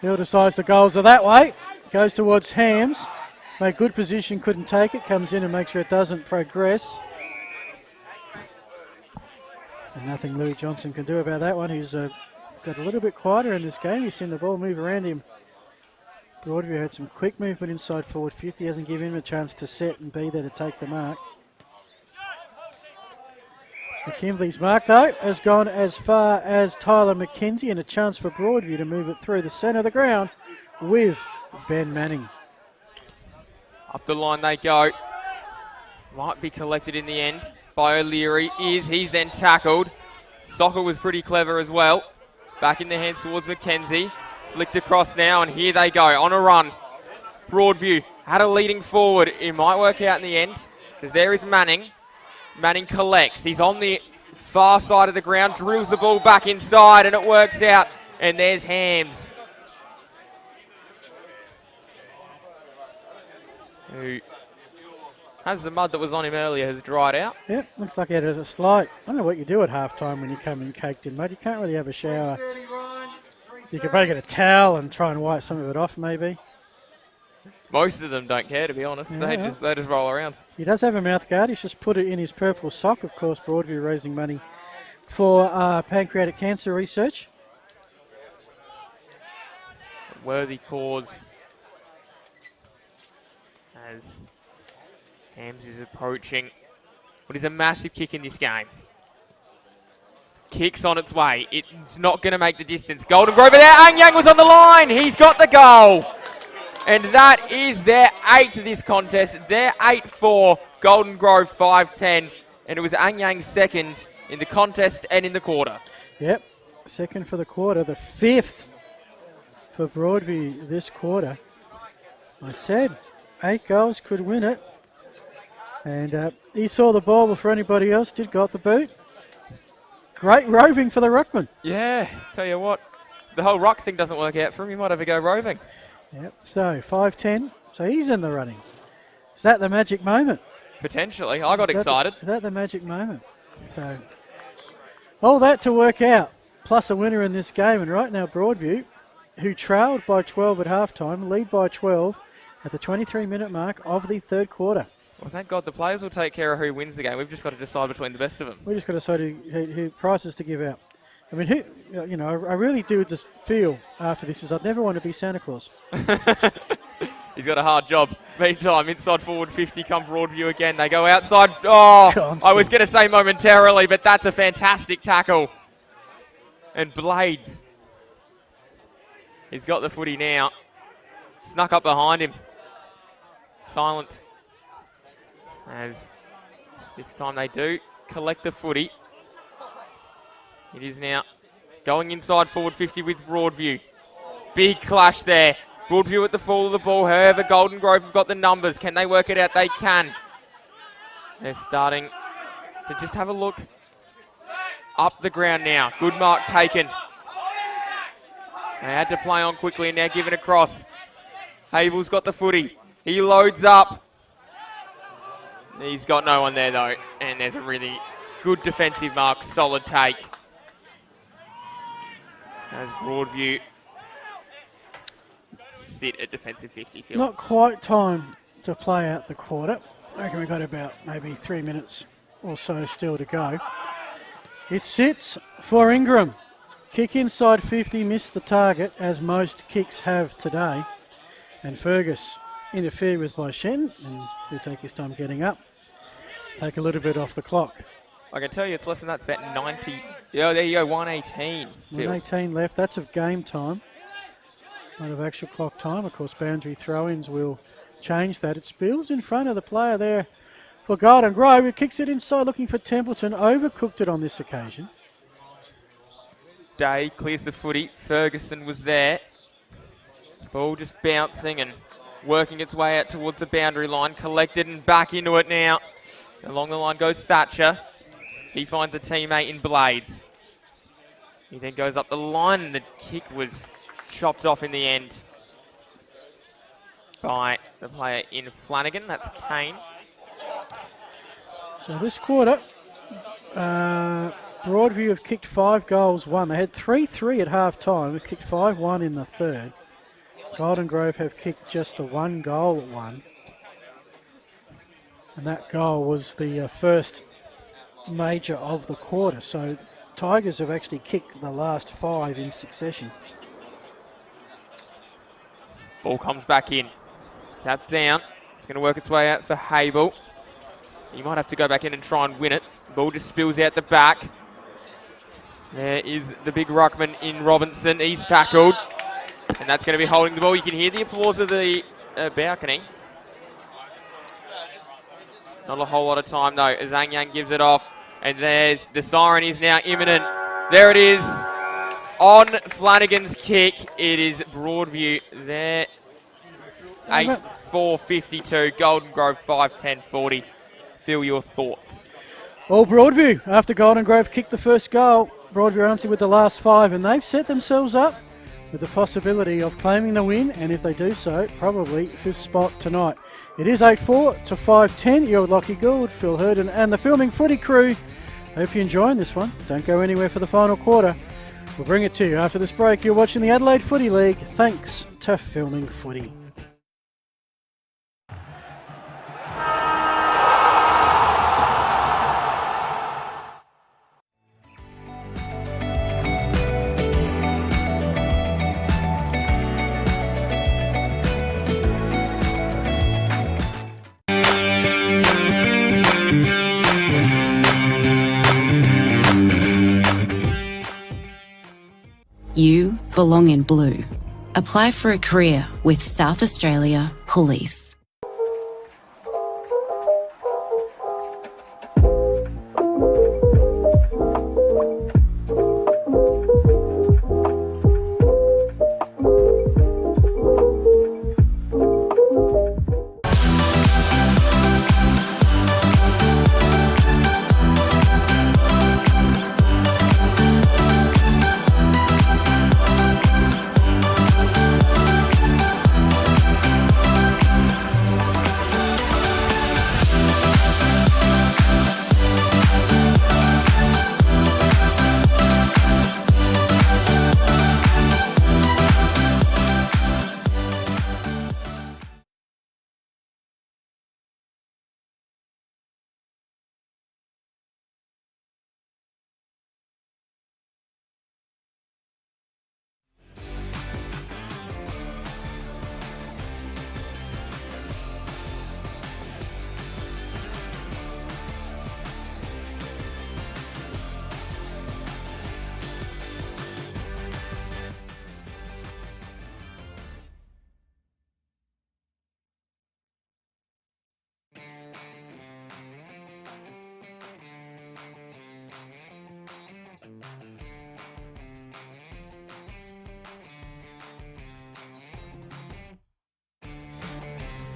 Hill decides the goals are that way. Goes towards Hams. Made good position, couldn't take it. Comes in and makes sure it doesn't progress. And nothing Louis Johnson can do about that one. He's got a little bit quieter in this game. He's seen the ball move around him. Broadview had some quick movement inside forward 50. Hasn't given him a chance to set and be there to take the mark. McKinley's mark, though, has gone as far as Tyler McKenzie, and a chance for Broadview to move it through the centre of the ground with Ben Manning. Up the line they go. Might be collected in the end by O'Leary. He's then tackled. Soccer was pretty clever as well. Back in the hands towards McKenzie. Flicked across now, and here they go on a run. Broadview had a leading forward. It might work out in the end, because there is Manning. Manning collects. He's on the far side of the ground, drills the ball back inside, and it works out. And there's Hams, who has the mud that was on him earlier has dried out. Yep, looks like he had a slight, I don't know what you do at halftime when you come in caked in mud. You can't really have a shower. You could probably get a towel and try and wipe some of it off maybe. Most of them don't care, to be honest. Yeah. They just roll around. He does have a mouth guard. He's just put it in his purple sock. Of course, Broadview raising money for pancreatic cancer research. Worthy cause as Hams is approaching what is a massive kick in this game. Kick's on its way. It's not going to make the distance. Golden Grove there. Anyang was on the line. He's got the goal. And that is their 8th of this contest. Their 8-4, Golden Grove 5-10. And it was Anyang's second in the contest and in the quarter. Yep, second for the quarter. The 5th for Broadview this quarter. I said 8 goals could win it. And he saw the ball before anybody else did, got the boot. Great roving for the ruckman. Yeah, tell you what, the whole ruck thing doesn't work out for him. He might have a go roving. Yep, so 5-10. So he's in the running. Is that the magic moment? Potentially. I got excited. Is that the magic moment? So all that to work out, plus a winner in this game. And right now Broadview, who trailed by 12 at halftime, lead by 12 at the 23-minute mark of the third quarter. Well, thank God the players will take care of who wins the game. We've just got to decide between the best of them. We just got to decide who prizes to give out. I mean, I really do just feel after this is I'd never want to be Santa Claus. He's got a hard job. Meantime, inside forward 50 come Broadview again. They go outside. Oh, I was going to say momentarily, but that's a fantastic tackle. And Blades. He's got the footy now. Snuck up behind him. Silent. As this time they do collect the footy. It is now going inside forward 50 with Broadview. Big clash there. Broadview at the fall of the ball. However, Golden Grove have got the numbers. Can they work it out? They can. They're starting to just have a look up the ground now. Good mark taken. They had to play on quickly and now give it across. Havel's got the footy. He loads up. He's got no one there though. And there's a really good defensive mark. Solid take. As Broadview sit at defensive 50. Phil. Not quite time to play out the quarter. I reckon we've got about maybe 3 minutes or so still to go. It sits for Ingram. Kick inside 50, missed the target, as most kicks have today. And Fergus interfered with by Shen, and he'll take his time getting up. Take a little bit off the clock. I can tell you it's less than that. It's about 90. Yeah, there you go, 118. 118 left. That's of game time. Not of actual clock time. Of course, boundary throw-ins will change that. It spills in front of the player there for Golden Grove, who kicks it inside looking for Templeton. Overcooked it on this occasion. Day clears the footy. Ferguson was there. Ball just bouncing and working its way out towards the boundary line. Collected and back into it now. Along the line goes Thatcher. He finds a teammate in Blades. He then goes up the line and the kick was chopped off in the end by the player in Flanagan. That's Kane. So this quarter, Broadview have kicked 5 goals, 1. They had 3-3 at half time. They've kicked 5-1 in the third. Golden Grove have kicked just the 1 goal at 1. And that goal was the first major of the quarter. So Tigers have actually kicked the last 5 in succession. Ball comes back in. Tapped down. It's going to work its way out for Hable. He might have to go back in and try and win it. Ball just spills out the back. There is the big ruckman in Robinson. He's tackled. And that's going to be holding the ball. You can hear the applause of the balcony. Not a whole lot of time though. As Yang gives it off. And there's the siren is now imminent. There it is. On Flanagan's kick, it is Broadview there. 8-4-52. Golden Grove 5-10-40. Phil, your thoughts? Well, Broadview, after Golden Grove kicked the first goal, Broadview answered with the last 5, and they've set themselves up with the possibility of claiming the win, and if they do so, probably 5th spot tonight. It is 8-4 to 5-10. You're Lockie Gould, Phil Herden, and the Filming Footy crew. Hope you're enjoying this one. Don't go anywhere for the final quarter. We'll bring it to you after this break. You're watching the Adelaide Footy League, thanks to Filming Footy. You belong in blue. Apply for a career with South Australia Police.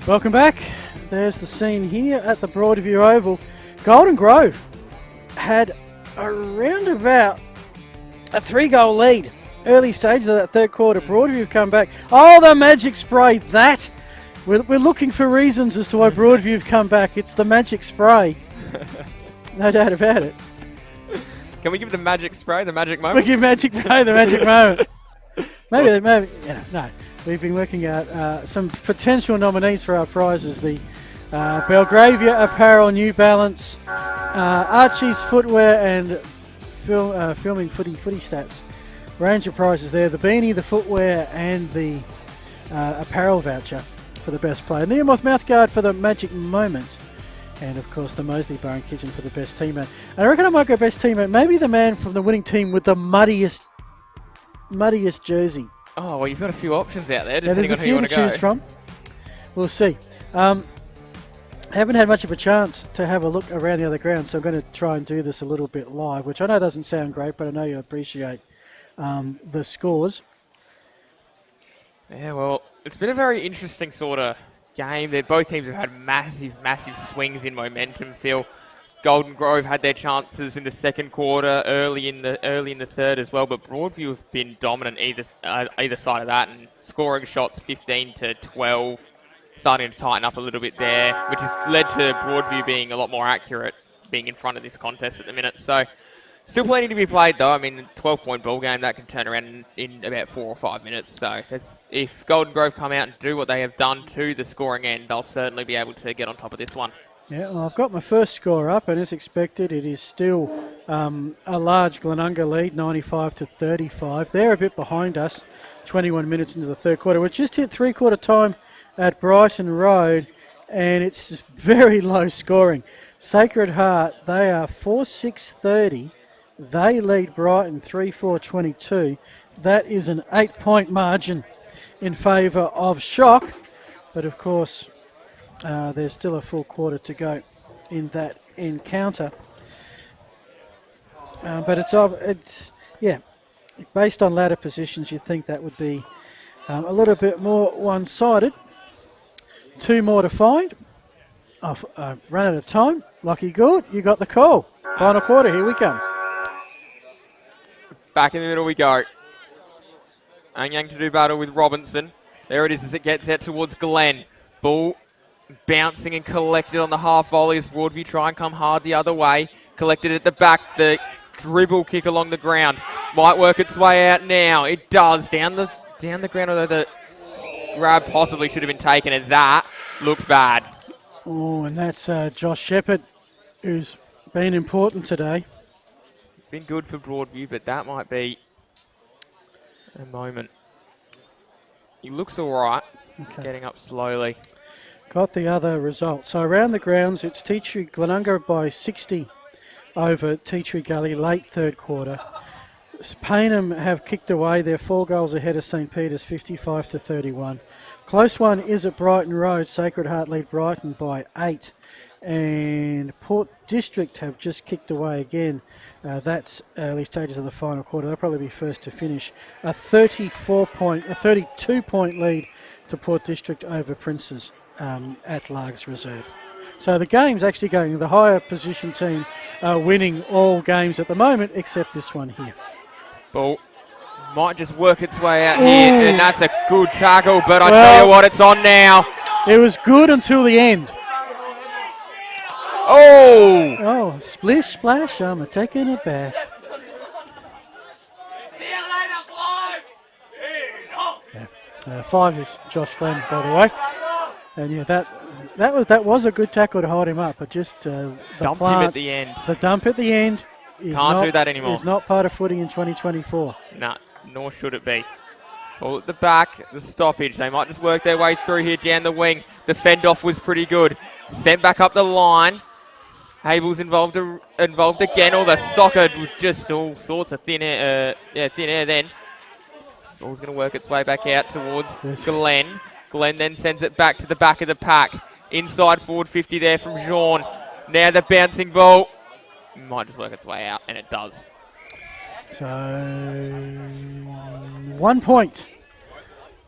Welcome back. There's the scene here at the Broadview Oval. Golden Grove had around about a 3-goal lead. Early stages of that third quarter, Broadview come back. Oh, the magic spray! We're looking for reasons as to why Broadview have come back. It's the magic spray. No doubt about it. Can we give the magic spray the magic moment? We give magic spray the magic moment. Maybe, no. We've been working out some potential nominees for our prizes. The Belgravia Apparel, New Balance, Archie's Footwear, and Filming Footy Stats. Range of prizes there. The beanie, the footwear, and the apparel voucher for the best player. Nearmouth Mouthguard for the magic moment. And of course the Moseley Bar and Kitchen for the best teammate. And I reckon I might go best teammate. Maybe the man from the winning team with the muddiest jersey. Oh, well, you've got a few options out there, There's depending a on who few you want to to go. choose from. We'll see. Haven't had much of a chance to have a look around the other ground, so I'm going to try and do this a little bit live, which I know doesn't sound great, but I know you appreciate the scores. Yeah, well, it's been a very interesting sort of game. Both teams have had massive swings in momentum. Phil, Golden Grove had their chances in the second quarter, early in the third as well, but Broadview have been dominant either side of that, and scoring shots 15-12, starting to tighten up a little bit there, which has led to Broadview being a lot more accurate, being in front of this contest at the minute. So, still plenty to be played though. I mean, 12-point ball game, that can turn around in about 4 or 5 minutes. So if Golden Grove come out and do what they have done to the scoring end, they'll certainly be able to get on top of this one. Yeah, well, I've got my first score up, and as expected, it is still a large Glenunga lead, 95-35. They're a bit behind us, 21 minutes into the third quarter. We've just hit three-quarter time at Brighton Road, and it's just very low scoring. Sacred Heart, they are 4-6-30. They lead Brighton 3-4-22. That is an 8-point margin in favour of Shock. But of course, there's still a full quarter to go in that encounter. But it's based on ladder positions, you'd think that would be a little bit more one-sided. 2 more to find. I've run out of time. Lockie Gould, you got the call. Final quarter, here we come. Back in the middle we go. Anyang to do battle with Robinson. There it is as it gets out towards Glenn. Ball bouncing and collected on the half volley as Broadview try and come hard the other way. Collected at the back. The dribble kick along the ground. Might work its way out now. It does. Down the ground, although the grab possibly should have been taken, and that looked bad. Oh, and that's Josh Shepherd, who's been important today. It's been good for Broadview, but that might be a moment. He looks all right, getting up slowly. Got the other result. So around the grounds, it's Tea Tree Glenunga by 60 over Tea Tree Gully late third quarter. Payneham have kicked away. They're 4 goals ahead of St. Peter's, 55-31. Close one is at Brighton Road. Sacred Heart lead Brighton by 8. And Port District have just kicked away again. That's early stages of the final quarter. They'll probably be first to finish. A 32-point lead to Port District over Princes at Largs Reserve. So the game's actually going. The higher position team are winning all games at the moment, except this one here. Ball might just work its way out here, and that's a good tackle, but I tell you what, it's on now. It was good until the end. Oh! Oh, splish splash, I'm taking it back. See you later, Flo. 5 is Josh Glenn, by the way. And yeah, that was a good tackle to hold him up, but just dumped him at the end. The dump at the end Can't do that anymore. Is not part of footy in 2024. Nah, nor should it be. Ball at the back, the stoppage. They might just work their way through here down the wing. The fend off was pretty good. Sent back up the line. Habel's involved again. All the soccer with just all sorts of thin air then. Ball's going to work its way back out towards Glenn. Glenn then sends it back to the back of the pack. Inside forward 50 there from Jean. Now the bouncing ball. Might just work its way out, and it does. So 1 point,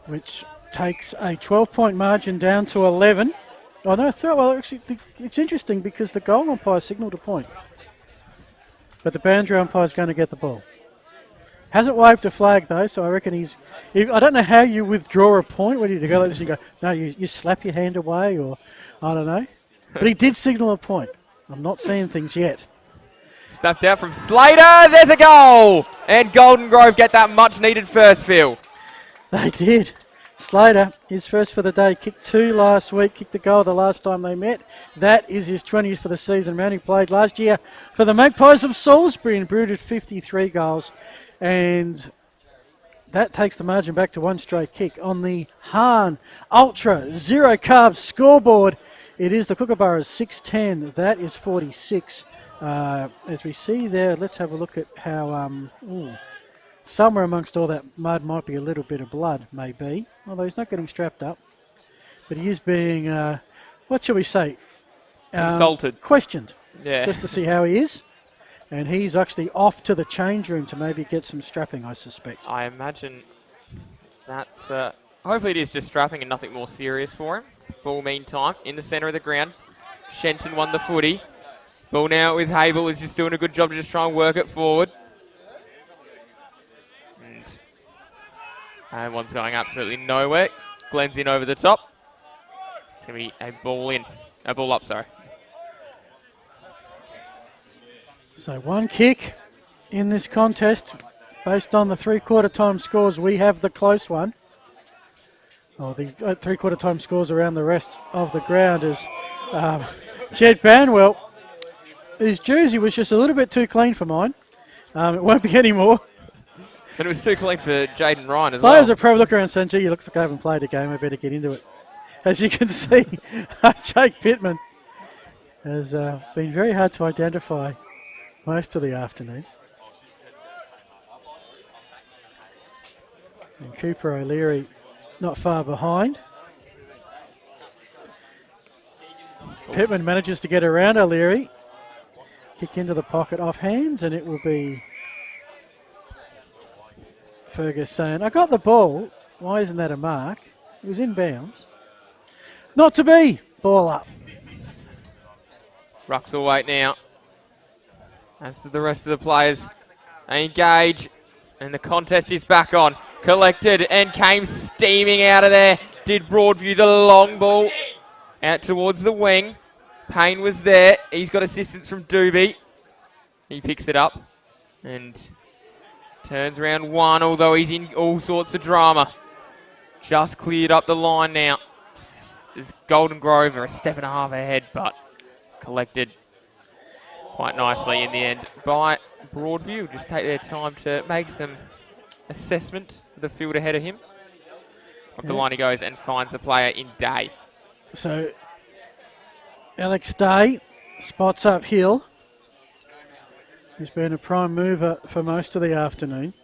which takes a 12-point margin down to 11. Oh, no, well, actually, it's interesting because the goal umpire signalled a point. But the boundary umpire is going to get the ball. Hasn't waved a flag, though, so I reckon I don't know how you withdraw a point. Whether you go like this and you go, no, you slap your hand away, or I don't know. But he did signal a point. I'm not seeing things yet. Snapped out from Slater. There's a goal. And Golden Grove get that much-needed first, Phil. They did. Slater, his first for the day, kicked 2 last week, kicked a goal the last time they met. That is his 20th for the season. Man, he played last year for the Magpies of Salisbury and brewed 53 goals. And that takes the margin back to 1 straight kick. On the Hahn Ultra Zero Carbs scoreboard, it is the Kookaburras 610. That is 46. As we see there, let's have a look at how... somewhere amongst all that mud might be a little bit of blood, maybe. Although he's not getting strapped up. But he is being, what shall we say? Consulted. Questioned. Yeah. Just to see how he is. And he's actually off to the change room to maybe get some strapping, I suspect. I imagine that's... hopefully it is just strapping and nothing more serious for him. Ball, meantime, in the centre of the ground. Shenton won the footy. Ball now with Hable, who's just doing a good job to just try and work it forward. And one's going absolutely nowhere. Glenn's in over the top. It's going to be a ball in. A ball up, sorry. So 1 kick in this contest. Based on the 3/4 time scores, we have the close one. Oh, the 3/4 time scores around the rest of the ground is Jed Banwell, whose jersey was just a little bit too clean for mine. It won't be any more. And it was too clean for Jaden Ryan as Players well. are probably looking around saying, gee, looks like I haven't played a game, I better get into it. As you can see, Jake Pittman has been very hard to identify most of the afternoon. And Cooper O'Leary not far behind. Pittman manages to get around O'Leary. Kick into the pocket off hands, and it will be Fergus saying, I got the ball. Why isn't that a mark? It was in bounds. Not to be. Ball up. Rucks will wait now. As do the rest of the players. They engage. And the contest is back on. Collected and came steaming out of there. Did Broadview the long ball out towards the wing. Payne was there. He's got assistance from Doobie. He picks it up and turns round one, although he's in all sorts of drama. Just cleared up the line now. It's Golden Grove are a step and a half ahead, but collected quite nicely in the end by Broadview. Just take their time to make some assessment of the field ahead of him. Up the line he goes and finds the player in Day. So Alex Day spots uphill. He's been a prime mover for most of the afternoon.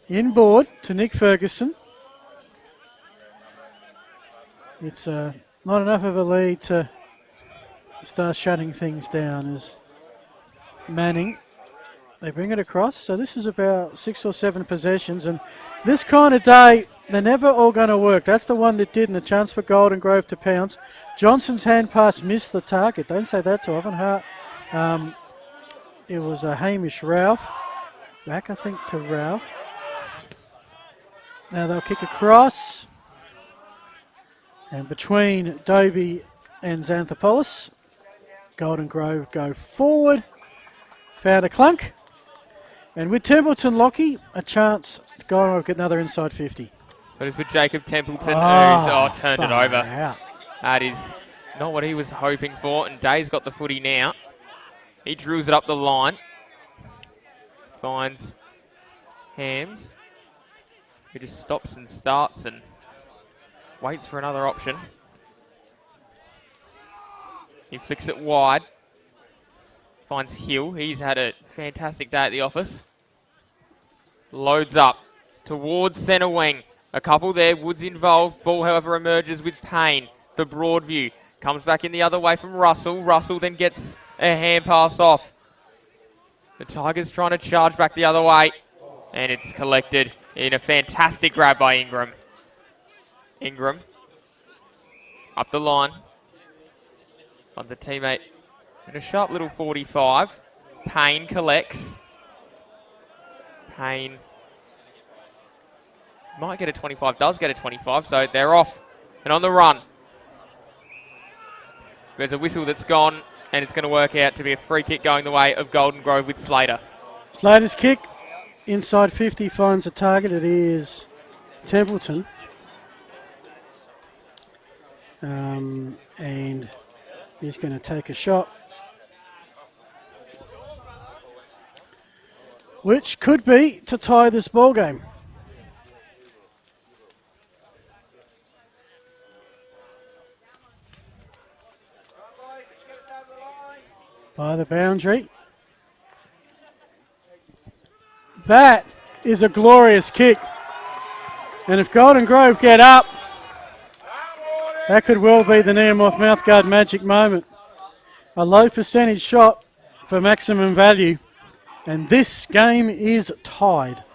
Inboard to Nick Ferguson. It's not enough of a lead to start shutting things down as Manning. They bring it across. So this is about 6 or 7 possessions. And this kind of day, they're never all going to work. That's the one that did, and the chance for Golden Grove to pounce. Johnson's hand pass missed the target. Don't say that too often. It was Hamish Ralph. Back, I think, to Ralph. Now they'll kick across. And between Dobie and Xanthopoulos, Golden Grove go forward. Found a clunk. And with Templeton Lockie, a chance to go and get another inside 50. So it is with Jacob Templeton, who's turned it over. Out. That is not what he was hoping for, and Day's got the footy now. He drills it up the line. Finds Hams, who just stops and starts and waits for another option. He flicks it wide. Finds Hill. He's had a fantastic day at the office. Loads up towards centre wing. A couple there. Woods involved. Ball, however, emerges with Payne for Broadview. Comes back in the other way from Russell. Russell then gets a hand pass off. The Tigers trying to charge back the other way. And it's collected in a fantastic grab by Ingram. Ingram. Up the line. On the teammate. And a sharp little 45. Payne collects. Payne might get a 25, does get a 25, so they're off and on the run. There's a whistle that's gone, and it's going to work out to be a free kick going the way of Golden Grove with Slater. Slater's kick, inside 50, finds a target. It is Templeton. And he's going to take a shot, which could be to tie this ball game. By the boundary. That is a glorious kick. And if Golden Grove get up, that could well be the Nearmouth Mouthguard magic moment. A low percentage shot for maximum value. And this game is tied.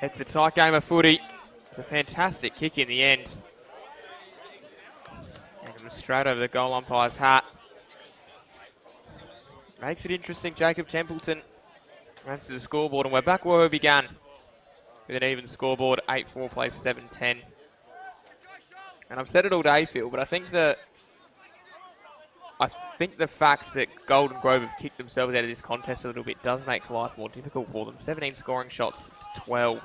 It's a tight game of footy. It's a fantastic kick in the end. And it was straight over the goal umpire's hat. Makes it interesting. Jacob Templeton runs to the scoreboard, and we're back where we began with an even scoreboard. 8-4 plays 7-10. And I've said it all day, Phil, but I think the fact that Golden Grove have kicked themselves out of this contest a little bit does make life more difficult for them. 17 scoring shots to 12.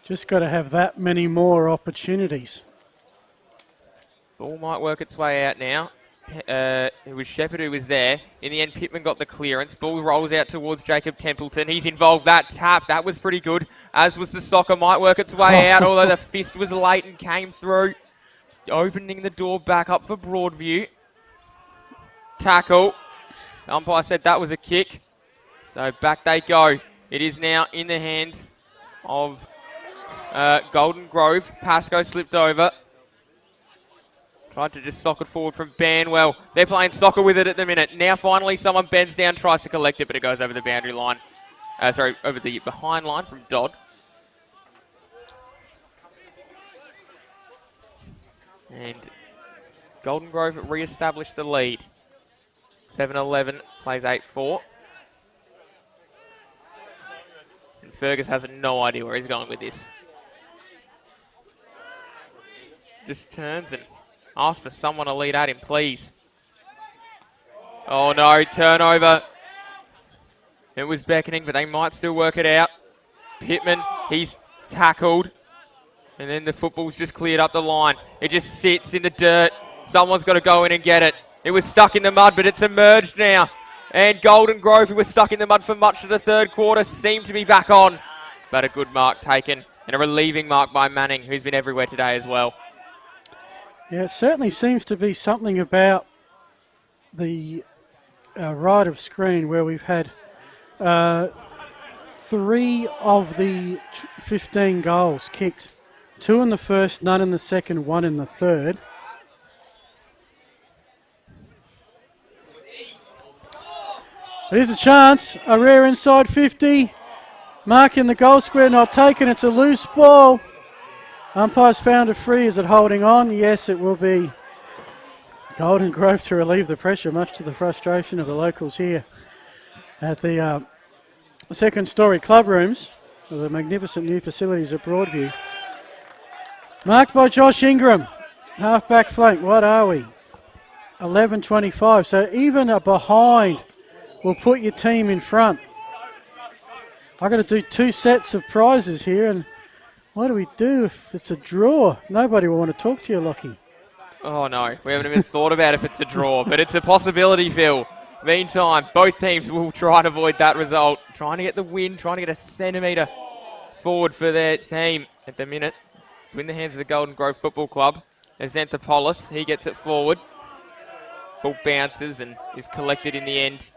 Just got to have that many more opportunities. Ball might work its way out now. It was Shepherd who was there. In the end, Pittman got the clearance. Ball rolls out towards Jacob Templeton. He's involved. That tap, that was pretty good. As was the soccer, might work its way out, although the fist was late and came through. Opening the door back up for Broadview. Tackle. The umpire said that was a kick. So back they go. It is now in the hands of Golden Grove. Pascoe slipped over. Tried to just sock it forward from Banwell. They're playing soccer with it at the minute. Now finally someone bends down, tries to collect it, but it goes over the boundary line. Over the behind line from Dodd. And Golden Grove re-established the lead. 7-11 plays 8-4. And Fergus has no idea where he's going with this. Just turns and asks for someone to lead at him, please. Oh no, turnover. It was beckoning, but they might still work it out. Pittman, he's tackled. And then the football's just cleared up the line. It just sits in the dirt. Someone's got to go in and get it. It was stuck in the mud, but it's emerged now. And Golden Grove, who was stuck in the mud for much of the third quarter, seemed to be back on. But a good mark taken. And a relieving mark by Manning, who's been everywhere today as well. Yeah, it certainly seems to be something about the right of screen where we've had 3 of the 15 goals kicked. 2 in the first, none in the second, 1 in the third. Here's a chance, a rare inside 50. Mark in the goal square, not taken. It's a loose ball. Umpire's found it free. Is it holding on? Yes, it will be Golden Grove to relieve the pressure, much to the frustration of the locals here at the second story club rooms of the magnificent new facilities at Broadview. Marked by Josh Ingram. Half back flank. What are we? 11-25. So even a behind will put your team in front. I've got to do 2 sets of prizes here, and what do we do if it's a draw? Nobody will want to talk to you, Lockie. Oh no, we haven't even thought about if it's a draw, but it's a possibility, Phil. Meantime, both teams will try to avoid that result. Trying to get the win, trying to get a centimetre forward for their team at the minute. It's in the hands of the Golden Grove Football Club. There's Xanthopoulos, he gets it forward. Ball bounces and is collected in the end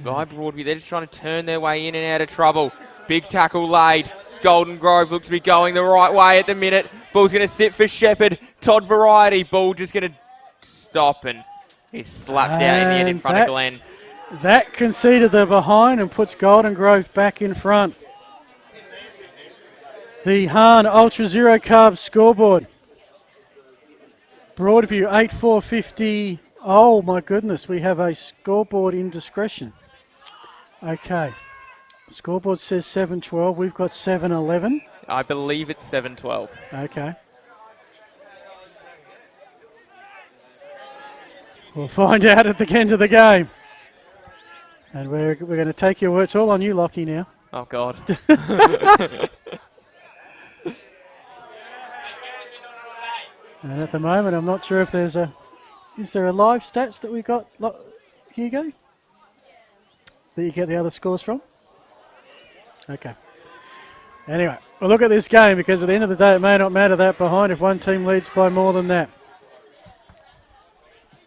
by Broadview. They're just trying to turn their way in and out of trouble. Big tackle laid. Golden Grove looks to be going the right way at the minute. Ball's going to sit for Shepherd. Todd Variety. Ball just going to stop and he's slapped out in the end in front of Glenn. That conceded the behind and puts Golden Grove back in front. The Hahn Ultra Zero Carb scoreboard. Broadview 8-4-50. Oh my goodness, we have a scoreboard indiscretion. Okay. Scoreboard says 7-12. We've got 7-11. I believe it's 7-12. Okay. We'll find out at the end of the game. And we're going to take your word. It's all on you, Lockie, now. Oh, God. And at the moment, I'm not sure if there's a... Is there a live stats that we got, Hugo? That you get the other scores from? Okay. Anyway, we'll look at this game because at the end of the day, it may not matter that behind if one team leads by more than that.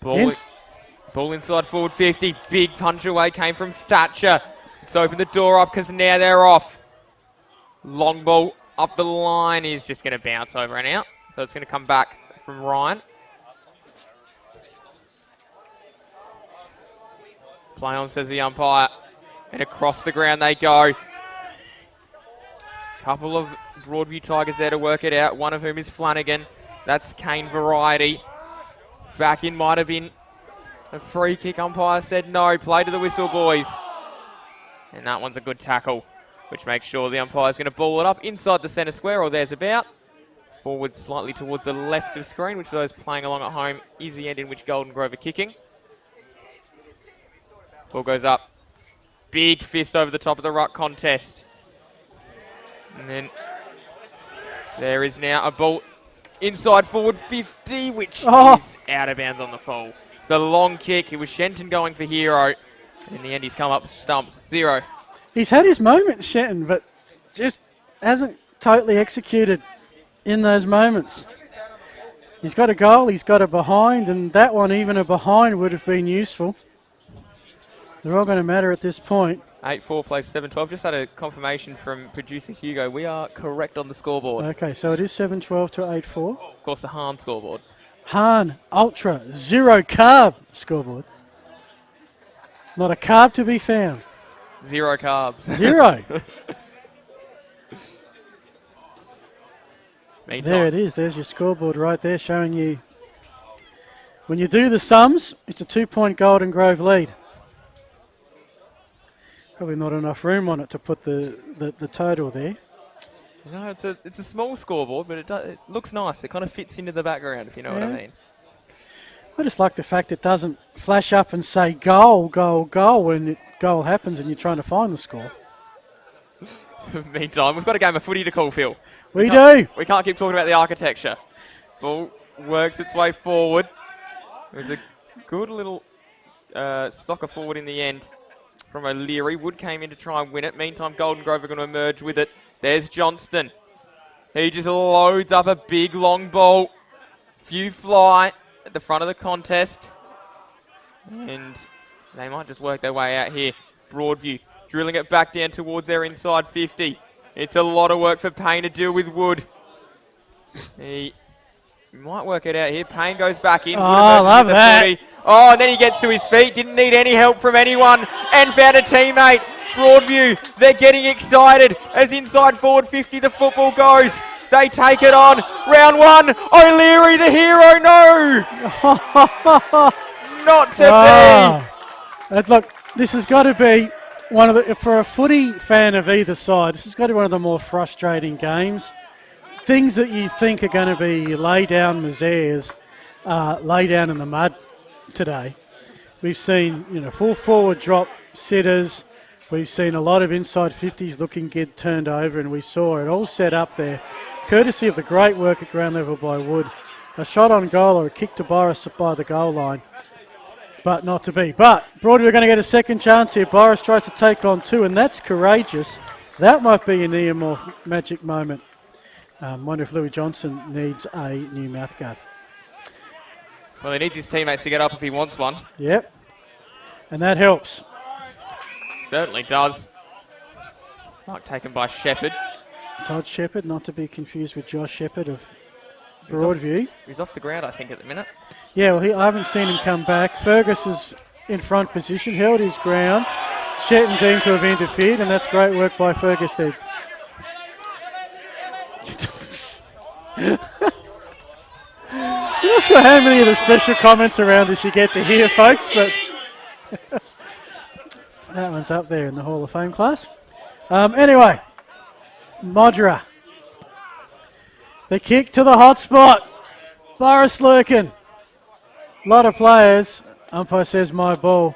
Ball inside forward 50. Big punch away came from Thatcher. It's opened the door up because now they're off. Long ball up the line is just going to bounce over and out. So it's going to come back from Ryan. Play on, says the umpire. And across the ground they go. Couple of Broadview Tigers there to work it out, one of whom is Flanagan. That's Kane variety. Back in might have been a free kick. Umpire said no. Play to the whistle, boys. And that one's a good tackle, which makes sure the umpire's going to ball it up inside the centre square, or there's about. Forward slightly towards the left of screen, which for those playing along at home is the end in which Golden Grove are kicking. Ball goes up. Big fist over the top of the ruck contest. And then there is now a ball inside forward 50, which is out of bounds on the fall. It's a long kick. It was Shenton going for hero. In the end, he's come up stumps. 0. He's had his moments, Shenton, but just hasn't totally executed in those moments. He's got a goal, he's got a behind, and that one, even a behind, would have been useful. They're all going to matter at this point. 8-4 plays 7-12. Just had a confirmation from producer Hugo. We are correct on the scoreboard. Okay, so it is 7-12 to 8-4. Of course, the Hahn scoreboard. Hahn Ultra Zero Carb scoreboard. Not a carb to be found. 0 carbs. 0. Meantime. There it is. There's your scoreboard right there showing you. When you do the sums, it's a 2-point Golden Grove lead. Probably not enough room on it to put the total there. No, it's a small scoreboard, but it looks nice. It kind of fits into the background, if you know what I mean. I just like the fact it doesn't flash up and say goal, goal, goal when goal happens and you're trying to find the score. Meantime, we've got a game of footy to call, Phil. We do. We can't keep talking about the architecture. Ball works its way forward. There's a good little soccer forward in the end from O'Leary. Wood came in to try and win it. Meantime, Golden Grove are going to emerge with it. There's Johnston. He just loads up a big long ball. Few fly at the front of the contest. And they might just work their way out here. Broadview drilling it back down towards their inside 50. It's a lot of work for Payne to deal with Wood. He might work it out here. Payne goes back in. Oh, I love that. Footy. Oh, and then he gets to his feet. Didn't need any help from anyone and found a teammate. Broadview, they're getting excited as inside forward 50 the football goes. They take it on. Round 1. O'Leary, the hero. No. Not to be. And look, this has got to be one of the, for a footy fan of either side, this has got to be one of the more frustrating games. Things that you think are going to be lay down misères, lay down in the mud today. We've seen, full forward drop sitters. We've seen a lot of inside 50s looking good turned over, and we saw it all set up there, courtesy of the great work at ground level by Wood. A shot on goal or a kick to Boris by the goal line, but not to be. But Broadview are going to get a second chance here. Boris tries to take on 2, and that's courageous. That might be a near-morph magic moment. Wonder if Louis Johnson needs a new mouthguard. Well, he needs his teammates to get up if he wants one. Yep, and that helps. Certainly does. Mark taken by Shepherd. Todd Shepherd, not to be confused with Josh Shepherd of Broadview. He's off the ground, I think, at the minute. Yeah, well, I haven't seen him come back. Fergus is in front position, held his ground. Shetton deemed to have interfered, and that's great work by Fergus there. I'm not sure how many of the special comments around this you get to hear, folks, but that one's up there in the Hall of Fame class. Anyway, Modra. The kick to the hot spot. Boris Lurkin. A lot of players. Umpire says my ball.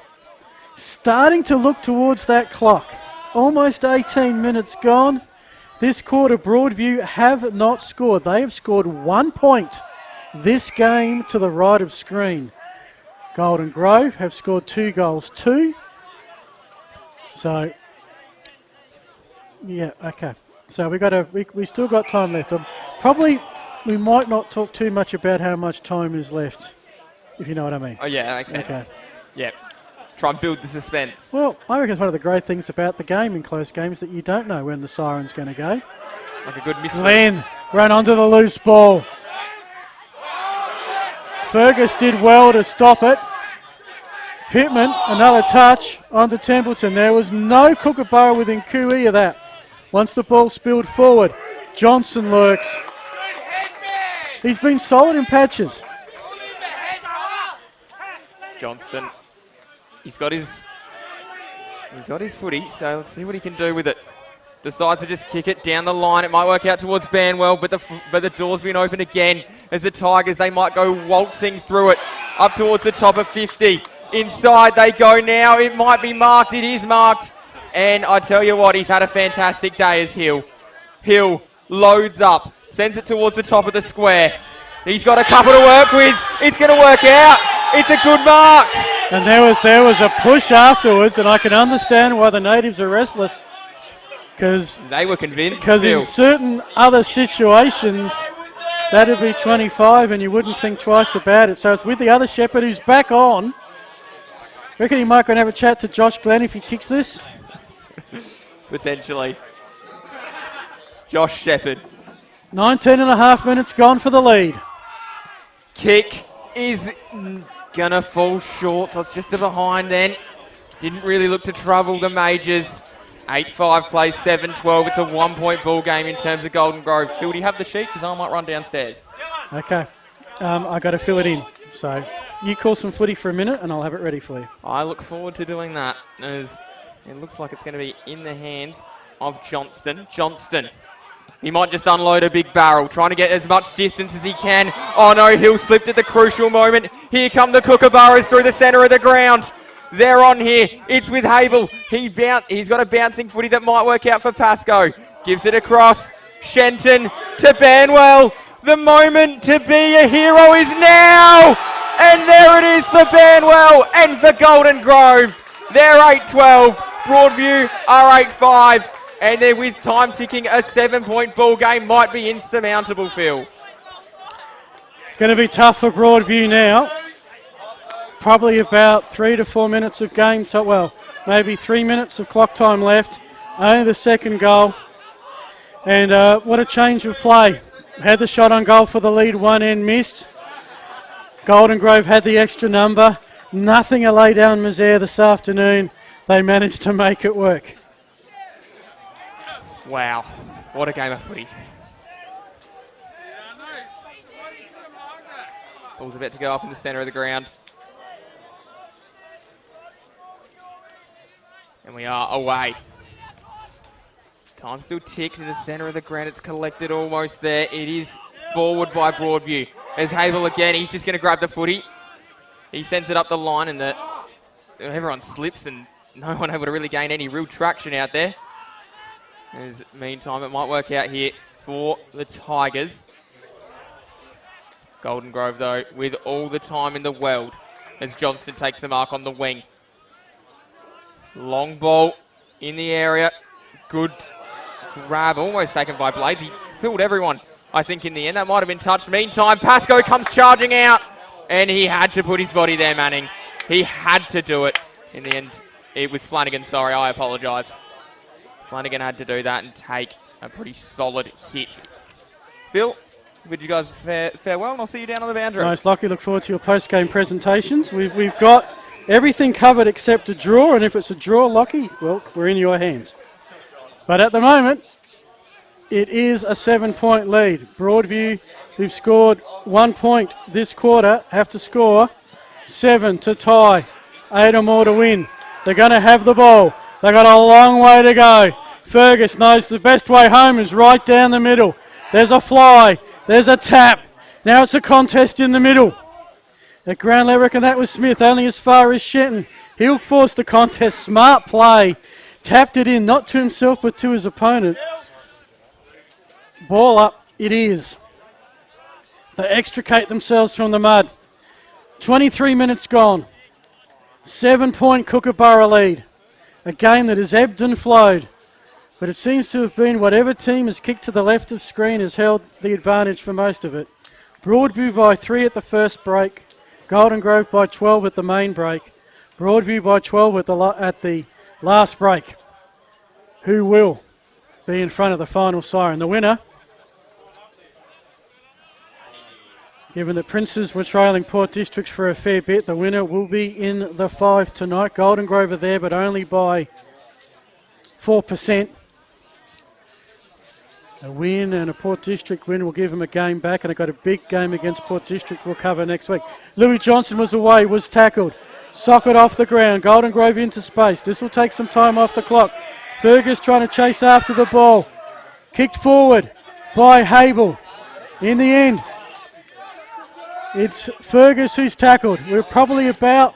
Starting to look towards that clock. Almost 18 minutes gone. This quarter, Broadview have not scored. They have scored 1 point this game to the right of screen. Golden Grove have scored 2 goals too. So, yeah, okay. So we still got time left. Probably we might not talk too much about how much time is left, if you know what I mean. Oh, yeah, that makes sense. Okay. Yeah. Try and build the suspense. Well, I reckon it's one of the great things about the game in close games that you don't know when the siren's going to go. Like a good mystery. Glenn ran onto the loose ball. Fergus did well to stop it. Pittman, another touch onto Templeton. There was no Kookaburra within Cooey of that. Once the ball spilled forward, Johnson lurks. He's been solid in patches. Johnston. He's got his footy, so let's see what he can do with it. Decides to just kick it down the line. It might work out towards Banwell, but the door's been opened again as the Tigers, they might go waltzing through it up towards the top of 50. Inside they go now. It might be marked. It is marked. And I tell you what, he's had a fantastic day as Hill. Hill loads up, sends it towards the top of the square. He's got a couple to work with. It's going to work out. It's a good mark. And there was a push afterwards, and I can understand why the natives are restless. Because they were convinced. Because in certain other situations, that'd be 25 and you wouldn't think twice about it. So it's with the other shepherd who's back on. Reckon he might go and have a chat to Josh Glenn if he kicks this? Potentially. Josh Shepherd. 19 and a half minutes gone for the lead. Kick is gonna fall short, so it's just a behind then. Didn't really look to trouble the Majors. 8-5 plays 7-12. It's a 1 point ball game in terms of Golden Grove. Phil, do you have the sheet? Because I might run downstairs. Okay. I got to fill it in. So you call some footy for a minute and I'll have it ready for you. I look forward to doing that as it looks like it's going to be in the hands of Johnston. Johnston. He might just unload a big barrel, trying to get as much distance as he can. Oh no, Hill slipped at the crucial moment. Here come the Kookaburras through the centre of the ground. They're on here. It's with Habel. He's got a bouncing footy that might work out for Pascoe. Gives it across. Shenton to Banwell. The moment to be a hero is now. And there it is for Banwell and for Golden Grove. They're 8-12. Broadview are 8-5. And then with time ticking, a 7 point ball game might be insurmountable, Phil. It's going to be tough for Broadview now. Probably about 3 to 4 minutes of game time. Well, maybe 3 minutes of clock time left. Only the second goal. And what a change of play. Had the shot on goal for the lead, one end missed. Golden Grove had the extra number. Nothing a lay down misère this afternoon. They managed to make it work. Wow, what a game of footy. Ball's about to go up in the centre of the ground. And we are away. Time still ticks in the centre of the ground. It's collected almost there. It is forward by Broadview. There's Habel again. He's just going to grab the footy. He sends it up the line and everyone slips and no one able to really gain any real traction out there. Meantime, it might work out here for the Tigers. Golden Grove, though, with all the time in the world as Johnston takes the mark on the wing. Long ball in the area. Good grab, almost taken by Blades. He filled everyone, I think, in the end. That might have been touched. Meantime, Pascoe comes charging out. And he had to put his body there, Manning. He had to do it. In the end, it was Flanagan. Sorry, I apologise. Flanagan had to do that and take a pretty solid hit. Phil, bid you guys farewell, and I'll see you down on the boundary. Nice, Lockie. Look forward to your post-game presentations. We've got everything covered except a draw, and if it's a draw, Lockie, well, we're in your hands. But at the moment, It is a 7-point lead. Broadview, who've scored 1 point this quarter, have to score 7 to tie. 8 or more to win. They're going to have the ball. They've got a long way to go. Fergus knows the best way home is right down the middle. There's a fly. There's a tap. Now it's a contest in the middle. At ground level, I reckon that was Smith, only as far as Shenton. He'll force the contest. Smart play. Tapped it in, not to himself, but to his opponent. Ball up, it is. They extricate themselves from the mud. 23 minutes gone. 7-point Kookaburra lead. A game that has ebbed and flowed. But it seems to have been whatever team has kicked to the left of screen has held the advantage for most of it. Broadview by 3 at the first break. Golden Grove by 12 at the main break. Broadview by 12 at the last break. Who will be in front of the final siren? The winner, given that Princes were trailing Port District for a fair bit, the winner will be in the 5 tonight. Golden Grove are there, but only by 4%. A win and a Port District win will give them a game back, and they've got a big game against Port District we'll cover next week. Louis Johnson was away, was tackled. Socket off the ground. Golden Grove into space. This will take some time off the clock. Fergus trying to chase after the ball. Kicked forward by Hable. In the end, it's Fergus who's tackled. We're probably about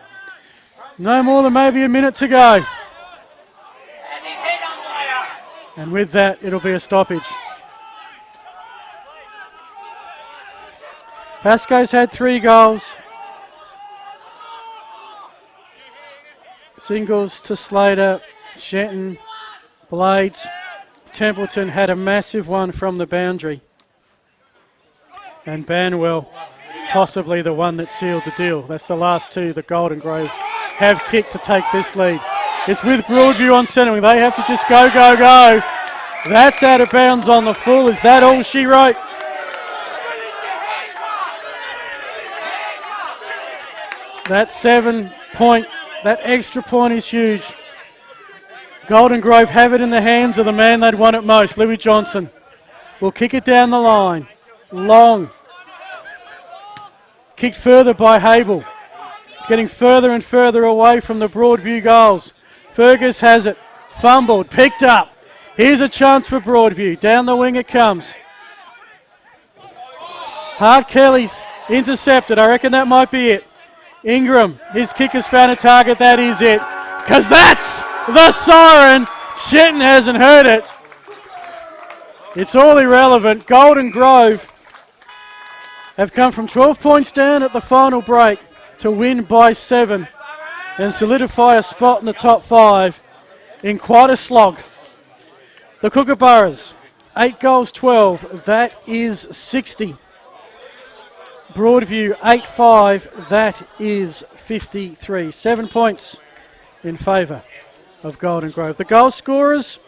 no more than maybe a minute to go. And with that, it'll be a stoppage. Pascoe's had 3 goals. Singles to Slater, Shenton, Blades. Templeton had a massive one from the boundary. And Banwell, possibly the one that sealed the deal. That's the last 2 that Golden Grove have kicked to take this lead. It's with Broadview on centering. They have to just go, go, go. That's out of bounds on the full. Is that all she wrote? That 7-point, that extra point is huge. Golden Grove have it in the hands of the man they'd want it most, Louis Johnson. Will kick it down the line. Long. Kicked further by Hable. It's getting further and further away from the Broadview goals. Fergus has it. Fumbled. Picked up. Here's a chance for Broadview. Down the wing it comes. Hart Kelly's intercepted. I reckon that might be it. Ingram, his kick has found a target. That is it. Because that's the siren. Shenton hasn't heard it. It's all irrelevant. Golden Grove have come from 12 points down at the final break to win by 7 and solidify a spot in the top 5 in quite a slog. The Kookaburras, 8 goals, 12. That is 60. Broadview 8-5, that is 53. 7 points in favour of Golden Grove. The goal scorers,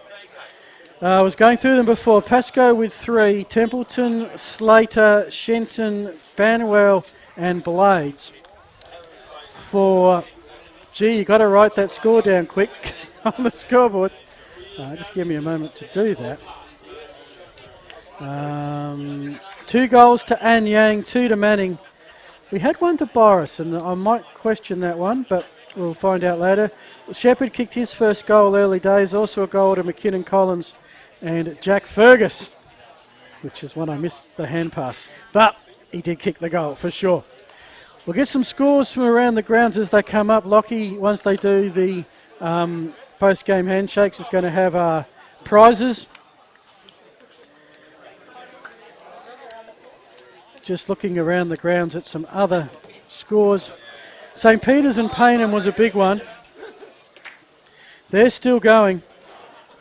I was going through them before. Pascoe with 3, Templeton, Slater, Shenton, Banwell and Blades. You got to write that score down quick on the scoreboard. Just give me a moment to do that. 2 goals to An Yang, 2 to Manning. We had 1 to Boris, and I might question that one, but we'll find out later. Shepherd kicked his first goal early days, also a goal to McKinnon Collins and Jack Fergus, which is one I missed the hand pass. But he did kick the goal, for sure. We'll get some scores from around the grounds as they come up. Lockie, once they do the post-game handshakes, is going to have prizes. Just looking around the grounds at some other scores. St. Peter's and Payneham was a big one. They're still going,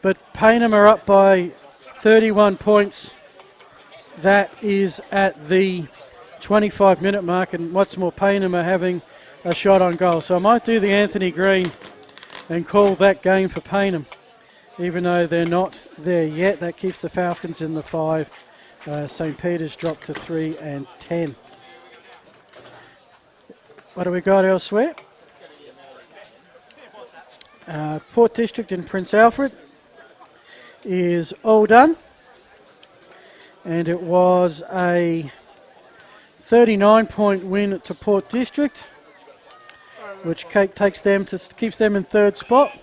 but Payneham are up by 31 points. That is at the 25-minute mark, and what's more, Payneham are having a shot on goal. So I might do the Anthony Green and call that game for Payneham, even though they're not there yet. That keeps the Falcons in the 5. St. Peter's dropped to 3 and 10. What do we got elsewhere? Port District in Prince Alfred is all done. and it was a 39-point win to Port District, which keeps them in third spot.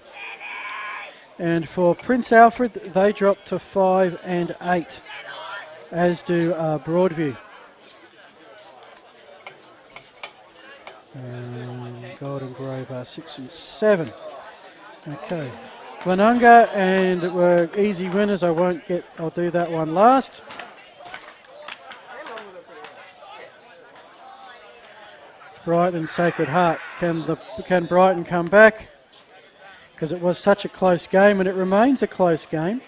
And for Prince Alfred, they dropped to 5 and 8, as do Broadview. Golden Grove are 6 and 7. Okay, Glenunga and were easy winners. I'll do that one last. Brighton and Sacred Heart. Can Brighton come back? Because it was such a close game, and it remains a close game.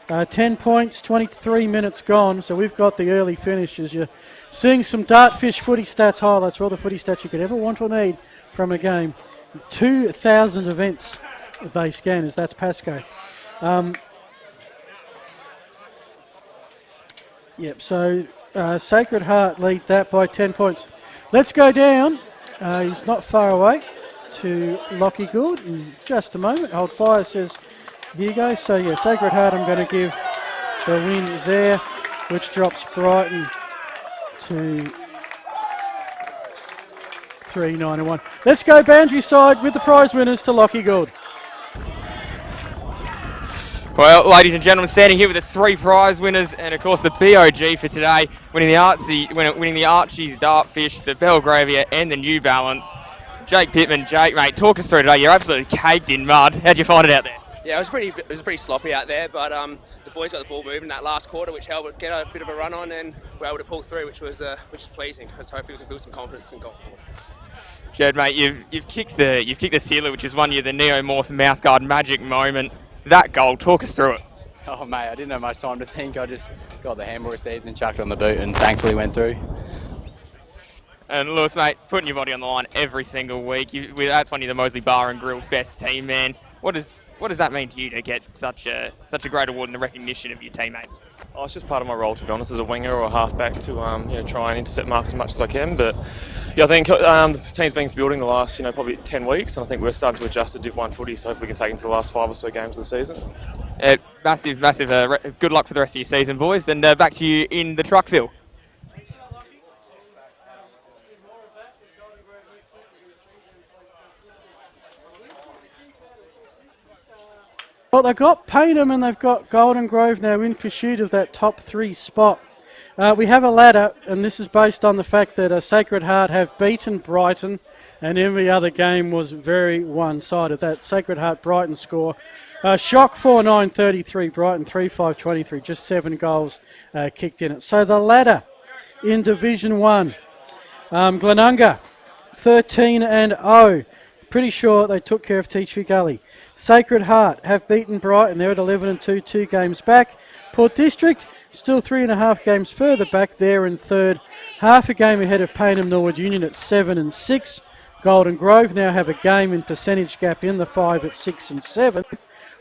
10 points, 23 minutes gone, so we've got the early finishes. You're seeing some Dartfish footy stats highlights, all the footy stats you could ever want or need from a game. 2,000 events they scan, as that's Pasco. So Sacred Heart lead that by 10 points. Let's go down. He's not far away to Lockie Gould in just a moment. Hold fire, says Hugo. So yeah, Sacred Heart I'm going to give the win there, which drops Brighton to 3-9-1. Let's go boundary side with the prize winners to Lockie Gould. Well, ladies and gentlemen, standing here with the 3 prize winners, and of course the BOG for today, winning the Archies Dartfish, the Belgravia, and the New Balance. Jake Pittman, Jake, mate, talk us through today. You're absolutely caked in mud. How'd you find it out there? Yeah, it was pretty sloppy out there, but the boys got the ball moving that last quarter, which helped get a bit of a run on, and we were able to pull through, which is pleasing, because hopefully we can build some confidence and go forward. Jed, mate, you've kicked the sealer, which has won you the Neomorph mouthguard magic moment. That goal, talk us through it. Oh mate, I didn't have much time to think. I just got the handball received and chucked on the boot, and thankfully went through. And Lewis, mate, putting your body on the line every single week. That's one of the Moseley Bar and Grill best team, man. What does that mean to you to get such a great award and the recognition of your teammate? Oh, it's just part of my role, to be honest, as a winger or a halfback to try and intercept marks as much as I can. But yeah, I think the team's been building the last probably 10 weeks, and I think we're starting to adjust to Div 1 footy, so hopefully we can take into the last 5 or so games of the season. Massive. Good luck for the rest of your season, boys, and back to you in the Truckville. Well, they've got Payneham and they've got Golden Grove now in pursuit of that top 3 spot. We have a ladder, and this is based on the fact that Sacred Heart have beaten Brighton, and every other game was very one-sided. That Sacred Heart Brighton score. Shock 4-9-33, Brighton 3-5-23, just 7 goals kicked in it. So the ladder in Division 1. Glenunga 13-0. Pretty sure they took care of Tea Tree Gully. Sacred Heart have beaten Brighton. They're at 11-2, 2 games back. Port District still 3.5 games further back. They're in third. Half a game ahead of Payneham Norwood Union at 7-6. Golden Grove now have a game in percentage gap in the 5 at 6 and 7.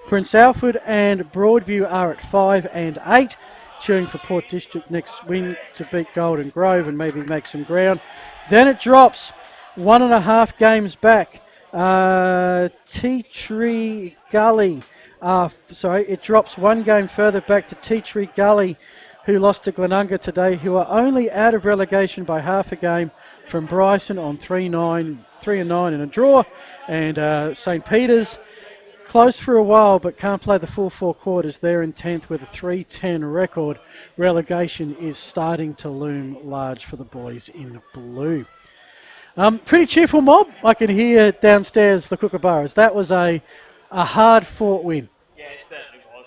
Prince Alfred and Broadview are at 5 and 8. Cheering for Port District next win to beat Golden Grove and maybe make some ground. Then it drops 1.5 games back. Tea Tree Gully. It drops 1 game further back to Tea Tree Gully, who lost to Glenunga today, who are only out of relegation by half a game from Bryson on 3-9 in a draw. And St. Peter's, close for a while, but can't play the full 4 quarters. They're in 10th with a 3-10 record. Relegation is starting to loom large for the boys in blue. Pretty cheerful mob. I can hear downstairs the Kookaburras. That was a hard-fought win. Yeah, it certainly was.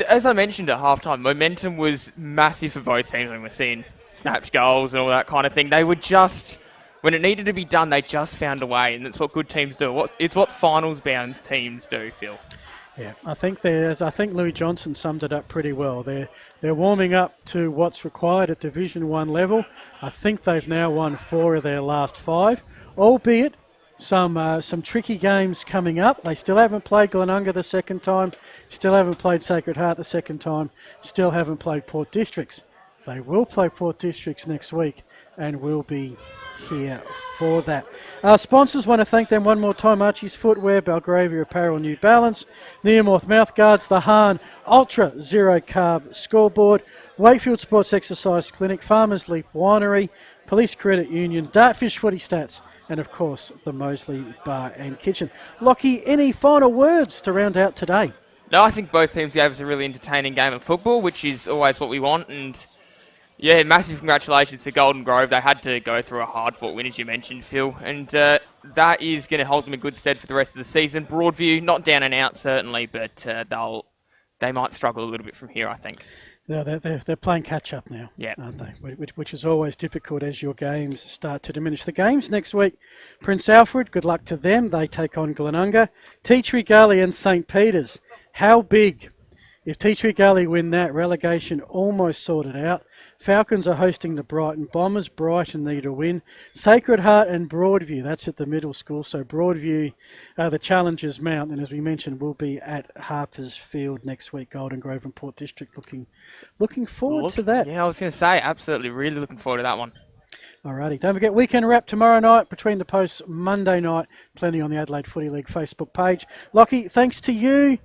As I mentioned at halftime, momentum was massive for both teams. We're seeing snaps goals and all that kind of thing. They were just, when it needed to be done, they just found a way, and that's what good teams do. It's what finals-bound teams do, Phil. Yeah, I think Louis Johnson summed it up pretty well. They're warming up to what's required at Division 1 level. I think they've now won 4 of their last 5, albeit some tricky games coming up. They still haven't played Glenunga the second time, still haven't played Sacred Heart the second time, still haven't played Port Districts. They will play Port Districts next week. and we'll be here for that. Sponsors, want to thank them one more time: Archie's Footwear, Belgravia Apparel, New Balance, Nearmouth Mouthguards, the Hahn Ultra Zero Carb Scoreboard, Wakefield Sports Exercise Clinic, Farmers Leap Winery, Police Credit Union, Dartfish Footy Stats, and of course the Moseley Bar and Kitchen. Lockie, any final words to round out today? No, I think both teams gave us a really entertaining game of football, which is always what we want. And yeah, massive congratulations to Golden Grove. They had to go through a hard-fought win, as you mentioned, Phil, and that is going to hold them in good stead for the rest of the season. Broadview, not down and out certainly, but they might struggle a little bit from here, I think. No, they're playing catch-up now, aren't they? Which is always difficult as your games start to diminish. The games next week, Prince Alfred, good luck to them. They take on Glenunga. Tea Tree Gully and St. Peter's. How big? If Tea Tree Gully win that, relegation almost sorted out. Falcons are hosting the Brighton Bombers. Brighton need a win. Sacred Heart and Broadview, that's at the middle school. So Broadview, the challengers mount, and as we mentioned, will be at Harper's Field next week. Golden Grove and Port District looking forward to that. Yeah, I was going to say, absolutely, really looking forward to that one. Alrighty, don't forget weekend wrap tomorrow night, Between the Posts Monday night. Plenty on the Adelaide Footy League Facebook page. Lockie, thanks to you.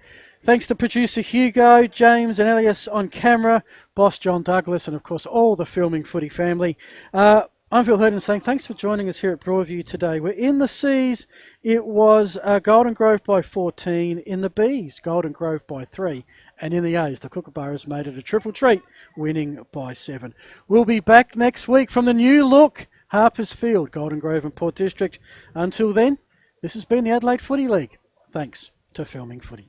Thanks to producer Hugo, James and Elias on camera, boss John Douglas, and of course all the Filming Footy family. I'm Phil Herden saying thanks for joining us here at Broadview today. We're in the C's. It was Golden Grove by 14. In the B's, Golden Grove by 3. And in the A's, the Kookaburras made it a triple treat, winning by 7. We'll be back next week from the new look, Harper's Field, Golden Grove and Port District. Until then, this has been the Adelaide Footy League. Thanks to Filming Footy.